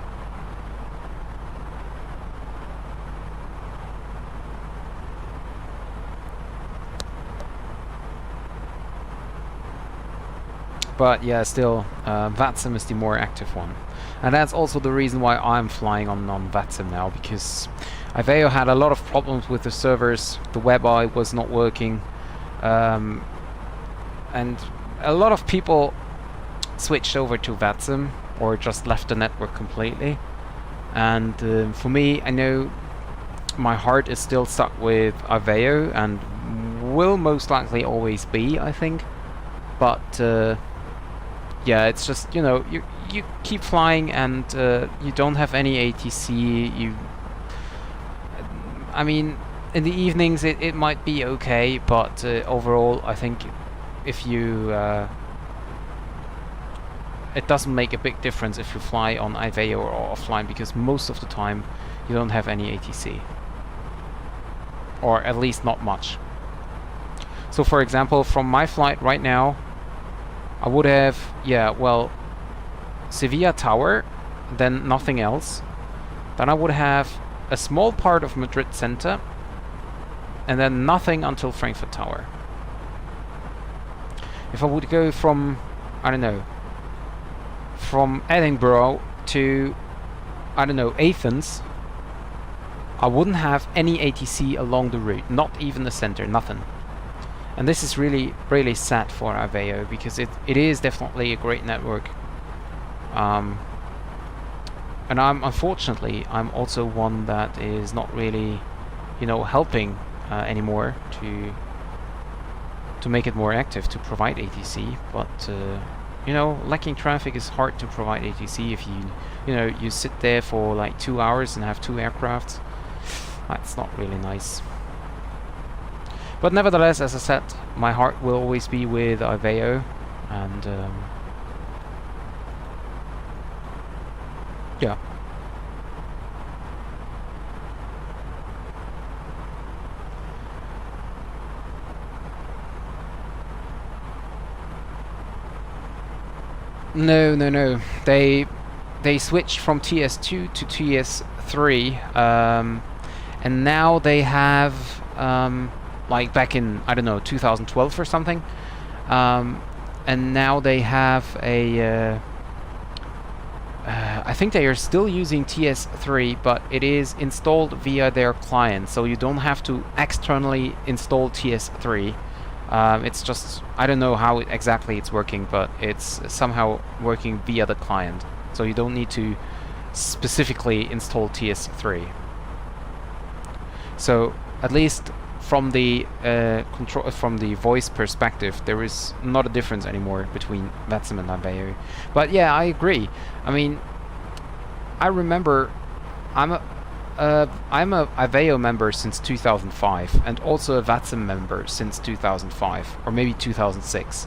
But yeah, still, VATSIM is the more active one. And that's also the reason why I'm flying on VATSIM now, because Iveo had a lot of problems with the servers, the WebEye was not working, and a lot of people switched over to VATSIM or just left the network completely. And for me, I know my heart is still stuck with Iveo, and will most likely always be, I think. But yeah, it's just, you know, you keep flying and you don't have any ATC. I mean, in the evenings it might be okay, but overall I think if you it doesn't make a big difference if you fly on Aveo or offline, because most of the time you don't have any ATC, or at least not much. So for example, from my flight right now, I would have, yeah, well, Sevilla Tower, then nothing else. Then I would have a small part of Madrid Center, and then nothing until Frankfurt Tower. If I would go from, I don't know, from Edinburgh to, I don't know, Athens, I wouldn't have any ATC along the route, not even the center, nothing. And this is really, really sad for Aveo, because it is definitely a great network. And unfortunately, I'm also one that is not really, you know, helping anymore to make it more active, to provide ATC. But you know, lacking traffic is hard to provide ATC if you know, you sit there for like 2 hours and have 2 aircrafts. That's not really nice. But nevertheless, as I said, my heart will always be with Aveo, and yeah. No. They switched from TS2 to TS3, and now they have like back in, I don't know, 2012 or something, and now they have a I think they are still using TS3, but it is installed via their client, so you don't have to externally install TS3. It's just, I don't know how exactly it's working, but it's somehow working via the client, so you don't need to specifically install TS3. So at least from the from the voice perspective, there is not a difference anymore between VATSIM and Aveo. But yeah, I agree. I mean, I remember I'm a Aveo member since 2005, and also a VATSIM member since 2005, or maybe 2006.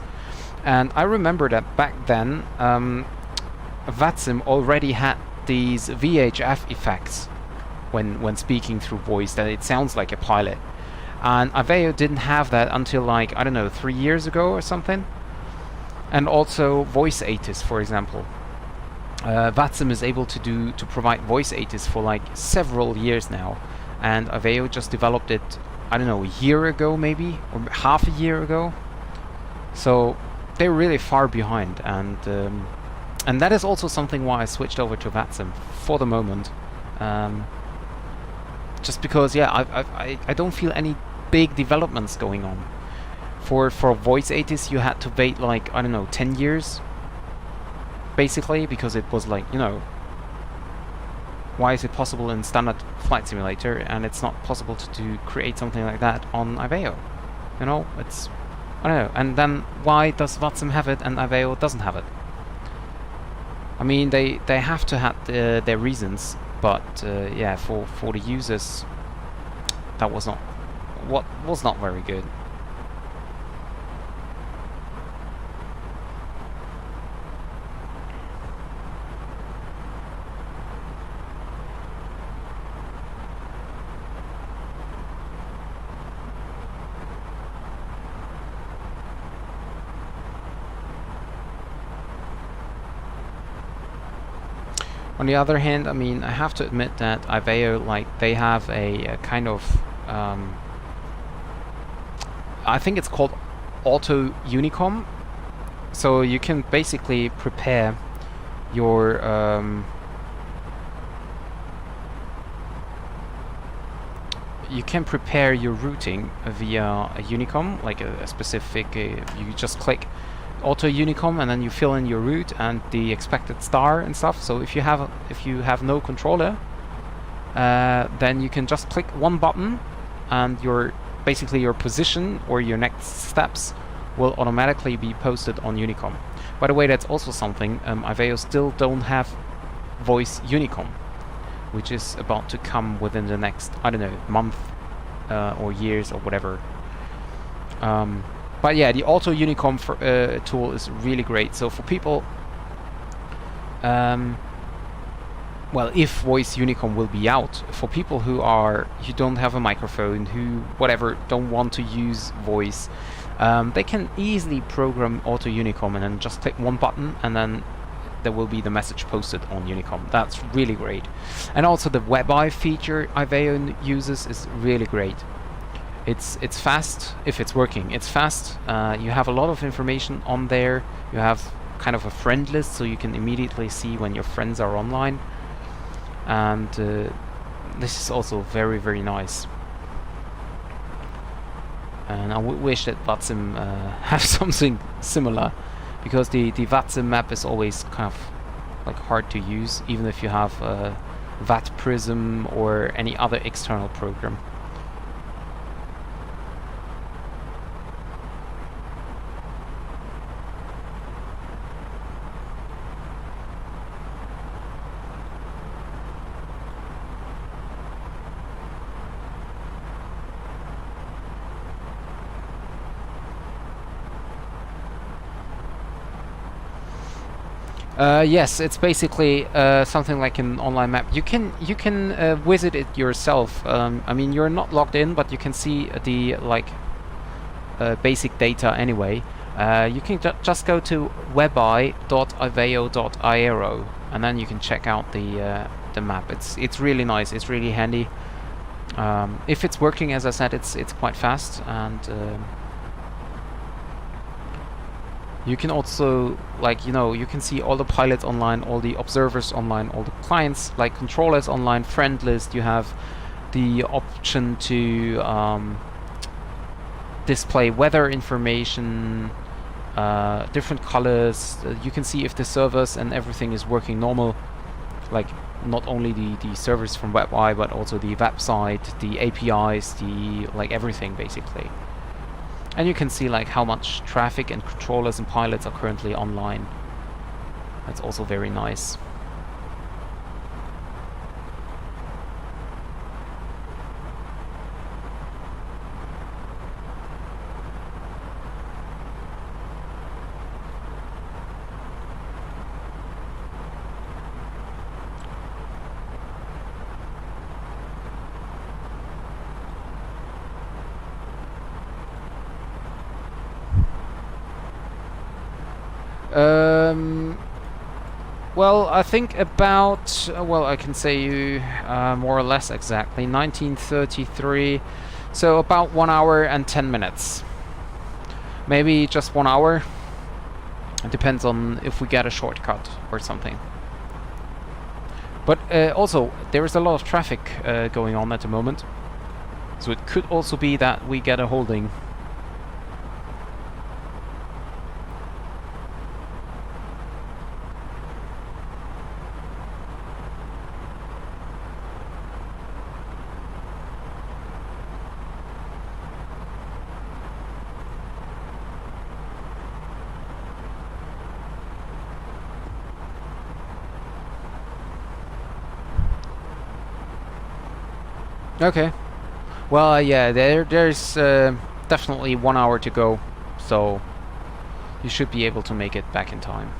And I remember that back then, VATSIM already had these VHF effects when speaking through voice, that it sounds like a pilot. And Aveo didn't have that until, like, I don't know, 3 years ago or something. And also voice ATIS, for example. VATSIM is able to provide voice ATIS for like several years now, and Aveo just developed it, I don't know, a year ago maybe, or half a year ago. So they're really far behind, and that is also something why I switched over to VATSIM for the moment. Just because, yeah, I don't feel any big developments going on. For voice ATIS you had to wait like, I don't know, 10 years basically, because it was like, you know, why is it possible in standard flight simulator and it's not possible to create something like that on Aveo? You know, it's, I don't know. And then why does VATSIM have it and Aveo doesn't have it? I mean, they have to have their reasons, but yeah, for the users, that was not very good. On the other hand, I mean, I have to admit that Aveo, like, they have a kind of, I think it's called Auto Unicom. So you can basically prepare your routing via a Unicom, like a specific. You just click Auto Unicom and then you fill in your route and the expected star and stuff. So if you have no controller, then you can just click one button and your basically your position or your next steps will automatically be posted on Unicom. By the way, that's also something, Aveo still don't have voice Unicom, which is about to come within the next, I don't know, month or years or whatever. But yeah, the Auto Unicom tool is really great. So for people, well, if voice Unicom will be out, for people who don't have a microphone, who don't want to use voice, they can easily program Auto Unicom and then just click one button, and then there will be the message posted on Unicom. That's really great. And also the WebEye feature Aveo uses is really great. It's fast if it's working. It's fast. You have a lot of information on there. You have kind of a friend list, so you can immediately see when your friends are online. And this is also very, very nice. And I wish that VATSIM have something similar, because the VATSIM map is always kind of like hard to use, even if you have VAT Prism or any other external program. Yes, it's basically something like an online map. You can visit it yourself. I mean, you're not logged in, but you can see the basic data anyway. You can just go to webeye.aveo.aero, and then you can check out the map. It's really nice. It's really handy. If it's working, as I said, it's quite fast, and you can also, you can see all the pilots online, all the observers online, all the clients, like controllers online, friend list. You have the option to display weather information, different colors. You can see if the servers and everything is working normal, like not only the servers from WebEye, but also the website, the APIs, everything basically. And you can see how much traffic and controllers and pilots are currently online. That's also very nice. Well, I think about, I can say you more or less exactly, 1933, so about 1 hour and 10 minutes. Maybe just 1 hour. It depends on if we get a shortcut or something. But also, there is a lot of traffic going on at the moment, so it could also be that we get a holding. Okay. Well, yeah, there's definitely 1 hour to go, so you should be able to make it back in time.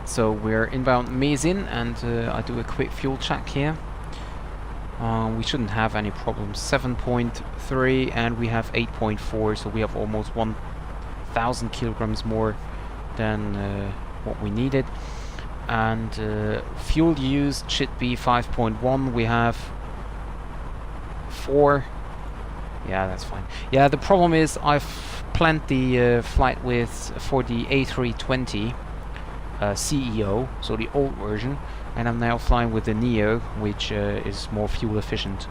So we're inbound Mezin, and I do a quick fuel check here. We shouldn't have any problems. 7.3 and we have 8.4, so we have almost 1,000 kilograms more than what we needed. And fuel used should be 5.1. We have 4. Yeah, that's fine. Yeah, the problem is I've planned the flight for the A320 CEO, so the old version, and I'm now flying with the Neo, which is more fuel efficient.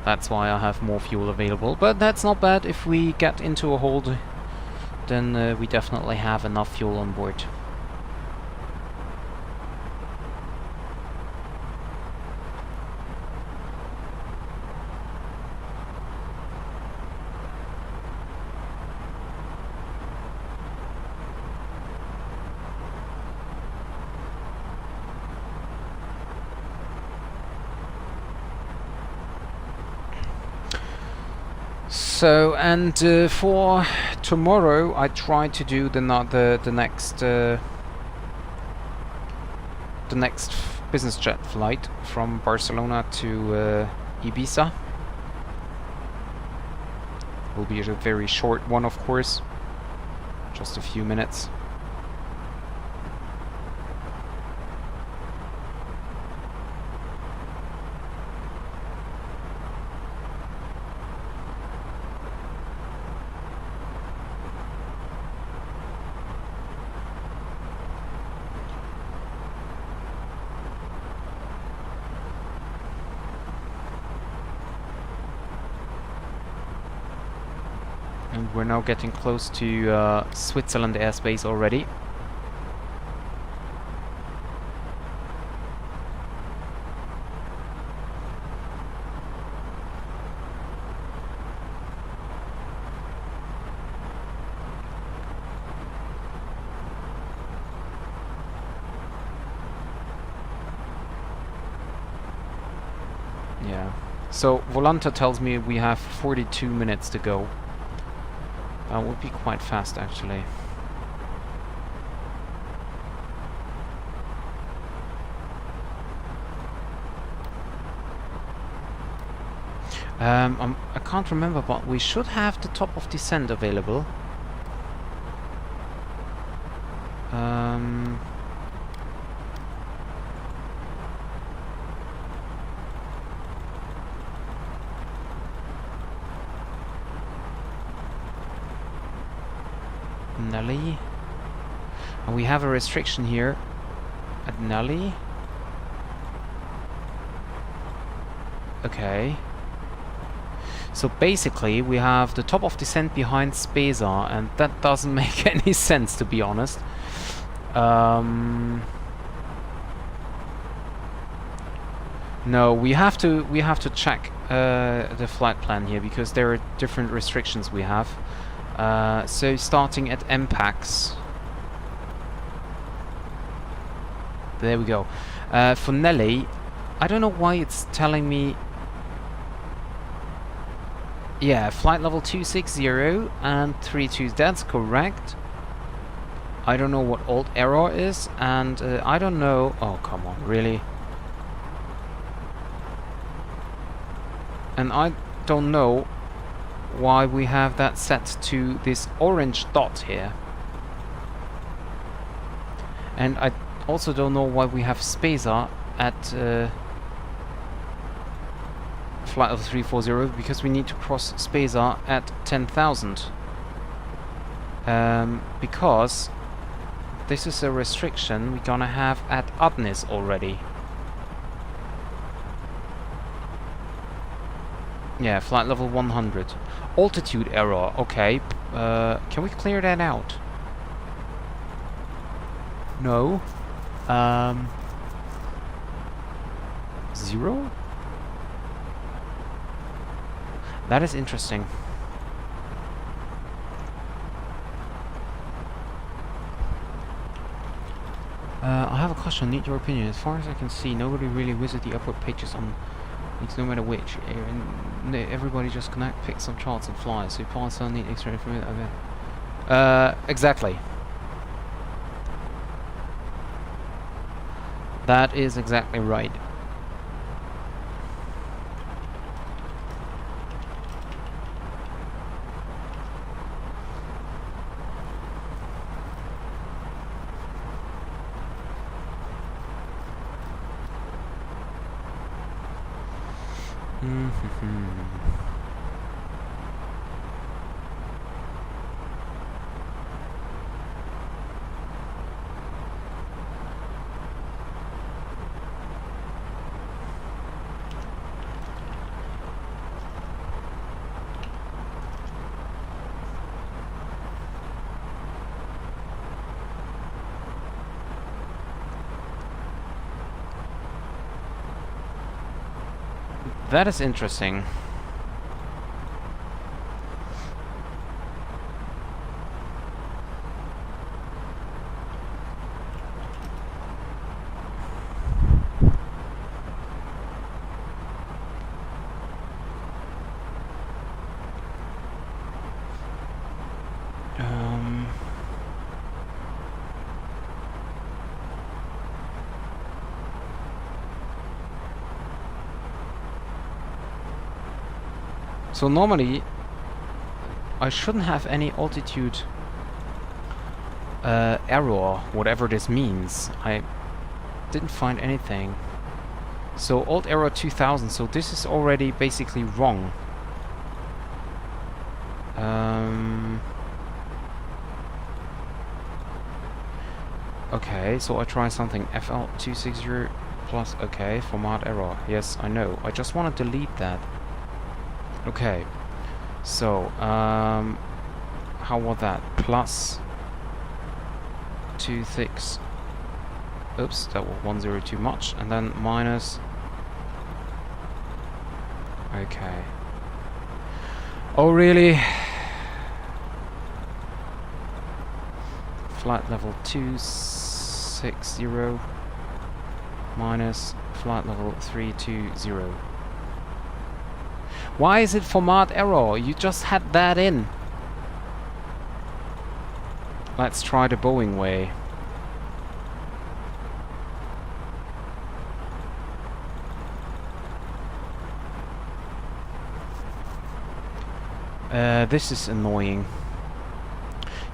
That's why I have more fuel available, but that's not bad. If we get into a hold, then we definitely have enough fuel on board. So, and for tomorrow, I try to do the next business jet flight from Barcelona to Ibiza. Will be a very short one, of course, just a few minutes. And we're now getting close to Switzerland airspace already. Yeah. So Volanta tells me we have 42 minutes to go. That would be quite fast, actually. I can't remember, but we should have the top of descent available. Nelly. And we have a restriction here at Nelly. Okay. So basically we have the top of descent behind Spesa, and that doesn't make any sense, to be honest. No, we have to check the flight plan here, because there are different restrictions we have. So starting at MPAX. There we go. For Nelly, I don't know why it's telling me. Yeah, flight level 260 and 32. That's correct. I don't know what old error is, and I don't know. Oh, come on, really? And I don't know why we have that set to this orange dot here. And I also don't know why we have Spesa at flight level 340, because we need to cross Spesa at 10,000. Because this is a restriction we're gonna have at Adnis already. Yeah, flight level 100. Altitude error, okay. Can we clear that out? No. 0? That is interesting. I have a question, need your opinion. As far as I can see, nobody really visits the upward pages on it's no matter which. Everybody just picks some charts and flies. So pilots don't need extra information. Exactly. That is exactly right. That is interesting. So normally I shouldn't have any altitude error, whatever this means. I didn't find anything. So alt error 2000, so this is already basically wrong. Okay, so I try something. FL260 plus, okay, format error. Yes, I know. I just want to delete that. Okay, so how was that? Plus 26. Oops, that was 10 too much. And then minus. Okay. Oh really? Flight level 260 minus flight level 320. Why is it format error? You just had that in. Let's try the Boeing way. This is annoying.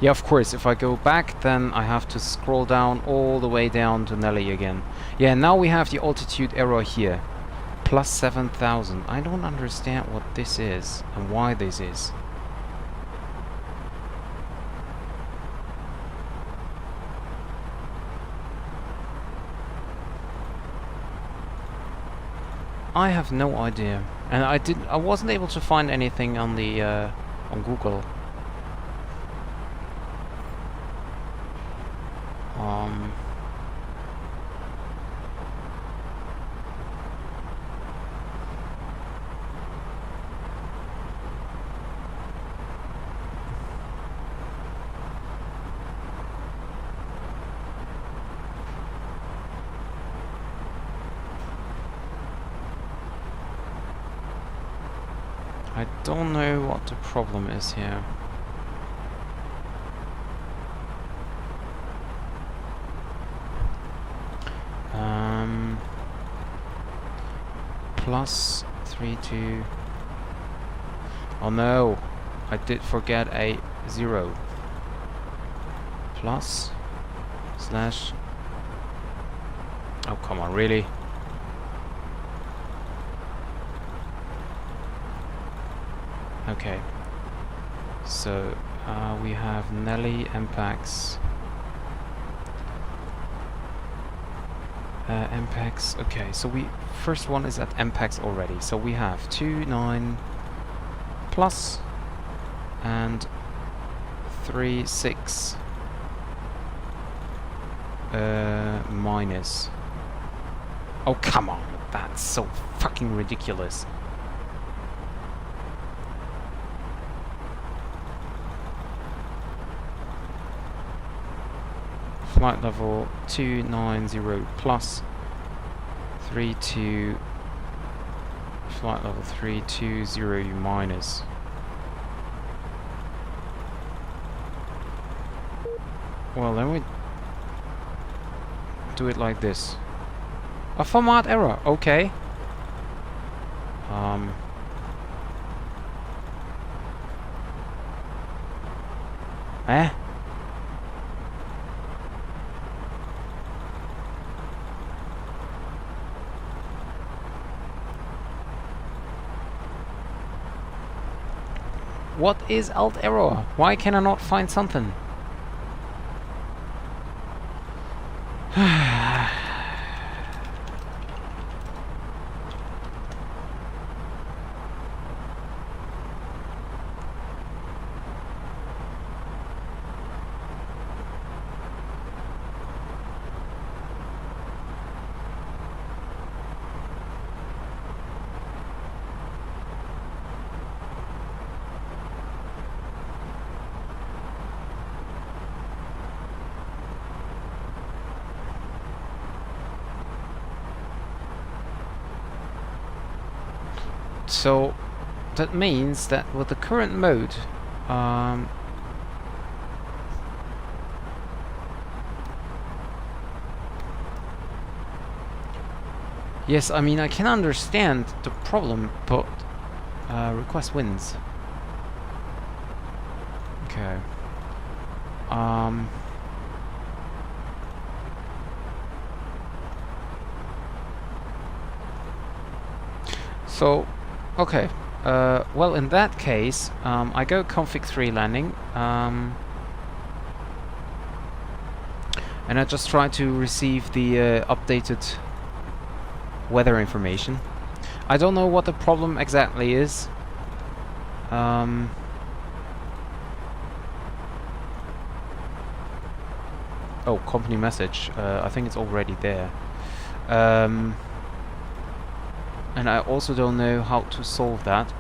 Yeah, of course, if I go back, then I have to scroll down all the way down to Nelly again. Yeah, now we have the altitude error here. Plus 7,000. I don't understand what this is and why this is. I have no idea, and I wasn't able to find anything on the on Google. I don't know what the problem is here. Plus 32. Oh no, I did forget a 0. Plus slash. Oh come on, really? Okay, so we have Nelly, MPAX, MPAX. Okay, so we first one is at MPAX already. So we have 29 plus and 36 minus. Oh come on, that's so fucking ridiculous. Flight level 290 plus 32. Flight level 320 minus. Well, then we do it like this. A format error, okay. Eh? What is alt error? Why can I not find something? So that means that with the current mode, yes, I mean I can understand the problem, but request wins. Okay. So. Okay, well in that case, I go config 3 landing, and I just try to receive the updated weather information. I don't know what the problem exactly is. Oh, company message, I think it's already there. And I also don't know how to solve that.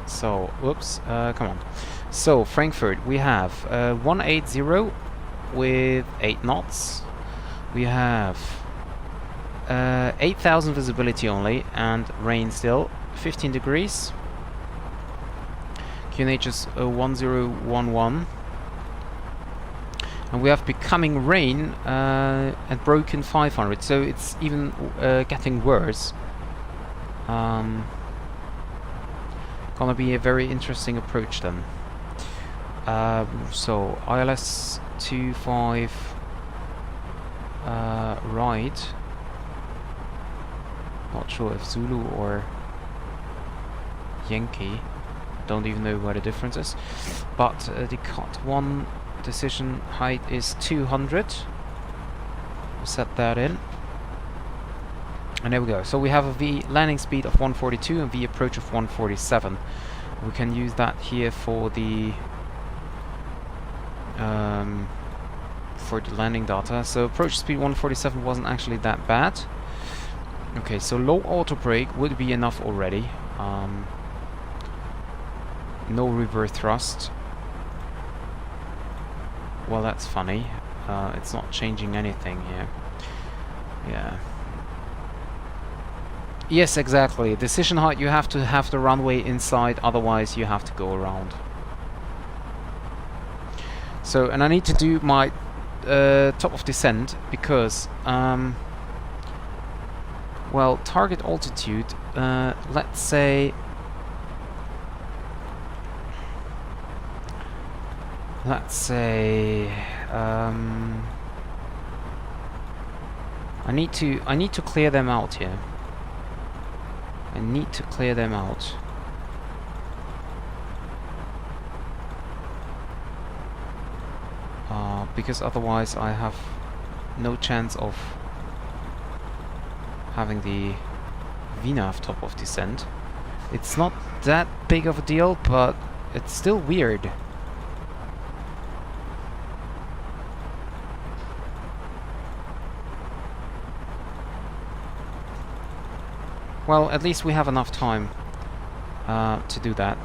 So, whoops, come on. So, Frankfurt, we have 180 with 8 knots. We have 8,000 visibility only and rain still, 15 degrees. QNH is 1011, and we have becoming rain and broken 500, so it's even getting worse. Gonna be a very interesting approach then. So ILS 25 right. Not sure if Zulu or Yankee. Don't even know where the difference is, but the Cut 1 decision height is 200. We'll set that in, and there we go. So we have a V landing speed of 142 and V approach of 147. We can use that here for the landing data. So approach speed 147 wasn't actually that bad. Okay, so low auto brake would be enough already. No reverse thrust. Well, that's funny. It's not changing anything here. Yeah. Yes, exactly. Decision height, you have to have the runway inside, otherwise you have to go around. So, and I need to do my top of descent because, well, target altitude, let's say, I need to clear them out here. I need to clear them out. Because otherwise I have no chance of having the VNAV top of descent. It's not that big of a deal, but it's still weird. Well, at least we have enough time to do that.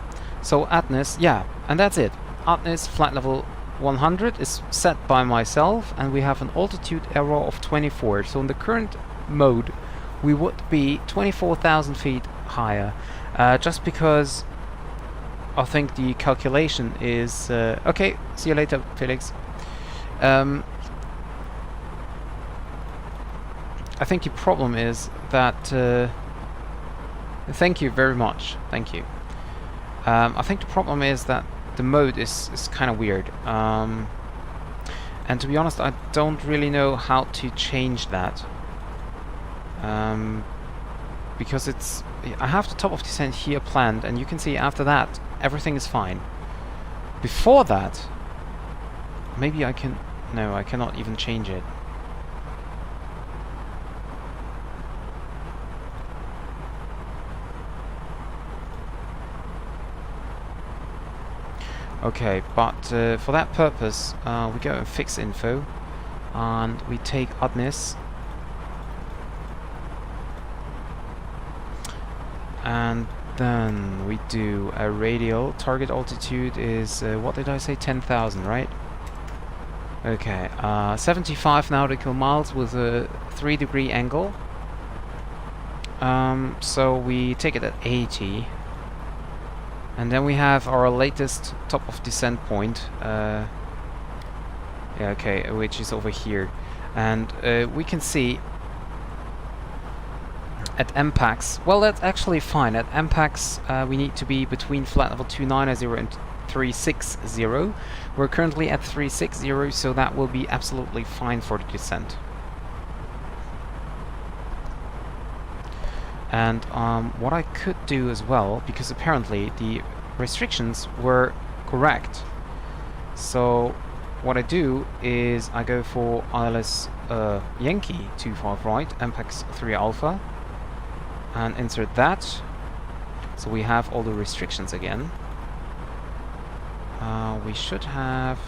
So ATNIS, yeah, and that's it. ATNIS flight level 100 is set by myself, and we have an altitude error of 24. So in the current mode, we would be 24,000 feet higher, just because I think the calculation is... okay, see you later, Felix. I think the problem is that... thank you very much, thank you. I think the problem is that the mode is kind of weird. And to be honest, I don't really know how to change that. Because I have the top of descent here planned, and you can see after that everything is fine. Before that, maybe I can... no, I cannot even change it. Okay, but for that purpose, we go and fix info, and we take oddness, and then we do a radial. Target altitude is, what did I say, 10,000, right? Okay, 75 nautical miles with a 3-degree angle. So we take it at 80. And then we have our latest top of descent point. Yeah, okay, which is over here. And we can see at MPAX, well, that's actually fine. At MPAX, we need to be between flight level 290 and 360. We're currently at 360, so that will be absolutely fine for the descent. And what I could do as well, because apparently the restrictions were correct. So what I do is I go for ILS Yankee 25 right, MPAX 3 Alpha, and insert that. So we have all the restrictions again. We should have...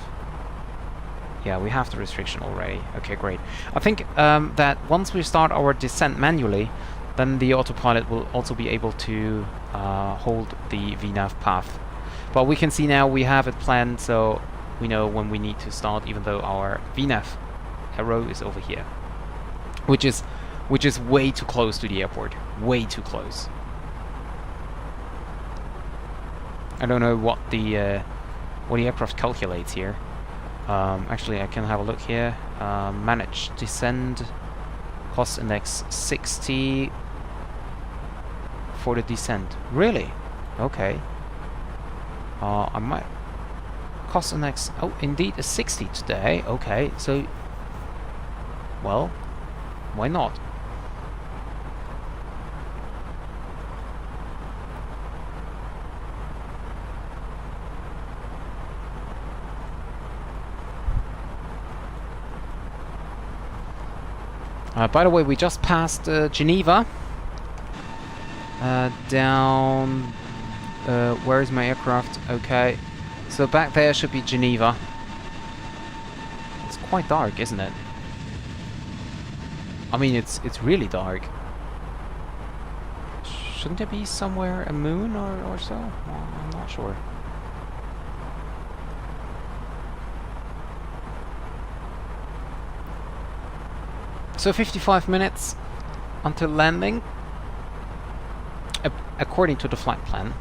yeah, we have the restriction already. Okay, great. I think that once we start our descent manually, then the autopilot will also be able to hold the VNAV path. But we can see now we have it planned, so we know when we need to start, even though our VNAV arrow is over here, which is way too close to the airport, way too close. I don't know what the aircraft calculates here. Actually, I can have a look here. Manage descend, cost index 60 for the descent. Really? Okay. I might cost index. Oh, indeed, a 60 today. Okay, so well, why not? By the way, we just passed Geneva. Down... where is my aircraft? Okay. So back there should be Geneva. It's quite dark, isn't it? I mean, it's really dark. Shouldn't there be somewhere a moon or so? Well, I'm not sure. So 55 minutes until landing, according to the flight plan.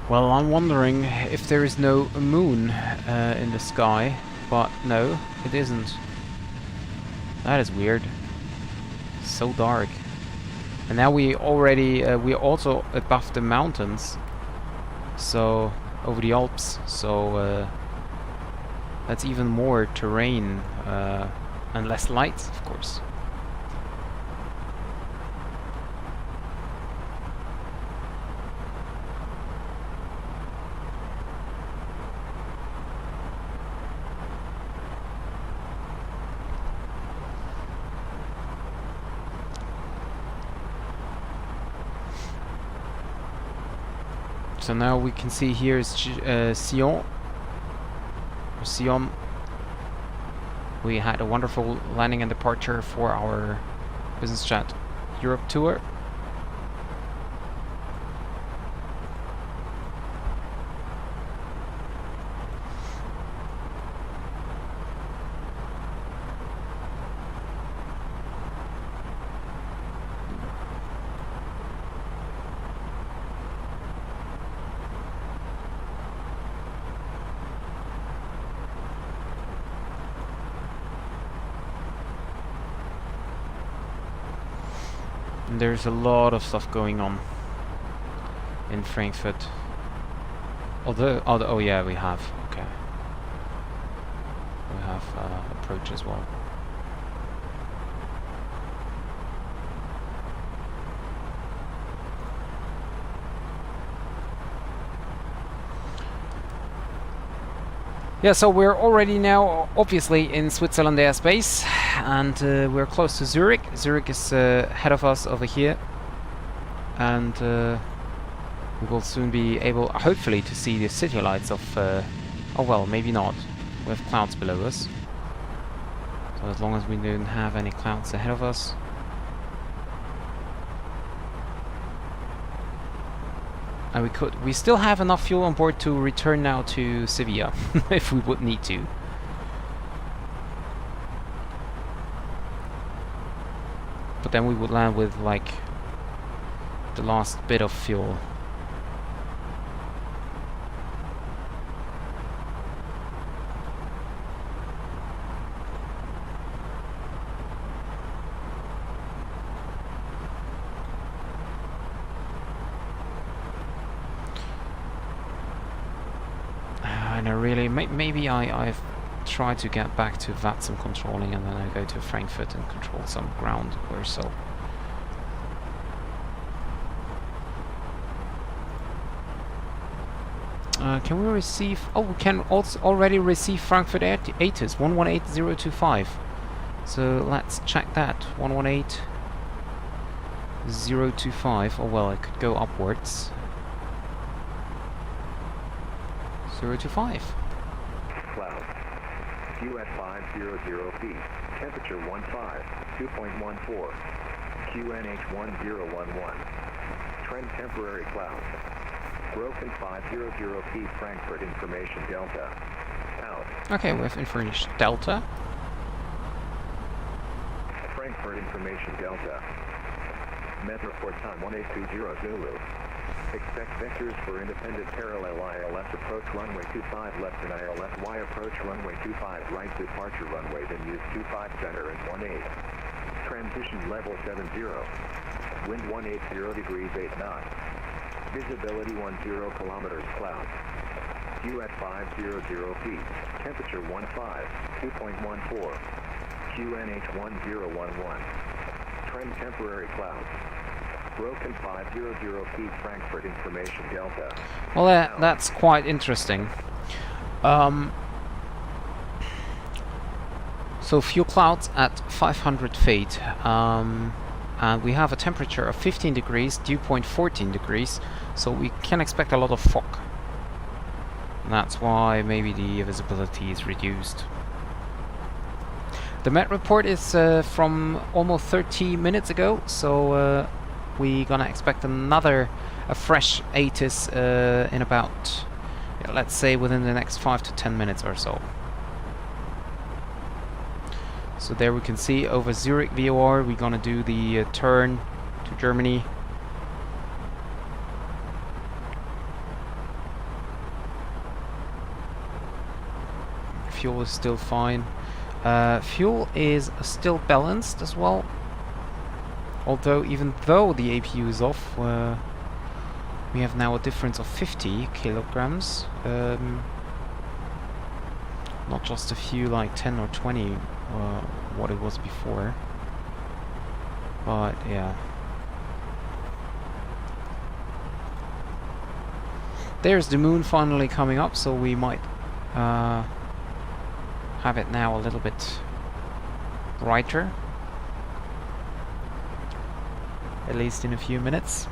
Well, I'm wondering if there is no moon in the sky, but no, it isn't. That is weird. So dark. And now we already we're also above the mountains, so over the Alps. So that's even more terrain and less lights, of course. So now we can see here is Sion. We had a wonderful landing and departure for our business jet Europe tour. There's a lot of stuff going on in Frankfurt. Oh yeah, we have. Okay. We have approach as well. Yeah, so we're already now obviously in Switzerland airspace, and we're close to Zurich. Zurich is ahead of us over here, and we will soon be able, hopefully, to see the city lights of... oh well, maybe not. We have clouds below us. So as long as we don't have any clouds ahead of us. And we still have enough fuel on board to return now to Sevilla, if we would need to. But then we would land with, like, the last bit of fuel. And I really, maybe I've tried to get back to VATSIM controlling, and then I go to Frankfurt and control some ground or so. Can we receive... Oh, we can also already receive Frankfurt ATIS 118025. So let's check that. 118025. Oh well, I could go upwards. 025. Cloud. QS 500 feet. Temperature 15, 2.14. QNH 1011. Trend temporary clouds. Broken 500 feet. Frankfurt information Delta. Out. Okay, we have information Delta. Frankfurt information Delta. Met report time 1820 Zulu. Expect vectors for independent parallel ILS approach runway 25 left and ILS Y approach runway 25 right departure runway then use 25 center and 18. Transition level 70. Wind 180 degrees 8 knots. Visibility 10 kilometers clouds. QS 500 feet. Temperature 15, 2.14. QNH 1011. Trend temporary clouds. Broken 500 feet. Frankfurt information Delta. Well, that's quite interesting. So few clouds at 500 feet, and we have a temperature of 15 degrees, dew point 14 degrees, so we can expect a lot of fog. And that's why maybe the visibility is reduced. The Met report is from almost 30 minutes ago, so we're gonna expect a fresh ATIS in about, let's say, within the next 5 to 10 minutes or so. So there we can see over Zurich VOR, we're gonna do the turn to Germany. Fuel is still fine. Fuel is still balanced as well. Although, even though the APU is off, we have now a difference of 50 kilograms. Not just a few like 10 or 20, what it was before. But yeah. There's the moon finally coming up, so we might have it now a little bit brighter. At least in a few minutes.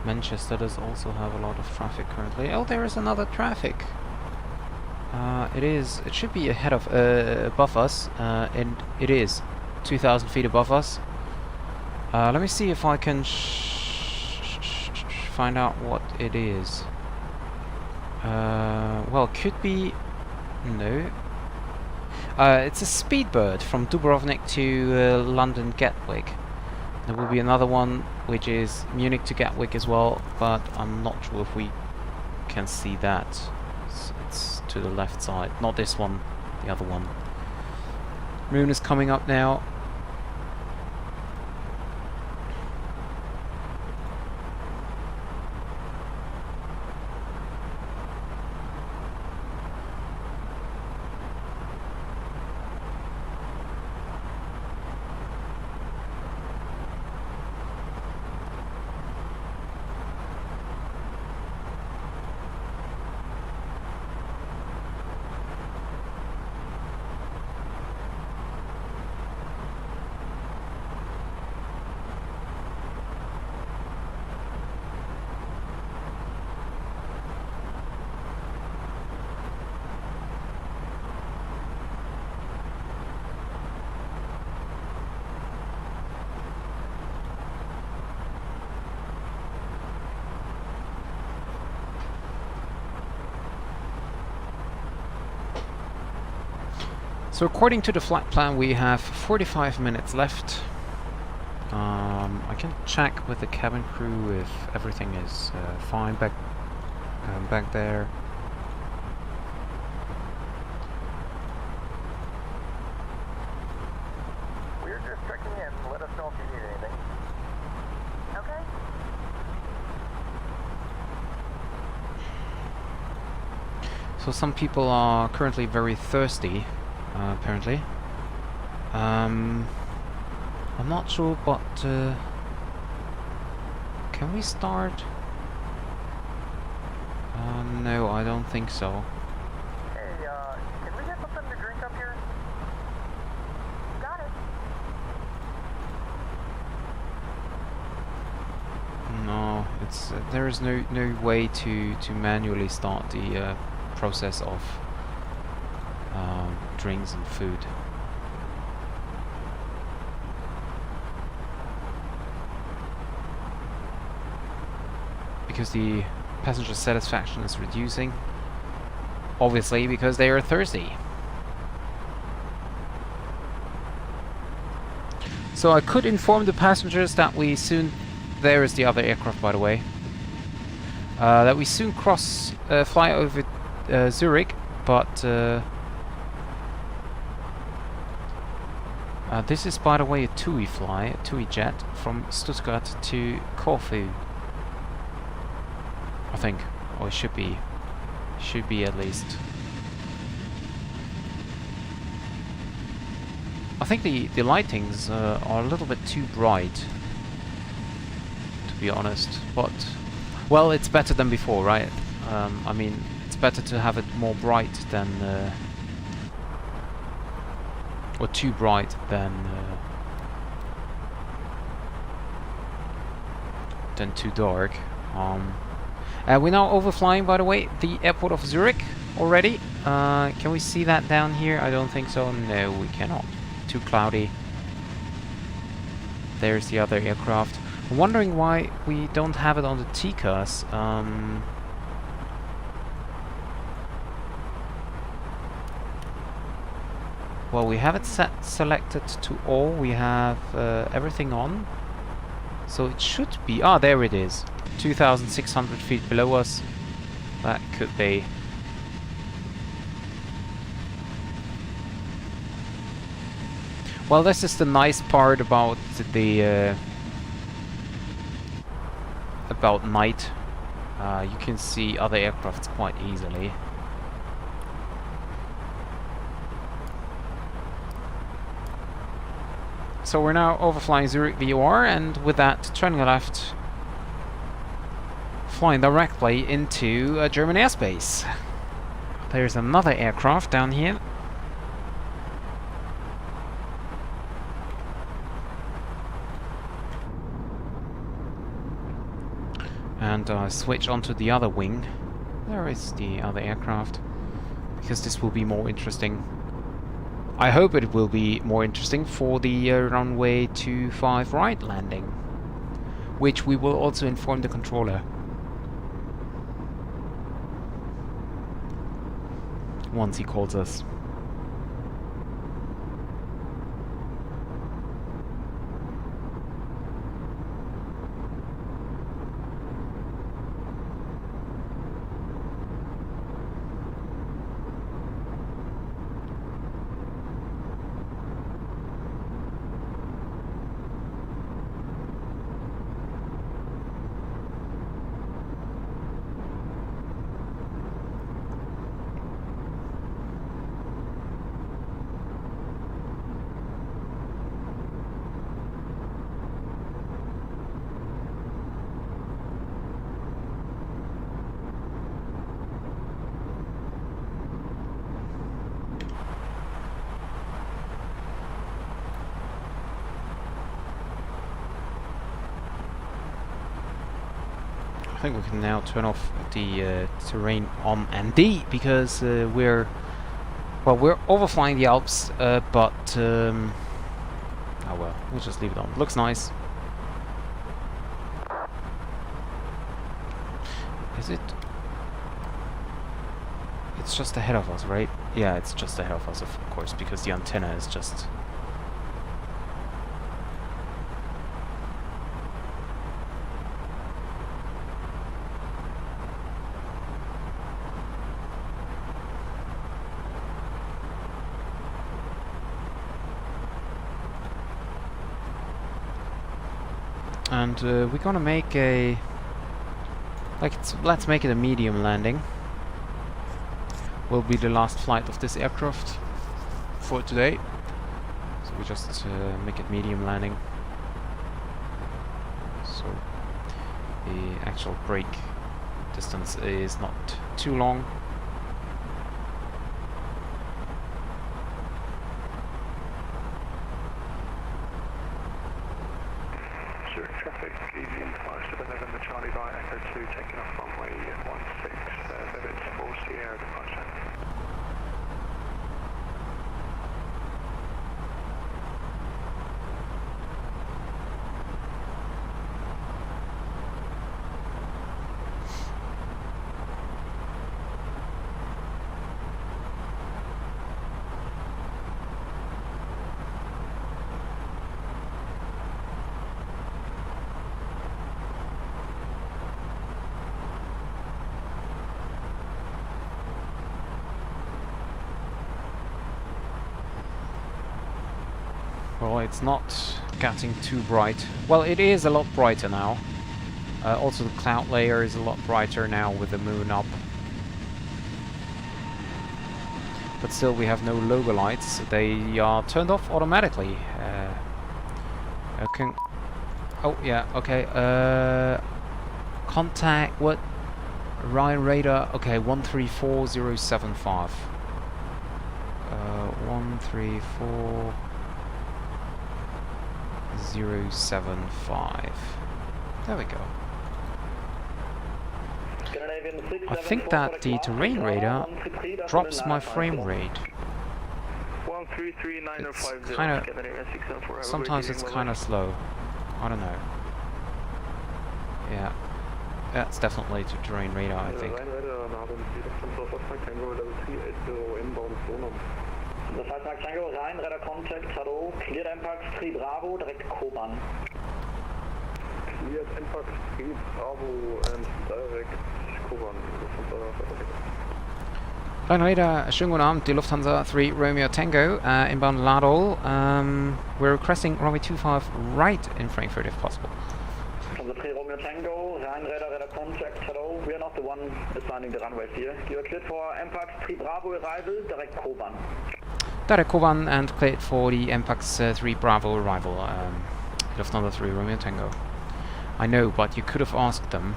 Manchester does also have a lot of traffic currently. Oh, there is another traffic. It should be ahead of, above us, and it is 2,000 feet above us. Let me see if I can find out what it is. Well, could be... no. It's a Speedbird from Dubrovnik to London Gatwick. There will be another one which is Munich to Gatwick as well, but I'm not sure if we can see that. It's to the left side, not this one, the other one. Moon is coming up now. So according to the flight plan, we have 45 minutes left. I can check with the cabin crew if everything is fine back there. We're just checking in. Let us know if you need anything. Okay. So some people are currently very thirsty. Apparently. I'm not sure, but can we start? No, I don't think so. Hey, can we get something to drink up here? Got it. No, it's there is no way to manually start the process of drinks and food. Because the passenger satisfaction is reducing. Obviously, because they are thirsty. So I could inform the passengers that we soon... There is the other aircraft, by the way. That we soon fly over Zurich, but... this is, by the way, a TUI fly, a TUI jet, from Stuttgart to Corfu. I think. Or it should be. Should be at least. I think the lightings are a little bit too bright, to be honest. But, well, it's better than before, right? I mean, it's better to have it more bright than... or too bright than too dark. We're now overflying, by the way, the airport of Zurich already. Can we see that down here? I don't think so. No, we cannot. Too cloudy. There's the other aircraft. I'm wondering why we don't have it on the TCAS. Well, we have it selected to all. We have everything on. So it should be... Ah, there it is. 2,600 feet below us. That could be... Well, this is the nice part about the... about night. You can see other aircrafts quite easily. So we're now overflying Zurich VOR, and with that, turning left, flying directly into German airspace. There's another aircraft down here. And switch onto the other wing. There is the other aircraft, because this will be more interesting. I hope it will be more interesting for the runway 25 right landing, which we will also inform the controller once he calls us. I think we can now turn off the terrain on and D, because we're overflying the Alps, but oh well, we'll just leave it on. Looks nice. Is it? It's just ahead of us, right? Yeah, it's just ahead of us, of course, because the antenna is just... And we're gonna make a... let's make it a medium landing. Will be the last flight of this aircraft for today. So we just make it medium landing. So the actual brake distance is not too long. Traffic, easy in 57 November Charlie by Echo 2, taking off runway 16, Bevitz for Sierra departure. Well, it's not getting too bright. Well, it is a lot brighter now. Also, the cloud layer is a lot brighter now with the moon up. But still, we have no logo lights. They are turned off automatically. Okay. Oh, yeah, okay. Contact, what? Ryan radar, okay, 134075. 134075. There we go. I think that the terrain radar drops my frame rate. It's kind of... Sometimes it's kind of slow. I don't know. Yeah. That's definitely to terrain radar, I think. Das heißt, Mark Tango rein, Radar Contact, hallo, cleared Impact 3 Bravo, direkt Koban. Cleared Impact 3 Bravo and direct Koban. Kleiner Radar, schönen guten Abend, die Lufthansa 3 Romeo Tango, inbound Ladol. We're requesting runway 25 right in Frankfurt if possible. Lufthansa 3 Romeo Tango, rein, Radar Contact, hello, we are not the one assigning the runways here. You are cleared for Impact 3 Bravo arrival, direct Koban. Direct Koban and cleared for the MPAX 3 Bravo arrival, Lufthansa 3 Romeo Tango. I know, but you could have asked them.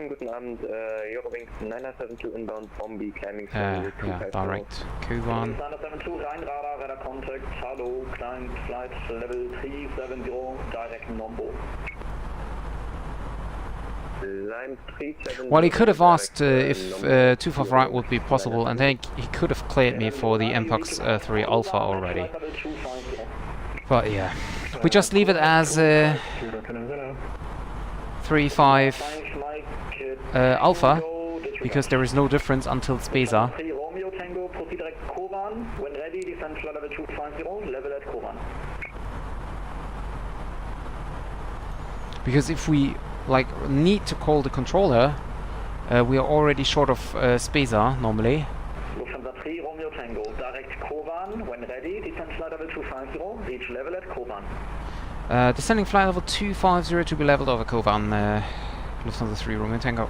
Guten Abend, Eurowings 972 inbound Bombi climbing yeah, direct Koban. 972 rein, Radar Contact, hallo, climb flight level 370, direct Nombo. Well, he could have asked if 25 right would be possible, and then he could have cleared me for the MPAX 3 Alpha already. But yeah, we just leave it as 3-5 Alpha, because there is no difference until Spesa. Romeo Tango, proceed direct Koban, when ready, descend flight level 250, level at Koban. Because if we need to call the controller, we are already short of Spesa normally. Lufthansa 3 Romeo Tango, direct Koban, when ready, descend flight level 250, reach level at Koban. Descending flight level 250 to be leveled over Koban, Lufthansa 3 Romeo Tango.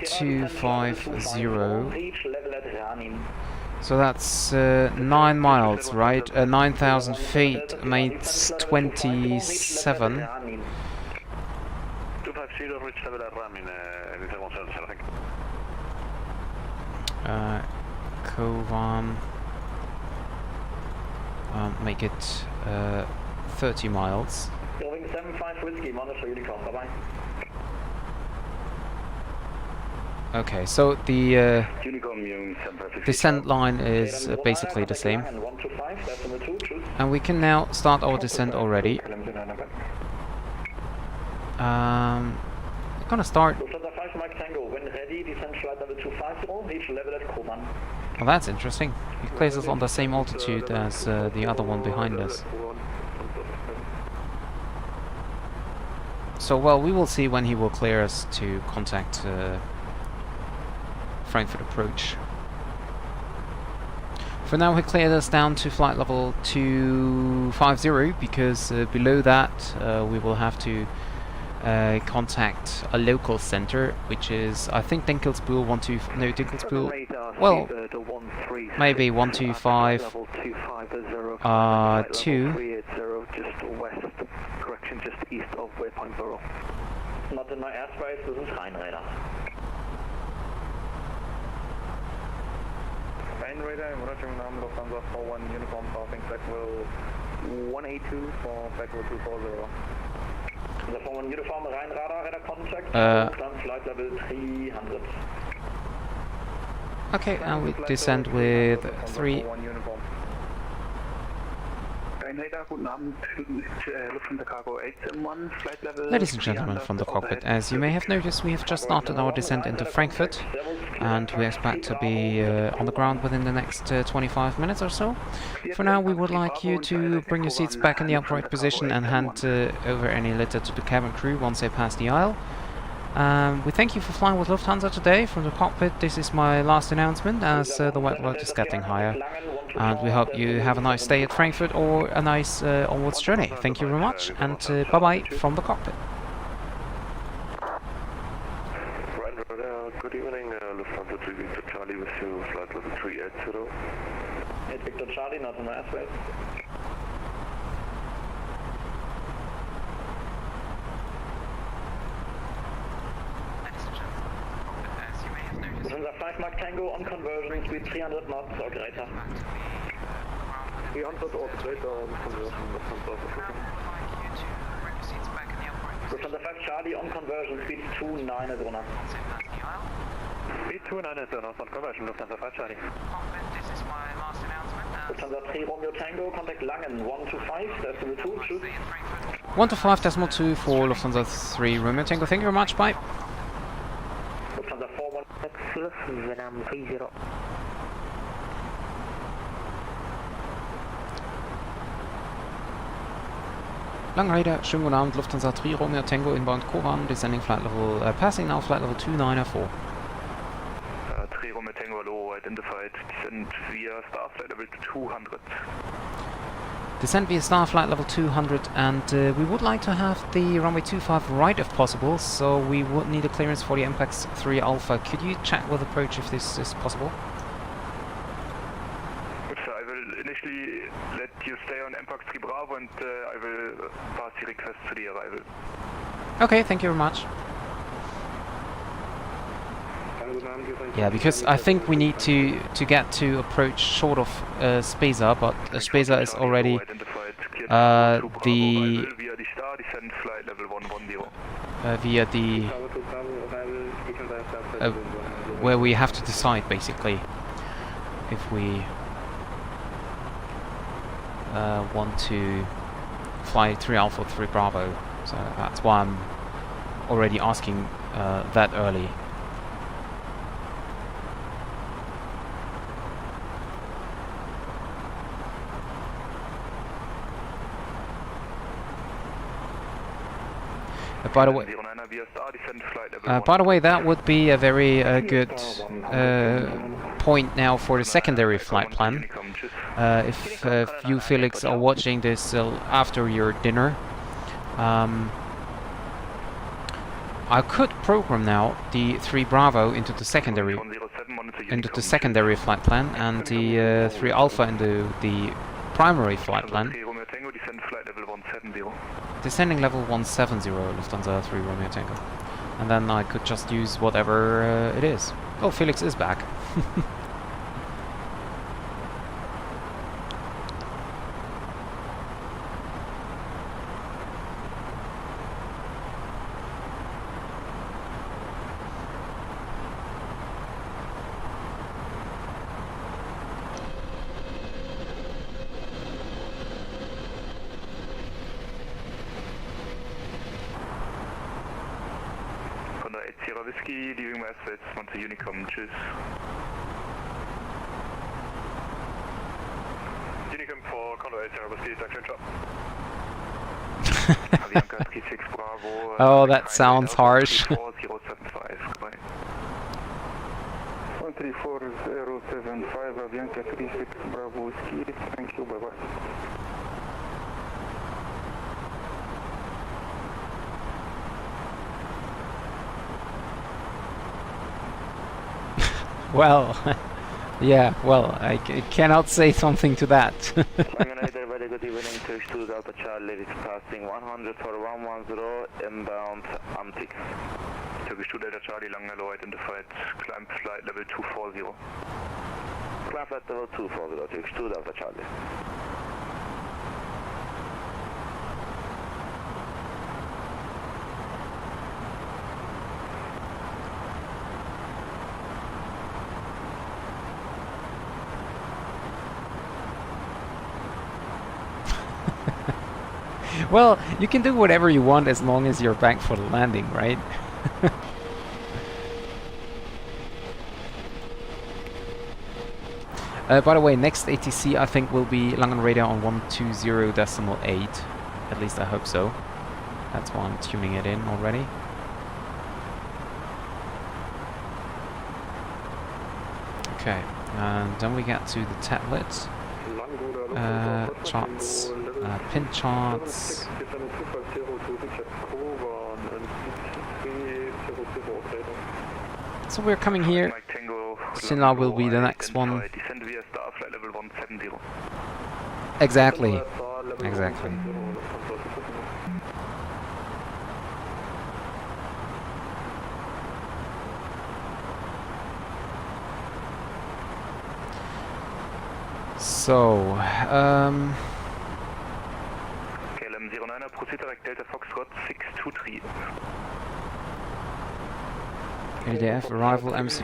250. Reach level at Ranin. So that's 9 miles, right? 9,000 feet makes 27. 250, reach level at Ramin, Kovan. Make it 30 miles. Going 75 whiskey, monitor Unicom, bye bye. Okay, so the descent line is basically the same. And we can now start our descent already. I'm gonna start. Well, that's interesting. He places us on the same altitude as the other one behind us. So, well, we will see when he will clear us to contact Frankfurt approach. For now, he cleared us down to flight level 250 because below that we will have to contact a local center, which is, I think, Dinkelspool. Well, maybe 125. 2. Just west, correction, just east of waypoint Borough. Not in my airspace, this is Rheinräder. Rheinräder, monitoring Namen Lufthansa 41 uniform passing flight level 182 for flight level 240. The 41 uniform Rheinräder, radar contact, flight level 300. Okay, and we descend with 3. Ladies and gentlemen from the cockpit, as you may have noticed, we have just started our descent into Frankfurt, and we expect to be on the ground within the next 25 minutes or so. For now, we would like you to bring your seats back in the upright position and hand over any litter to the cabin crew once they pass the aisle. We thank you for flying with Lufthansa today from the cockpit. This is my last announcement as the wet load is getting higher. And we hope you have a nice day at Frankfurt or a nice onwards journey. Thank you very much, and bye-bye from the cockpit. Good evening, Lufthansa 3 Victor Charlie with you, flight level 380. 8 Victor Charlie, not on the airspace. Lufthansa 5 Mark Tango on conversion, speed 300 knots or greater. 300 or greater on conversion, Lufthansa. Lufthansa 5 Charlie on conversion, speed 29 is runner. Speed 29 is runner on conversion, Lufthansa 5 Charlie. Lufthansa 3 Romeo Tango, contact Langen 125.2, choose. 125.2 for Lufthansa 3 Romeo Tango. Thank you very much, bye. Lufthansa 41 Vietnam 30. Langrider, schönen guten Abend, Lufthansa 3 Romeo Tango inbound Koran, descending flight level, passing now flight level 2904. 3 Romeo Tango, hello, identified, descend via star flight level 200. Descend via star flight level 200, and we would like to have the runway 25 right if possible, so we would need a clearance for the MPAX 3 Alpha. Could you check with approach if this is possible? So I will initially let you stay on MPAX 3 Bravo and I will pass the request to the arrival. Okay, thank you very much. Yeah, because I think we need to get to approach short of Spesa, but Spesa is already via the where we have to decide basically if we want to fly 3 Alpha 3 Bravo. So that's why I'm already asking that early. By the way, that would be a very good point now for the secondary flight plan. If you, Felix, are watching this after your dinner, I could program now the 3 Bravo into the secondary flight plan, and the 3 Alpha into the primary flight plan. Descending level 170, Lufthansa 3 Romeo Tango. And then I could just use whatever it is. Oh, Felix is back. Whiskey, leaving MSFS, Monte Unicom, tschüss. Unicom for Condor 8 Whiskey, Dr. Chop. Avianca 36 Bravo. Oh, that sounds harsh. 13475, goodbye. 134.075, Avianca 36 Bravo Whiskey, thank you, bye-bye. Well, yeah, well, I cannot say something to that. Very good evening, Turkish 2 Delta Charlie, it's passing 100 for 110, inbound Amtix. Turkish 2 Delta Charlie, Langelo identified, climb flight level 240. Climb flight level 240, Turkish 2 Delta Charlie. Well, you can do whatever you want as long as you're back for the landing, right? By the way, next ATC I think will be Langen radar on 120.8. At least I hope so. That's why I'm tuning it in already. Okay, and then we get to the tablet. Charts, pin charts. So we're coming here. Sinla will be the next one. Exactly. Exactly. So, KLM 09er, proceed direct Delta Foxtrot 623. EDF arrival MC.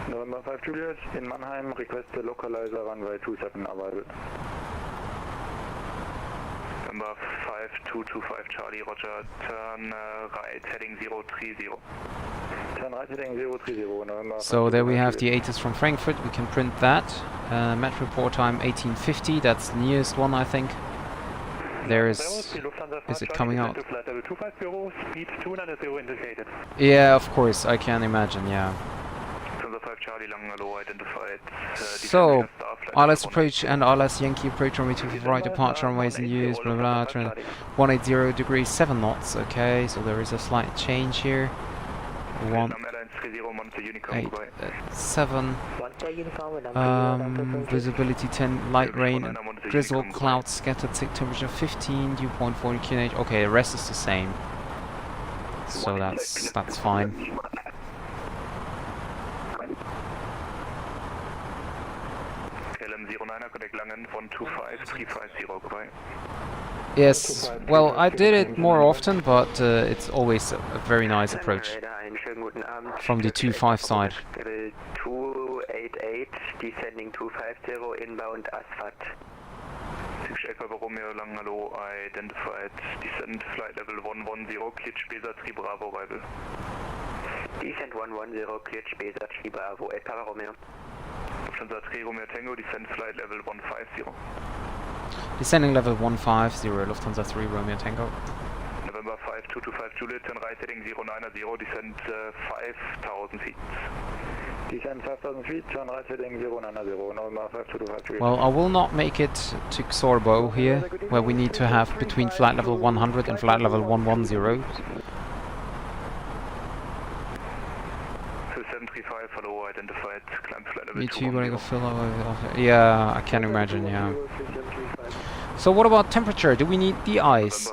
November 5 Juliet in Mannheim, request the localizer runway 27 arrival. November 5225 Charlie, roger, turn right heading 030. Turn right heading 030, November. So there we have the ATIS from Frankfurt, we can print that. Met report time 1850, that's the nearest one I think. There is it coming out? Yeah, of course, I can imagine, yeah. So, ILS approach and ILS Yankee approach runway 25 right, departure runways in use, blah blah, 180 degrees, 7 knots, okay, so there is a slight change here. 187, visibility 10, light rain and drizzle, clouds scattered, temperature 15, dew point 40 knh, okay, the rest is the same, so that's fine. Yes, well, I did it more often, but it's always a very nice approach from the 25 side. 288, descending 250, inbound asphalt. 6 Echo Romeo Langalo, identified, descent flight level 110, cleared Spesa 3 Bravo arrival. Descent 110, cleared Spesa 3 Bravo, Echo Romeo. Lufthansa 3 Romeo Tango, descent flight level 150. Descending level 150, Lufthansa 3 Romeo Tango. November 5225 Juliet, turn right heading 090, descent 5000 feet. Descent 5000 feet, turn right heading 090, November 5225 Juliet. Well, I will not make it to Xorbo here, where we need to have between flight level 100 and flight level 110. 735, follow identified, climb flight level Me too, but I go fill over. Yeah, I can imagine, yeah. So what about temperature? Do we need the ice?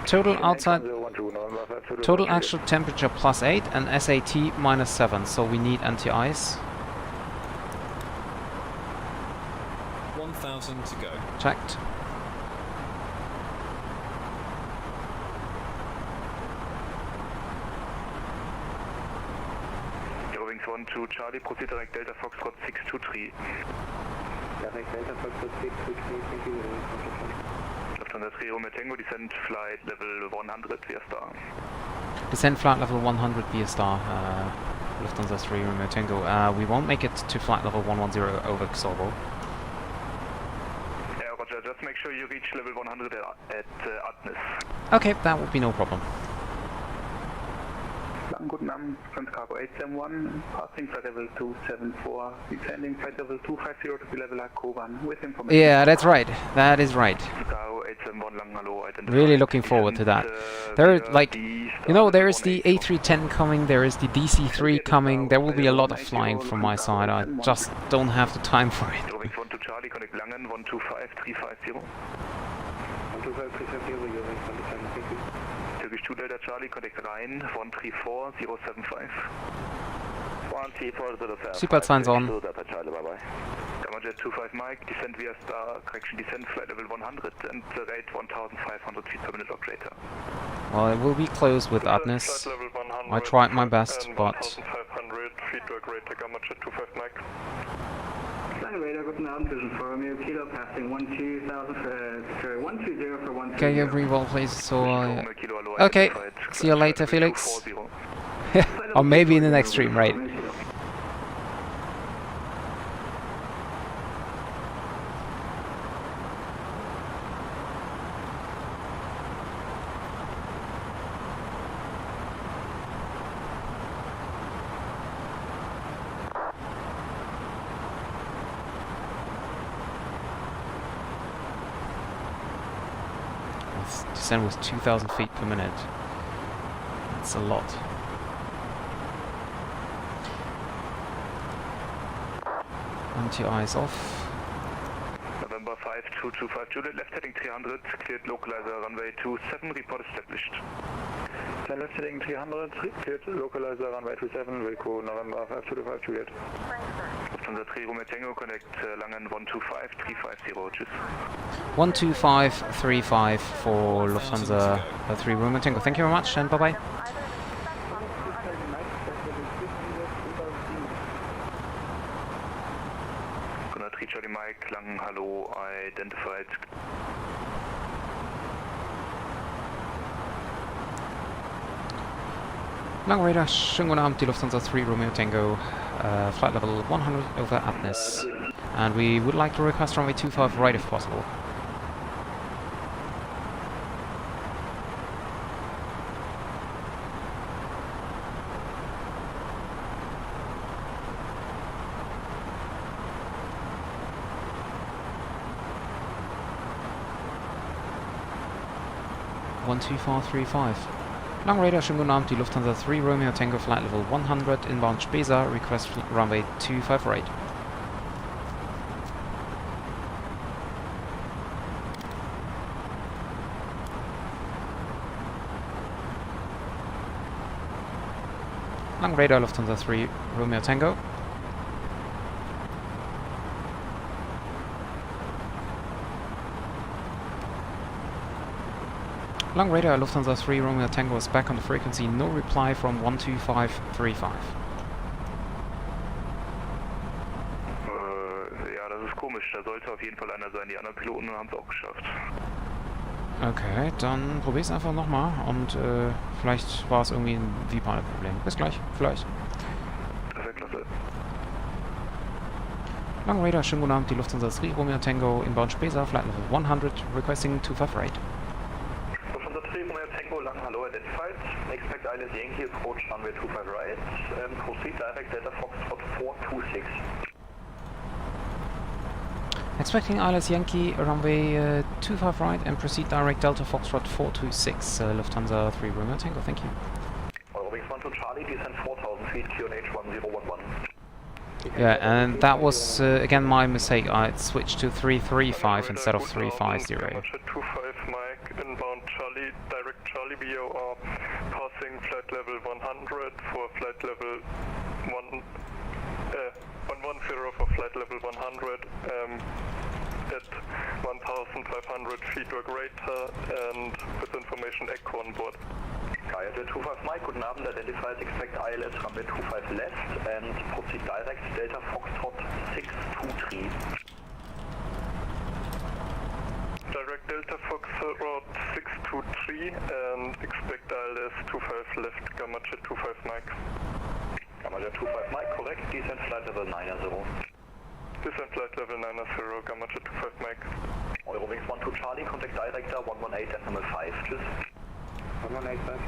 Total outside, total actual temperature +8 and SAT -7, so we need anti-ice. 1000 to go. Checked. Eurowings 12 Charlie, proceed direct Delta Foxtrot 623. Direct Delta Foxtrot 623, thank you. Lufthansa 3 Romeo Tango, descent flight level 100 via star. Descent flight level 100 via star, Lufthansa 3 Romeo Tango. We won't make it to flight level 110 over Xorbo. Yeah, roger, just make sure you reach level 100 at Adnis. Okay, that would be no problem. Guten Abend, French Cargo 871, passing flight level 274, descending flight level 250 to be level Koban with information. Yeah, that's right. That is right. Really looking forward to that. There, like, you know, there is the A310 coming, there is the DC-3 coming, there will be a lot of flying from my side. I just don't have the time for it. Eurowings 12 Charlie, connect Langen, 125350. 125350, Turkish 2 Delta Charlie, connect Rhein, 134075. 13405. Seatbelt signs on. Jet 25 Mike, descent via star, correction descent flight level 100 and rate 1500 feet per minute operator. Well, it will be close with Adnis. I tried my best, but... 1500 feet to great Gamma Jet 25 Mike. Flight radar, guten Abend, Vision 4 Romeo, Kilo passing 120 for 120. Okay, every well, please, so... okay, see you later, Felix. Or maybe in the next stream, right? descend with 2,000 feet per minute. That's a lot. Anti-eyes off. November 5225 Juliet, left heading 300, cleared localizer runway 27, report established. Left heading 300, cleared localizer runway 27, Wilco, November 5225 Juliet. Lufthansa 3 Romeo Tango, connect Langen 125 350, tschüss. 12535 for Lufthansa 3 Romeo Tango. Thank you very much and bye-bye. Charlie Mike, Langen, hello, identified. Lang Radar, schönen guten Abend, die Lufthansa 3 Romeo Tango, flight level 100 over Atlas. And we would like to request runway 25 right if possible. One 2435. Lang Radar, schönen guten Abend, die Lufthansa 3 Romeo Tango flight level 100 inbound Spesa, request runway 25 right. Lang Radar, Lufthansa 3 Romeo Tango. Lang Radar, Lufthansa 3 Romeo Tango is back on the frequency, no reply from 12535. Ja, das ist komisch, da sollte auf jeden Fall einer sein, die anderen Piloten haben es auch geschafft. Okay, dann probier's einfach nochmal und vielleicht war es irgendwie ein Vibale-Problem. Bis gleich, vielleicht. Das wäre klasse. Lang Radar, schönen guten Abend, die Lufthansa 3 Romeo Tango inbound Spesa, flight level 100, requesting 25 right. Hello, identified. Expect ILS Yankee approach runway 25 right. Proceed direct Delta Foxtrot 426. Expecting ILS Yankee runway 25 right and proceed direct Delta Foxtrot 426, Lufthansa 3 Romeo Tango, thank you. Eurowings 12 Charlie, descend 4,000 feet, QNH 1011. Yeah, and that was again my mistake. I switched to 335 instead of 350. 25 Mike, inbound Charlie, direct Charlie, we are passing flight level 100 for flight level 110 for flight level 100 at 1,500 feet or greater and with information echo on board. Delta 25 Mike, guten Abend, identified, expect ILS runway 25 left and proceed direct Delta Foxtrot 623. Direct Delta Foxtrot 623 and expect ILS 25 left, Gamma Jet 25 Mike. Gamma Jet 25 Mike, correct, descent flight level 90. Descent flight level 90, Gamma Jet 25 Mike. Eurowings 12 Charlie, contact director 118.5, tschüss. 118.5,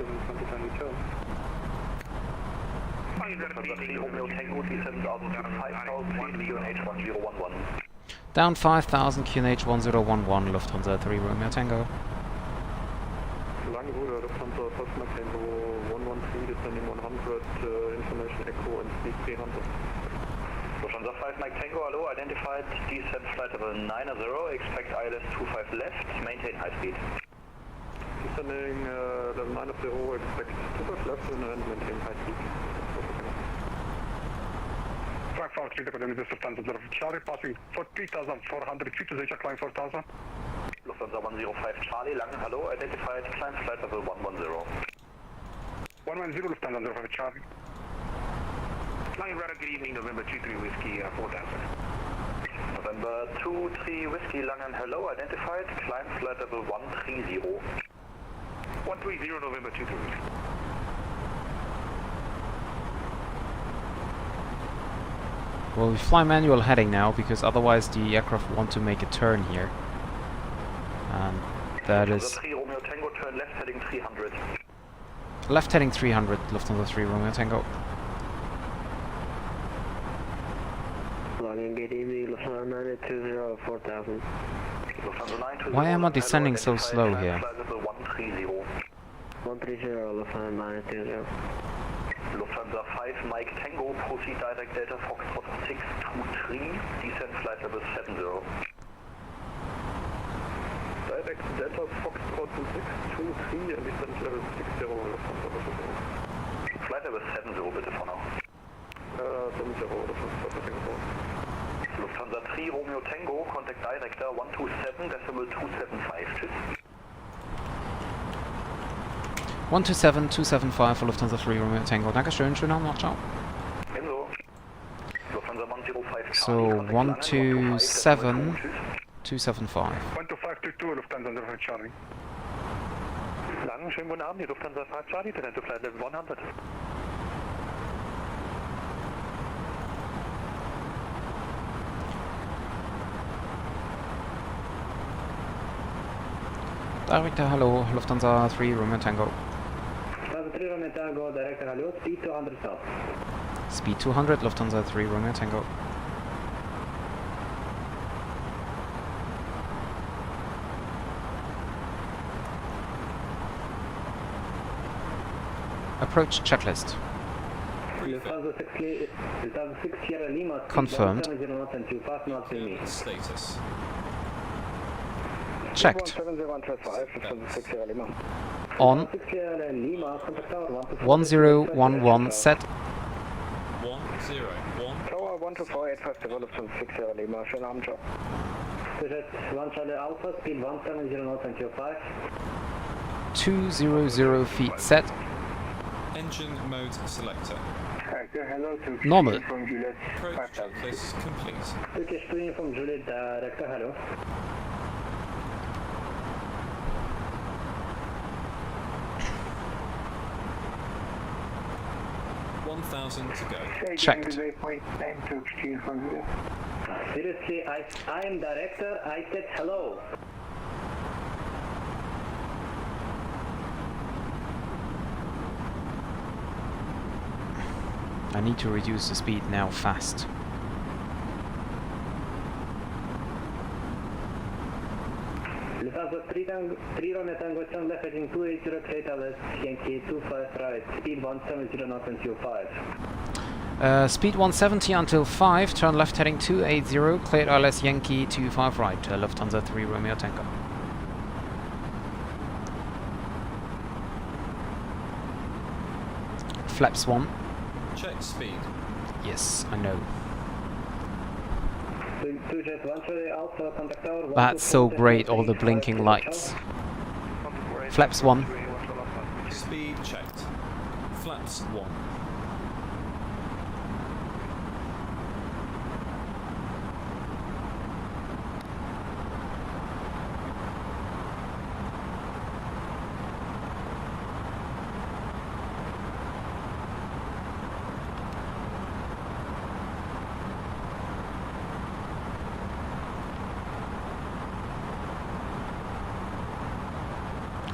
Romeo Tango, descend out to 5,000 feet, QNH 1011. Down 5,000, QNH 1011, Lufthansa 3 Romeo Tango. Lang Ruder, Lufthansa 5 Tango 113, descending 100, information echo and speed 300. Lufthansa 5 Mike Tango, hello, identified, descent flight level 90, expect ILS 25 left, maintain high speed. Descending level 90, expect 25 left and maintain high speed. Frankfurt, Lufthansa 0 Charlie, passing for 3,400 feet to Zeta, climb 4,000. Lufthansa 105 Charlie, Langen, hello, identified, climb flight level 110. 110, Lufthansa 05 Charlie. Langen Radar, good evening, November 23 Whiskey 4000. November 23 Whiskey, Langen, hello, identified, climb flight level 130. 130, November 23 Whiskey. Well, we fly manual heading now because otherwise the aircraft want to make a turn here. And that is... Lufthansa 3 Romeo Tango, turn left heading 300. Left heading 300, Lufthansa 3 Romeo Tango. Volkswagen GDB, Lufthansa 920, 4000. Why am I descending so slow here? 130, Lufthansa 920. Lufthansa 5 Mike Tango, proceed direct Delta Foxtrot 623, descent flight level 70. Direct Delta Foxtrot 623 and descent level 60, Lufthansa. Flight level 70 bitte von now. 70, Lufthansa 3 Romeo Tango, contact director 127.275, tschüss. 127.275 für Lufthansa 3 Romeo Tango. Dankeschön, schönen Abend noch, ciao. Ebenso. Lufthansa 105 So 127.275. 12522 Lufthansa 05 Charlie. Langen schönen guten Abend, die Lufthansa 5 Charlie, descent to flight level 100. Director, hello, Lufthansa 3 Romeo Tango. Lufthansa 3 Romeo Tango, director, hello, speed 200 south. Speed 200, Lufthansa 3 Romeo Tango. Approach checklist. Lufthansa 6 Sierra Lima, Confirmed. 170 knots in me. Status. Checked. 170.125, Lufthansa 6 Sierra Lima. On 6 Sierra Lima, contact tower 1011 set. 101. Tower 124.850, Lufthansa 6 Sierra Lima, schönen Abend, ciao. Jet 1 Charlie Alpha, speed 170 knots and 25. 200 feet set. Engine mode selector. Hello to Normal. from Juliet Approach checklist complete. Turkish 2 from Juliet, director, hello. $1,000 to go. Checked. Seriously, I am director, I said hello. I need to reduce the speed now fast. Lufthansa 3 Romeo Tango, turn left heading 280, clear LS, Yankee 25 right, speed 170 knots until 5. Speed 170 until 5, turn left heading 280, cleared LS Yankee 25 right, Lufthansa 3 Romeo Tango. Flaps 1. Check speed. Yes, I know. 2 Jet 1 Charlie Alpha, contact tower. That's so great, all the blinking lights. Flaps 1. Speed checked. Flaps 1.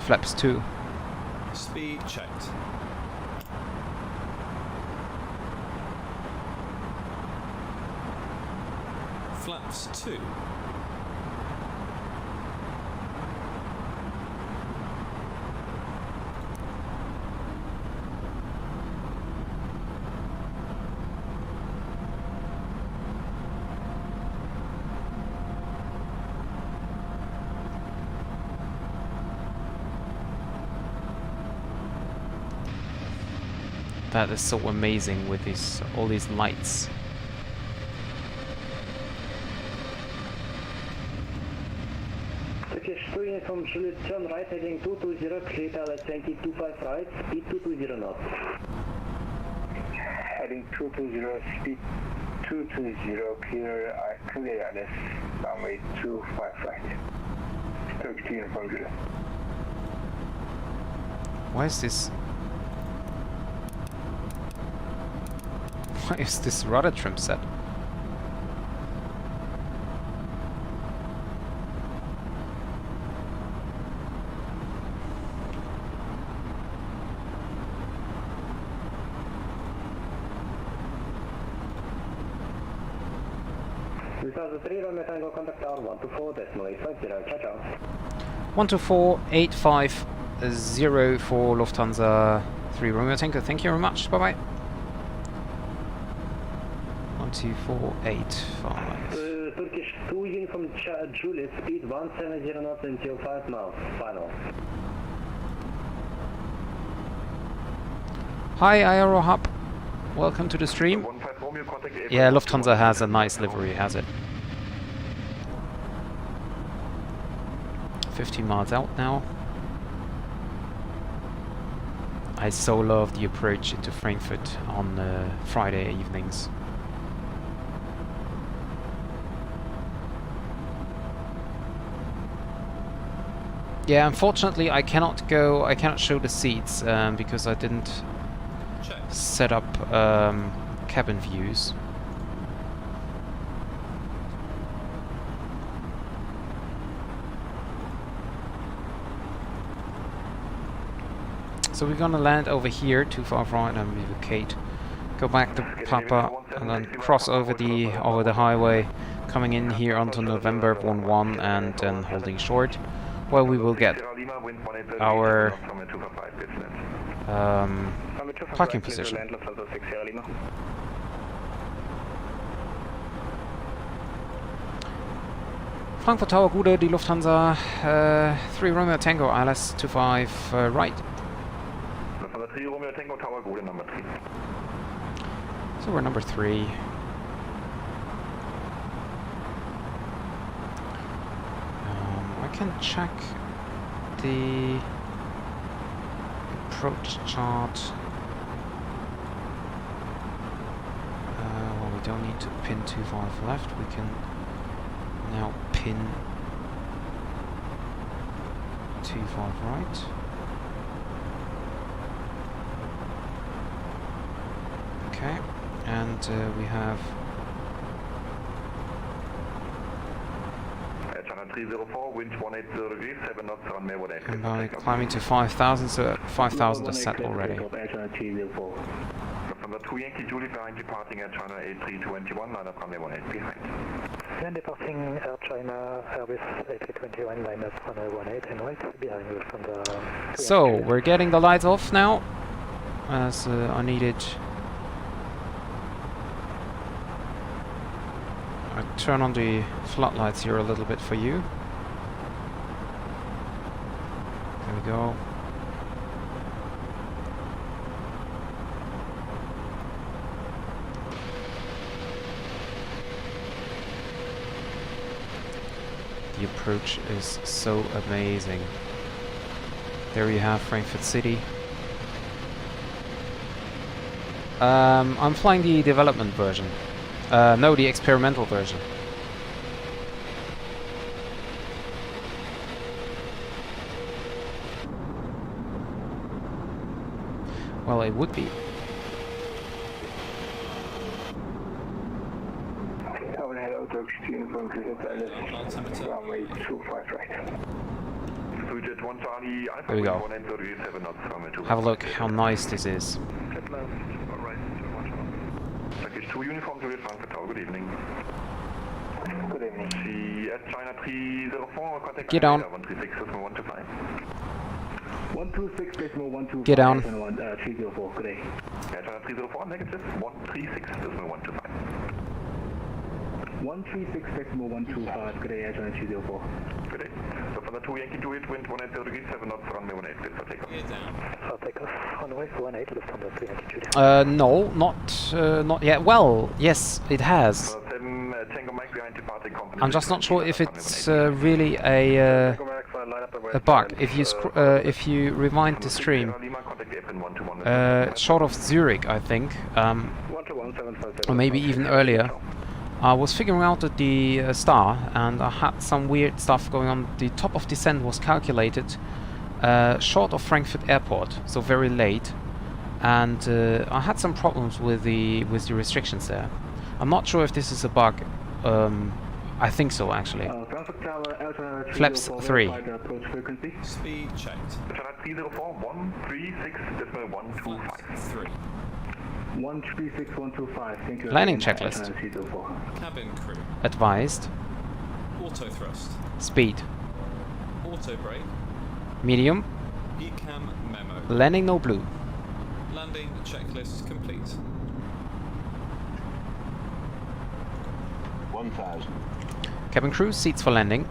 Flaps 2. Speed checked. Flaps 2. That is so amazing with all these lights. Turkish 2 from Juliet, turn right heading 220, clear LS Yankee 25 right, speed 220 knots. Heading 220, speed 220, clear LS, runway 25 right. Turkish 2 from Juliet. Why is this rudder trim set? Lufthansa 3 Romeo Tango, contact tower 124.850, ciao ciao. 124.850 for Lufthansa 3 Romeo Tango. Thank you very much. Bye bye. 124.85. Turkish 2 uniform Juliet, speed 170 knots until 5 miles, final. Hi Aero Hub, welcome to the stream. Yeah, Lufthansa has a nice livery, has it? 15 miles out now. I so love the approach into Frankfurt on Friday evenings. Yeah, unfortunately I cannot show the seats because I didn't set up cabin views. So we're gonna land over here, too far right, and relocate. Go back to Papa and then cross over the highway, coming in here onto November 11 and then holding short. Well, we will get our parking position. Frankfurt Tower Gude, die Lufthansa 3 Romeo Tango, ILS 25 right. Lufthansa 3 Romeo Tango Tower Gude, number 3. So we're number 3. I can check the approach chart. Well, we don't need to pin 25 left, we can now pin 25 right. Okay, and we have 304, wind 180 degrees, 7 knots, runway 18. and by climbing to 5,000, so 5,000 is set already. Lufthansa 2 Yankee Julie behind departing Air China A321, line up runway 18 behind. Then departing Air China Airbus A321, line up runway 18 right, behind Lufthansa. So, we're getting the lights off now, as I needed. I turn on the floodlights here a little bit for you. There we go. The approach is so amazing. There you have Frankfurt City. I'm flying the development version. No, the experimental version. Well, it would be. Hello, Turkish uniform, runway 25 right. There we go. Have a look how nice this is. Turkish 2 uniform to Frankfurt Tower, good evening. Good evening. See at China 304, contact Get down. 136.125. 126.125. Get down. 304, good day. Air China 304, negative, 136.125. 136.125, good day, Air China 304. Good day. So from the 2 Yankee Juliet, wind 180 degrees, 7 knots, runway 18, clear for takeoff. I'll take off runway 18, Lufthansa 3 Yankee Juliet. No, not yet. Well, yes, it has. Tango Mike behind departing company. I'm just not sure if it's really a bug. If you rewind the stream, short of Zurich, I think, or maybe even earlier, I was figuring out that the star, and I had some weird stuff going on. The top of descent was calculated short of Frankfurt Airport, so very late, and I had some problems with the restrictions there. I'm not sure if this is a bug. I think so, actually. Flaps 3. Speed checked. 304, 136.125. 136125, thank you. Landing checklist. Cabin crew. Advised. Auto thrust. Speed. Auto brake. Medium. ECAM memo. Landing no blue. Landing checklist complete. 1000. Cabin crew, seats for landing.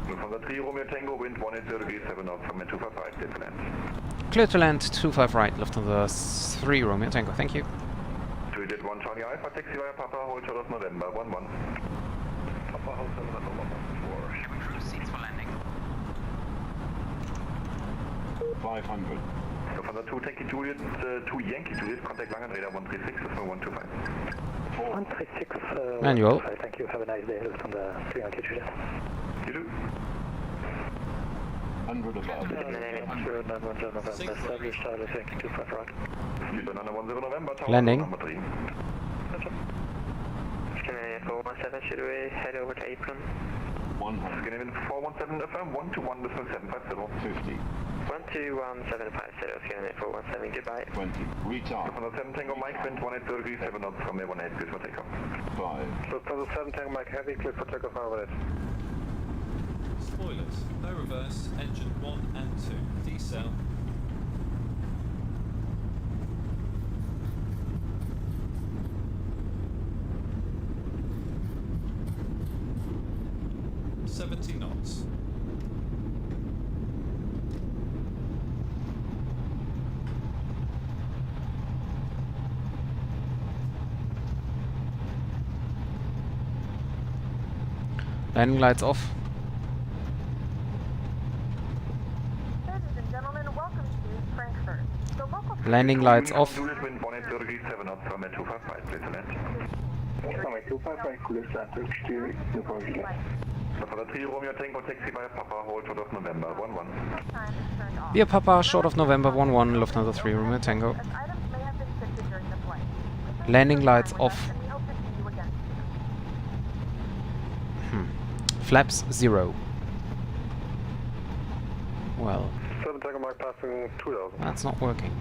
Lufthansa 3 Romeo Tango, wind 180 degrees, 7 knots from 255, clear to land. Clear to land, 25 right, Lufthansa 3 Romeo Tango, thank you. 281 Charlie Alpha, taxi via Papa, hold short of November, 11. Papa, hold short of November, 14. Cabin crew, seats for landing. 500. Lufthansa 2 Yankee Juliet, 2 Yankee Juliet, contact Langenräder 136, this is 125. 136, Manual. Thank you, have a nice day, Lufthansa 3 Yankee Juliet. You do? 100 above. Established, thank you, 25 right. November, Landing. number 3. Scandinavian 417, should we head over to apron? 100. Scandinavian 417, affirm 121, decimal 750. 50. 121,750, Scandinavian 417, goodbye. 20. Retard. Lufthansa 7 Tango Mike, wind 180 degrees, 7 knots from 18, clear for takeoff. 5. Lufthansa 7 Tango Mike Heavy, clear for takeoff, overhead. Spoilers. No reverse. Engine 1 and 2. Decel. $70 knots. Landing lights off. Ladies and gentlemen, welcome to Frankfurt. The local Landing lights off. Juliet, wind 180 degrees, 7 knots from 255, clear to land. Runway 255, clear start, Turkish 2, Newport Juliet. Lufthansa 3 Romeo Tango, taxi via Papa, hold short of November, 11. time is turned off. Via Papa, short of November 11, Lufthansa 3 Romeo Tango. As items may have been shifted during the flight. Please Landing share lights time with off. us, and we hope to see you again soon. Flaps 0. Well, 7 Tango Mike passing 2000. that's not working.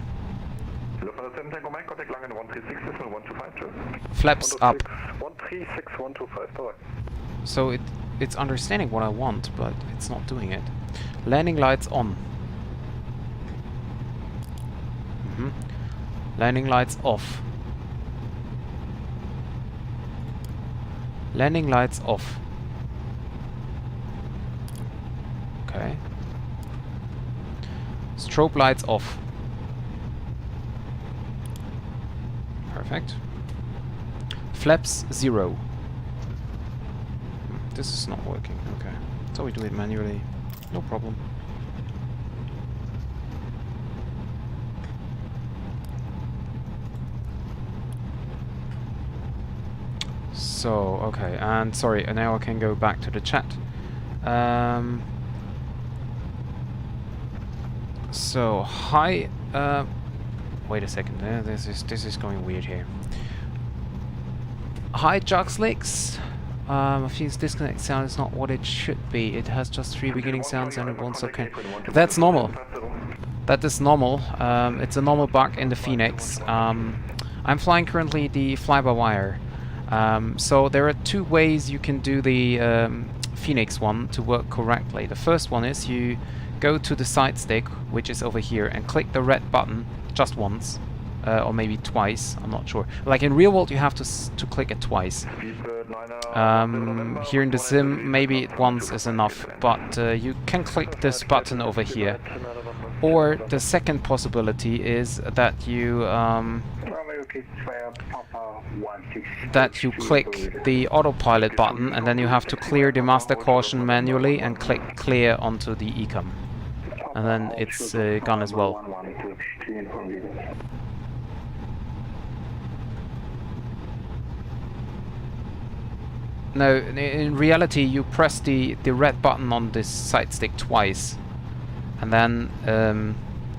Lufthansa 7 Tango Mike, contact Langen 136, decimal 125, Flaps up. 136, 125, correct. So it's understanding what I want, but it's not doing it. Landing lights on. Landing lights off. Landing lights off. Okay. Strobe lights off. Perfect. Flaps 0. This is not working. Okay. So we do it manually. No problem. So, okay, and sorry, and now I can go back to the chat. So, hi, wait a second, this is going weird here. Hi, Juxlix. A fuse disconnect sound is not what it should be. It has just 3 beginning sounds and it won't okay. That's normal. That is normal. It's a normal bug in the Phoenix. I'm flying currently the FlyByWire. So there are 2 ways you can do the Phoenix one to work correctly. The first one is you go to the side stick, which is over here, and click the red button just once. Or maybe twice, I'm not sure. Like in real world you have to click it twice. Here in the sim maybe once is enough, but you can click this button over here. Or the second possibility is that you click the autopilot button and then you have to clear the master caution manually and click clear onto the ECAM. And then it's gone as well. No, in reality you press the red button on this side stick twice and then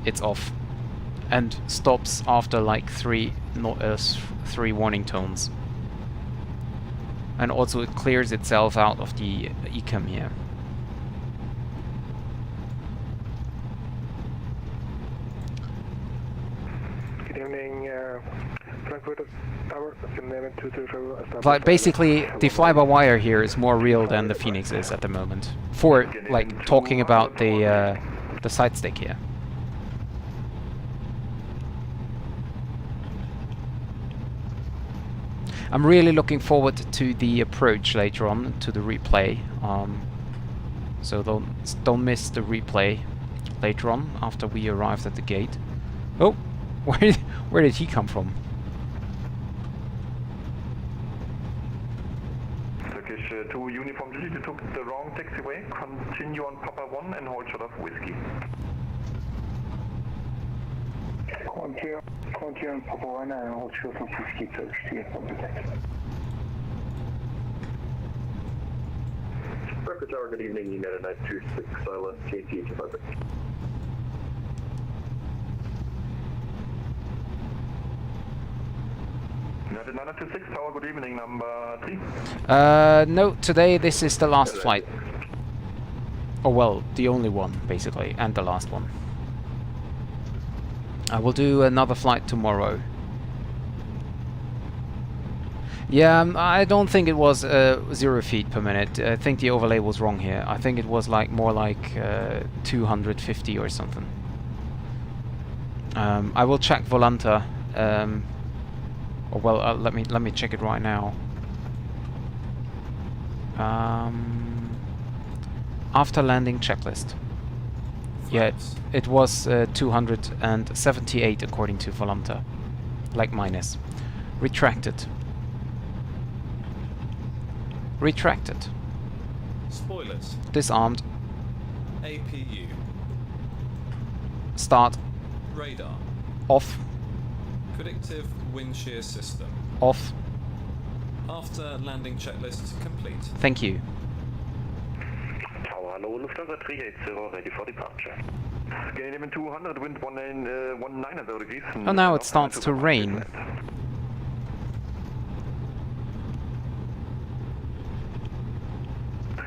it's off and stops after like 3 warning tones. And also it clears itself out of the ecam here. Good evening, Frankfurt Tower, name 220. But basically, the fly-by-wire here is more real than the Phoenix is at the moment. For, like, talking about the side stick here. I'm really looking forward to the approach later on, to the replay. So don't miss the replay later on, after we arrived at the gate. Oh, where did he come from? Turkish 2 uniform duty, you took the wrong taxiway. Continue on Papa 1 and hold short of whiskey. Continue on Papa 1 and hold short of whiskey, Turkish 2 from the taxi. Frankfurt Tower, good evening, United 926, Silent, KT 200. United 926, Tower, good evening, number 3. No, today this is the last flight. Oh well, the only one, basically, and the last one. I will do another flight tomorrow. Yeah, I don't think it was 0 feet per minute. I think the overlay was wrong here. I think it was like more like 250 or something. I will check Volanta. Or well, let me check it right now. After landing checklist. Yeah, it was 278 according to Volanta. Like minus. Retracted. Retracted. Spoilers. Disarmed. APU. Start. Radar. Off. Predictive wind shear system. Off. After landing checklist complete. Thank you. Tower, hello, Lufthansa 380, ready for departure. Gain 200, wind 19 degrees. Oh, now it starts to rain.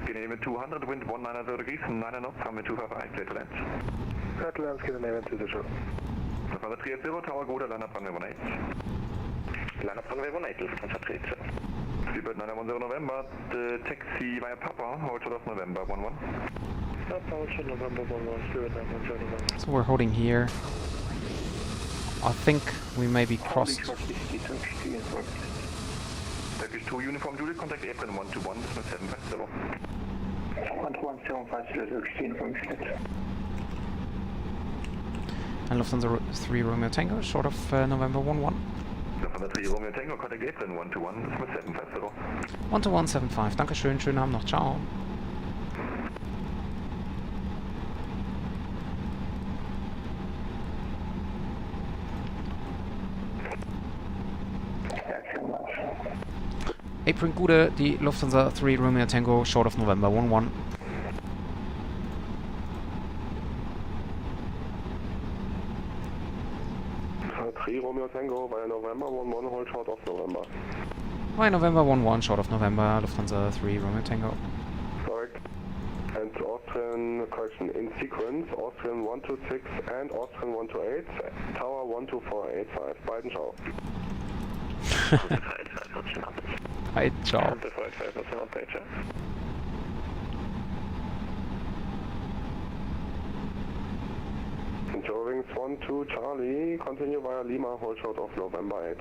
Gain 200, wind 19 degrees, 9 knots, runway 255, clear to land. Clear to land, Scandinavian 220. Lufthansa 380, Tower, go to land up runway 18. Land up runway 18, Lufthansa 380. Speedbird 910 November, the taxi via Papa, hold short of November 11. Papa, hold short November 11, Speedbird 910 November. So we're holding here. I think we may be crossed. Turkish 2 uniform duty, contact apron 121, decimal 750. 12175, Turkish 2 uniform duty. And Lufthansa 3 Romeo Tango, short of November 11. Lufthansa 3 Romeo Tango, contact apron 121, decimal 750. 12175, dankeschön, schönen Abend noch, ciao. Apron Gude, die Lufthansa 3 Romeo Tango, short of November 11. Romeo Tango via November 11, hold short of November. Via November 11, short of November, Lufthansa 3 Romeo Tango. Correct. And Austrian, correction, in sequence, Austrian 126 and Austrian 128, Tower 12485, beiden ciao. Hi, ciao. Wings 12 Charlie, continue via Lima, hold short of November 8.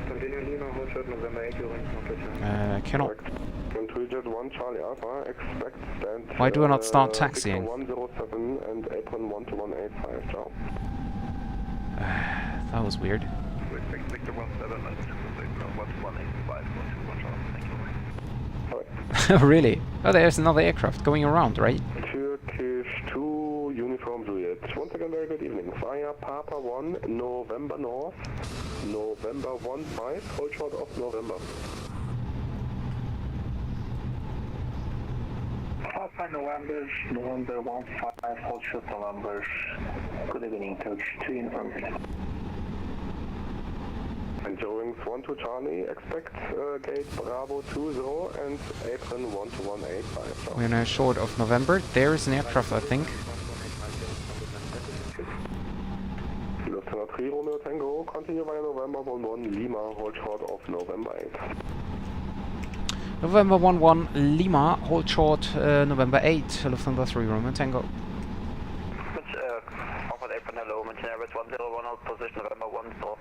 Continue Lima, hold short November 8, Wings cannot. Control Jet 1 Charlie Alpha, expect stand. Why do I not start taxiing? 107 and apron 12185, ciao. That was weird. Respect Victor 17 and 11885, 121, thank you. Really? Oh, there's another aircraft going around, right? Turkish 2 uniform Juliet. Once again, very good evening. Via Papa 1, November North, November 15, hold short of November. Papa November, November 15, hold short November. Good evening, Turkish 2 uniform Juliet. And Eurowings 12 Charlie, expect gate Bravo 20 and apron 12185. We're now short of November. There is an aircraft, I think. Lufthansa 3 Romeo Tango, continue via November 11 Lima, hold short of November 8. November 11 Lima, hold short November 8, Lufthansa 3 Romeo Tango. Forward apron, hello, München Airways 101, hold position November 1 stop.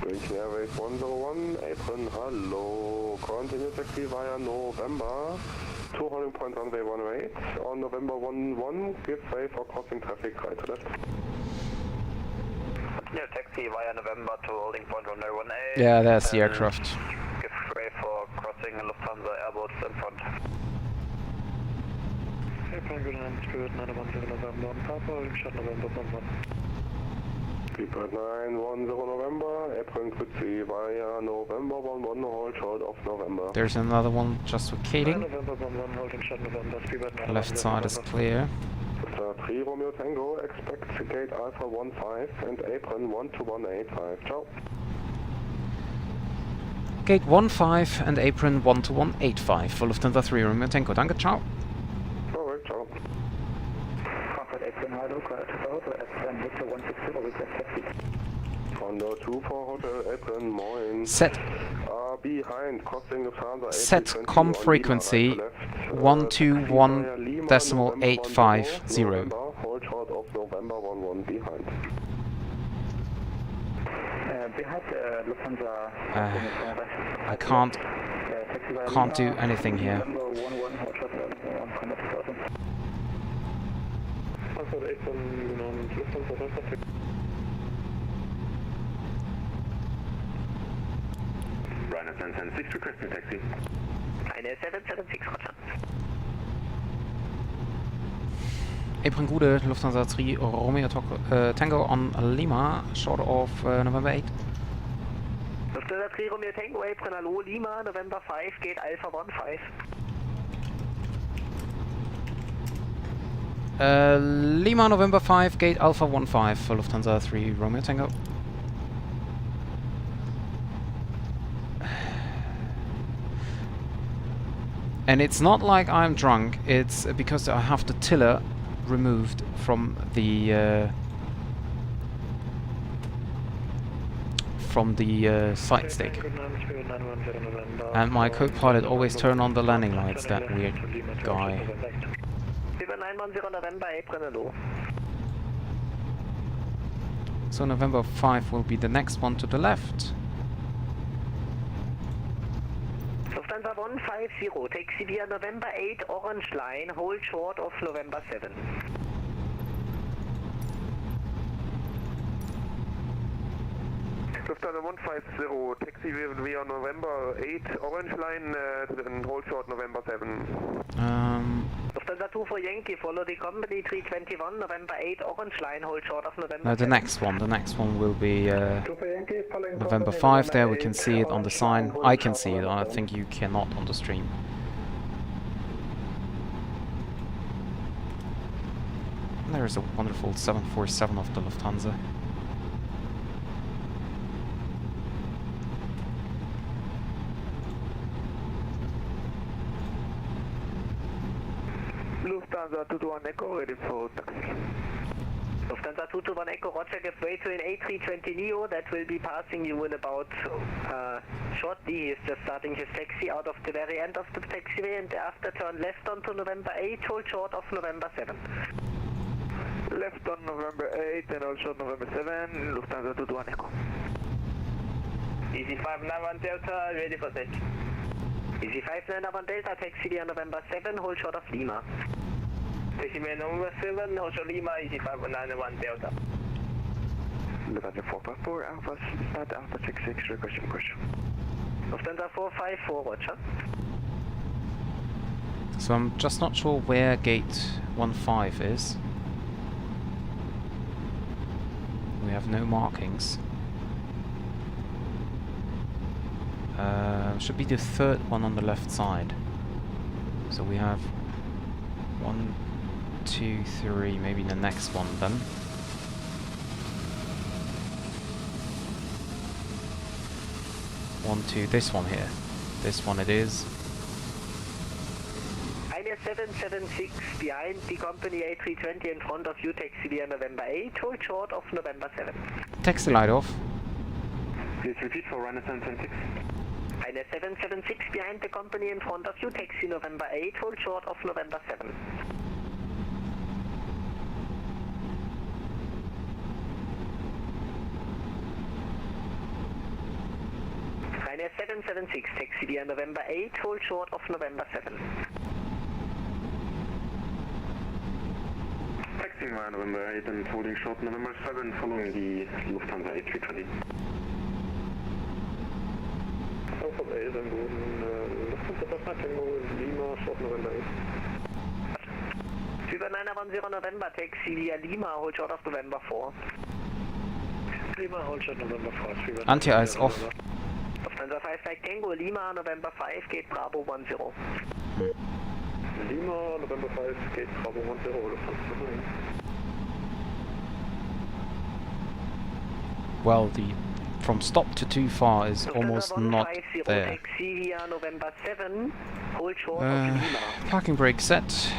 München Airways 101, apron, hello, continue taxi via November, 2 holding point runway 18, on November 11, give way for crossing traffic right to left. Continue taxi via November to holding point runway 18. Yeah, that's the aircraft. Give way for crossing Lufthansa airboats in front. Apron good and Spirit 910 November, Papa, holding short November 11. Spirit 910 November, apron Quitzy via November 11, hold short of November. There's another one just vacating. November 11, holding short November, Spirit 910 Left side is clear. 3 Romeo Tango, expect gate Alpha 15 and apron 12185. Ciao. Gate 15 and apron 12185 for Lufthansa 3 Romeo Tango. Danke, ciao. Alright, ciao. Frankfurt apron, hello, clear to Hotel, apron, Victor 160, request taxi. Condor 2 for Hotel Apron, moin. Set. Behind, crossing Lufthansa Set A320 com frequency 121.850. Hold short of November 11 behind. Behind Lufthansa. I can't do anything here. Ryanair 776, requesting taxi. Ryanair 776, roger. Apron Gude, Lufthansa 3 Romeo Tango on Lima, short of November 8. Lufthansa 3 Romeo Tango, apron, hello, Lima, November 5, gate Alpha 15. Lima, November 5, gate Alpha 15 for Lufthansa 3 Romeo Tango. And it's not like I'm drunk, it's because I have the tiller removed from the side stick. And my co-pilot always turned on the landing lights, that weird guy. Über 910 November, apron, hello. So November 5 will be the next one to the left. Lufthansa 150, taxi via November 8, orange line, hold short of November 7. Lufthansa 150, taxi via November 8, orange line, and hold short November 7. Lufthansa 2 for Yankee, follow the company 321, November 8, orange line, hold short of November 7. The next one will be November 5 there, we can see it on the sign. I can see it, I think you cannot on the stream. And there is a wonderful 747 of the Lufthansa. Lufthansa 221 Echo, ready for taxi. Lufthansa 221 Echo, roger, give way to an A320 Neo that will be passing you in about shortly. He is just starting his taxi out of the very end of the taxiway and thereafter turn left onto November 8, hold short of November 7. Left on November 8 and hold short November 7, Lufthansa 221 Echo. Easy 591 Delta, ready for set. Easy 591 Delta, taxi via November 7, hold short of Lima. Taxi via November 7, hold short Lima, easy 591 Delta. Lufthansa 454, Alpha, at Alpha 66, requesting question. Lufthansa 454, roger. So I'm just not sure where gate 15 is. We have no markings. Should be the third one on the left side. So we have 1, 2, 3, maybe the next one then. onto this one here. This one it is. Eine 776 behind the company A320 in front of you, taxi via November 8, hold short of November 7. Taxi light off. Please repeat for runner 776. Eine 776 behind the company in front of you, taxi November 8, hold short of November 7. Eine 776, taxi via November 8, hold short of November 7. Taxi via November 8 and holding short November 7 following the Lufthansa A320. Frankfurt 8 am Boden, Lufthansa Tango Lima, short November 8. Über 910 November, taxi via Lima, hold short of November 4. Lima, hold short November 4. Anti-ice off. Lufthansa 5 Flight Tango Lima, November 5, gate Bravo 10. Lima, November 5, gate Bravo 10, Lufthansa. Well, the from stop to too far is almost not there. Taxi via November 7, hold short of Lima. Parking brake set.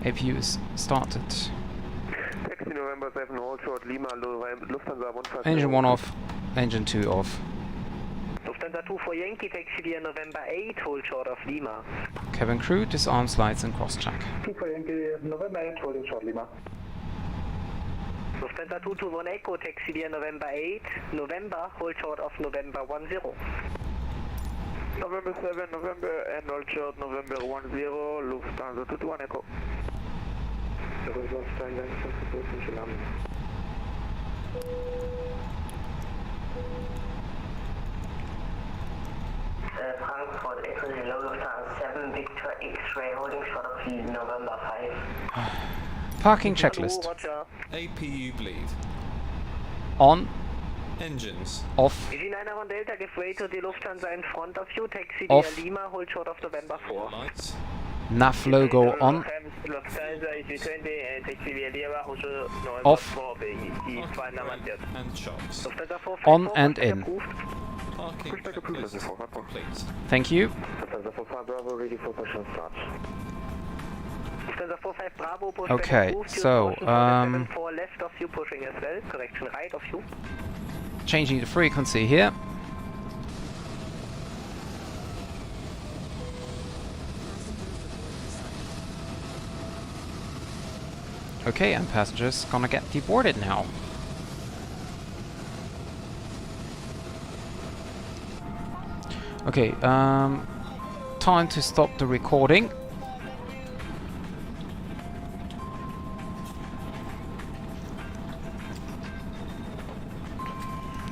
APU is started. Taxi November 7, hold short Lima, Lufthansa 15. Engine 1 off, engine 2 off. Lufthansa 2 for Yankee, taxi via November 8, hold short of Lima. Cabin crew, disarm slides and cross-check. 2 for Yankee, November 8, holding short Lima. Lufthansa 221 Echo, taxi via November 8, November, hold short of November 10. November 7, November and hold short November 10, Lufthansa 221 Echo. Frankfurt, Echo, hello, Lufthansa 7, Victor X-ray, holding short of November 5. Parking checklist. APU bleed. On. Engines. Off. EG9 Delta, give way to the Lufthansa in front of you, taxi via Off. Lima, hold short of November 4. Lights. NAF logo on. Lufthansa A320 taxi via Lima, hold short November Off. 4, And shocks. Lufthansa 4 On and in. Parking checklist complete. Thank you. Lufthansa 45 Bravo, ready for push and start. Lufthansa 45 Bravo, push Okay, approved, so, 4 left of you, pushing as well, correction right of you. Changing the frequency here. Okay, and passengers gonna get deboarded now. Okay, time to stop the recording.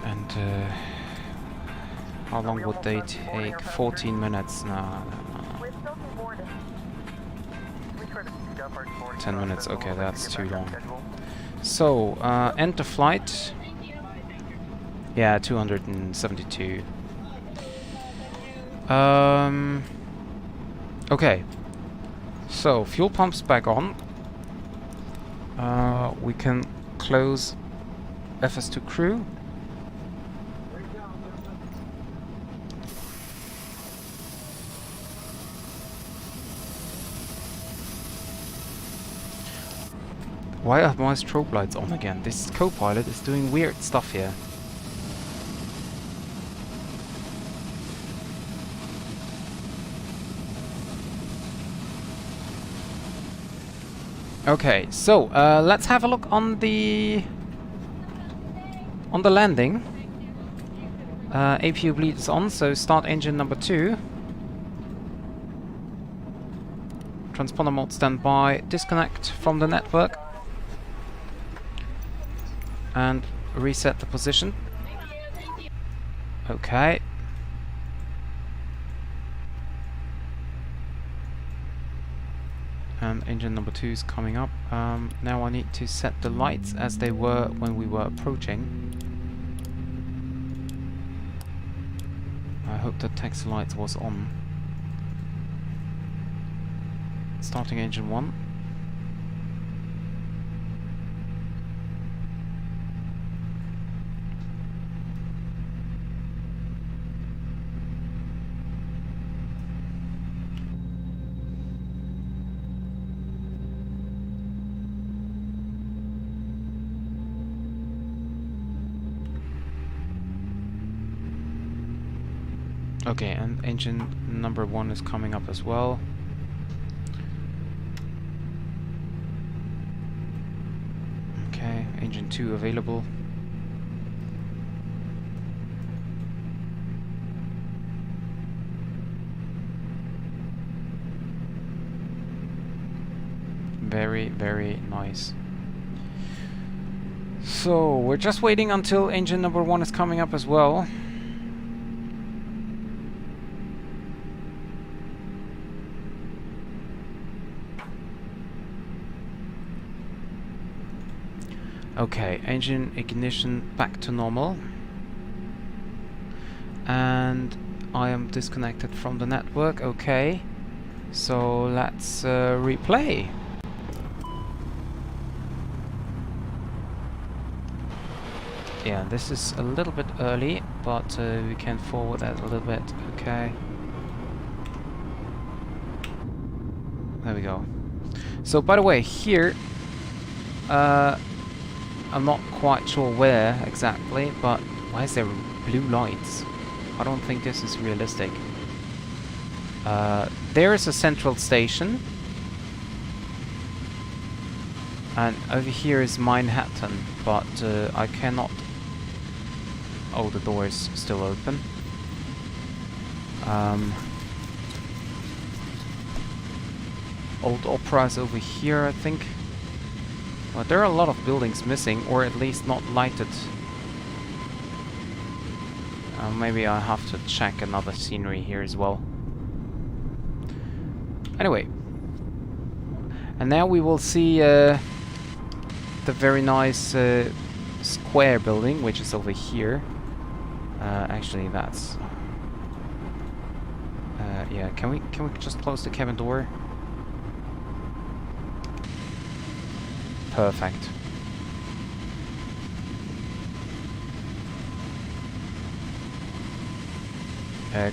And how long would they take? 14 minutes? No. 10 minutes, okay, that's too long. So, end the flight. Yeah, 272. Okay. So, fuel pumps back on. We can close FS2 crew. Why are my strobe lights on again? This co-pilot is doing weird stuff here. Okay, so let's have a look on the landing. APU bleed is on, so start engine number 2. Transponder mode standby. Disconnect from the network and reset the position. Okay. And engine number 2 is coming up. Now I need to set the lights as they were when we were approaching. I hope the taxi light was on. Starting engine 1. Okay, and engine number 1 is coming up as well. Okay, engine 2 available. Very, very nice. So, we're just waiting until engine number 1 is coming up as well. Okay, engine ignition back to normal. And I am disconnected from the network. Okay, so let's replay. Yeah, this is a little bit early, but we can forward that a little bit. Okay. There we go. So, by the way, here, I'm not quite sure where exactly, but why is there blue lights? I don't think this is realistic. There is a central station. And over here is Manhattan, but I cannot... Oh, the door is still open. Old Opera is over here, I think. Well, there are a lot of buildings missing, or at least not lighted. Maybe I have to check another scenery here as well. Anyway. And now we will see the very nice square building, which is over here. Actually, that's... yeah, can we just close the cabin door? Perfect.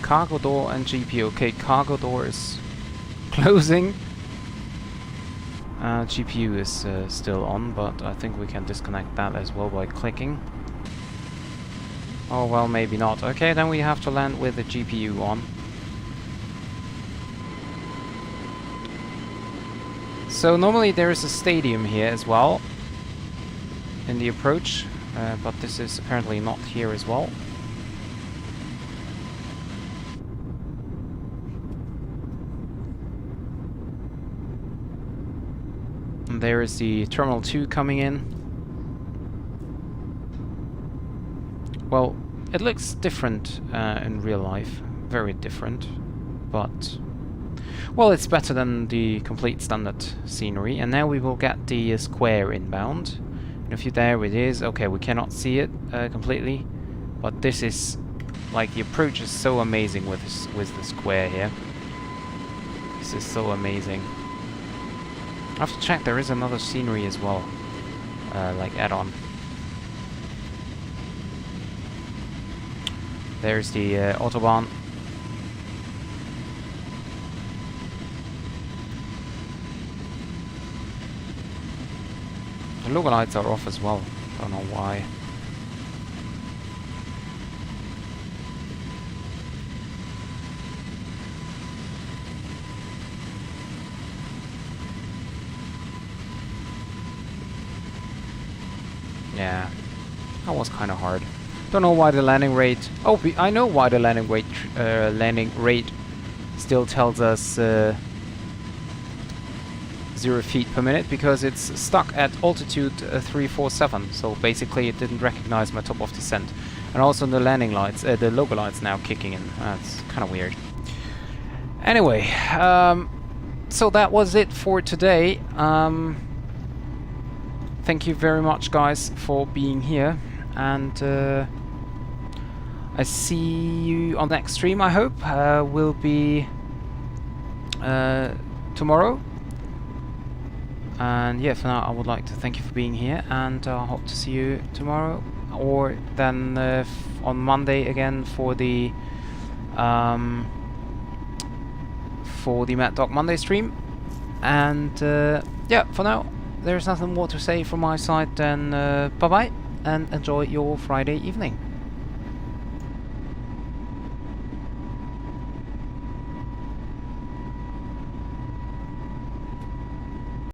Cargo door and GPU. Okay, cargo door is closing. GPU is still on, but I think we can disconnect that as well by clicking. Oh, well, maybe not. Okay, then we have to land with the GPU on. So normally there is a stadium here as well in the approach, but this is apparently not here as well. And there is the Terminal 2 coming in. Well, it looks different in real life, very different, but... Well, it's better than the complete standard scenery. And now we will get the square inbound. And if you there it is. Okay, we cannot see it completely, but this is like the approach is so amazing with the square here. This is so amazing. I have to check. There is another scenery as well, like add-on. There's the Autobahn. The logo lights are off as well. Don't know why. Yeah, that was kind of hard. Don't know why the landing rate. Oh, I know why the landing rate still tells us 0 feet per minute, because it's stuck at altitude 347. So basically, it didn't recognize my top of descent, and also the landing lights, the logo lights now kicking in. That's kind of weird. Anyway, so that was it for today. Thank you very much, guys, for being here, and I see you on the next stream. I hope will be tomorrow. And yeah, for now I would like to thank you for being here, and I hope to see you tomorrow, or then on Monday again for the Mad Dog Monday stream. And yeah, for now there's nothing more to say from my side than bye bye, and enjoy your Friday evening.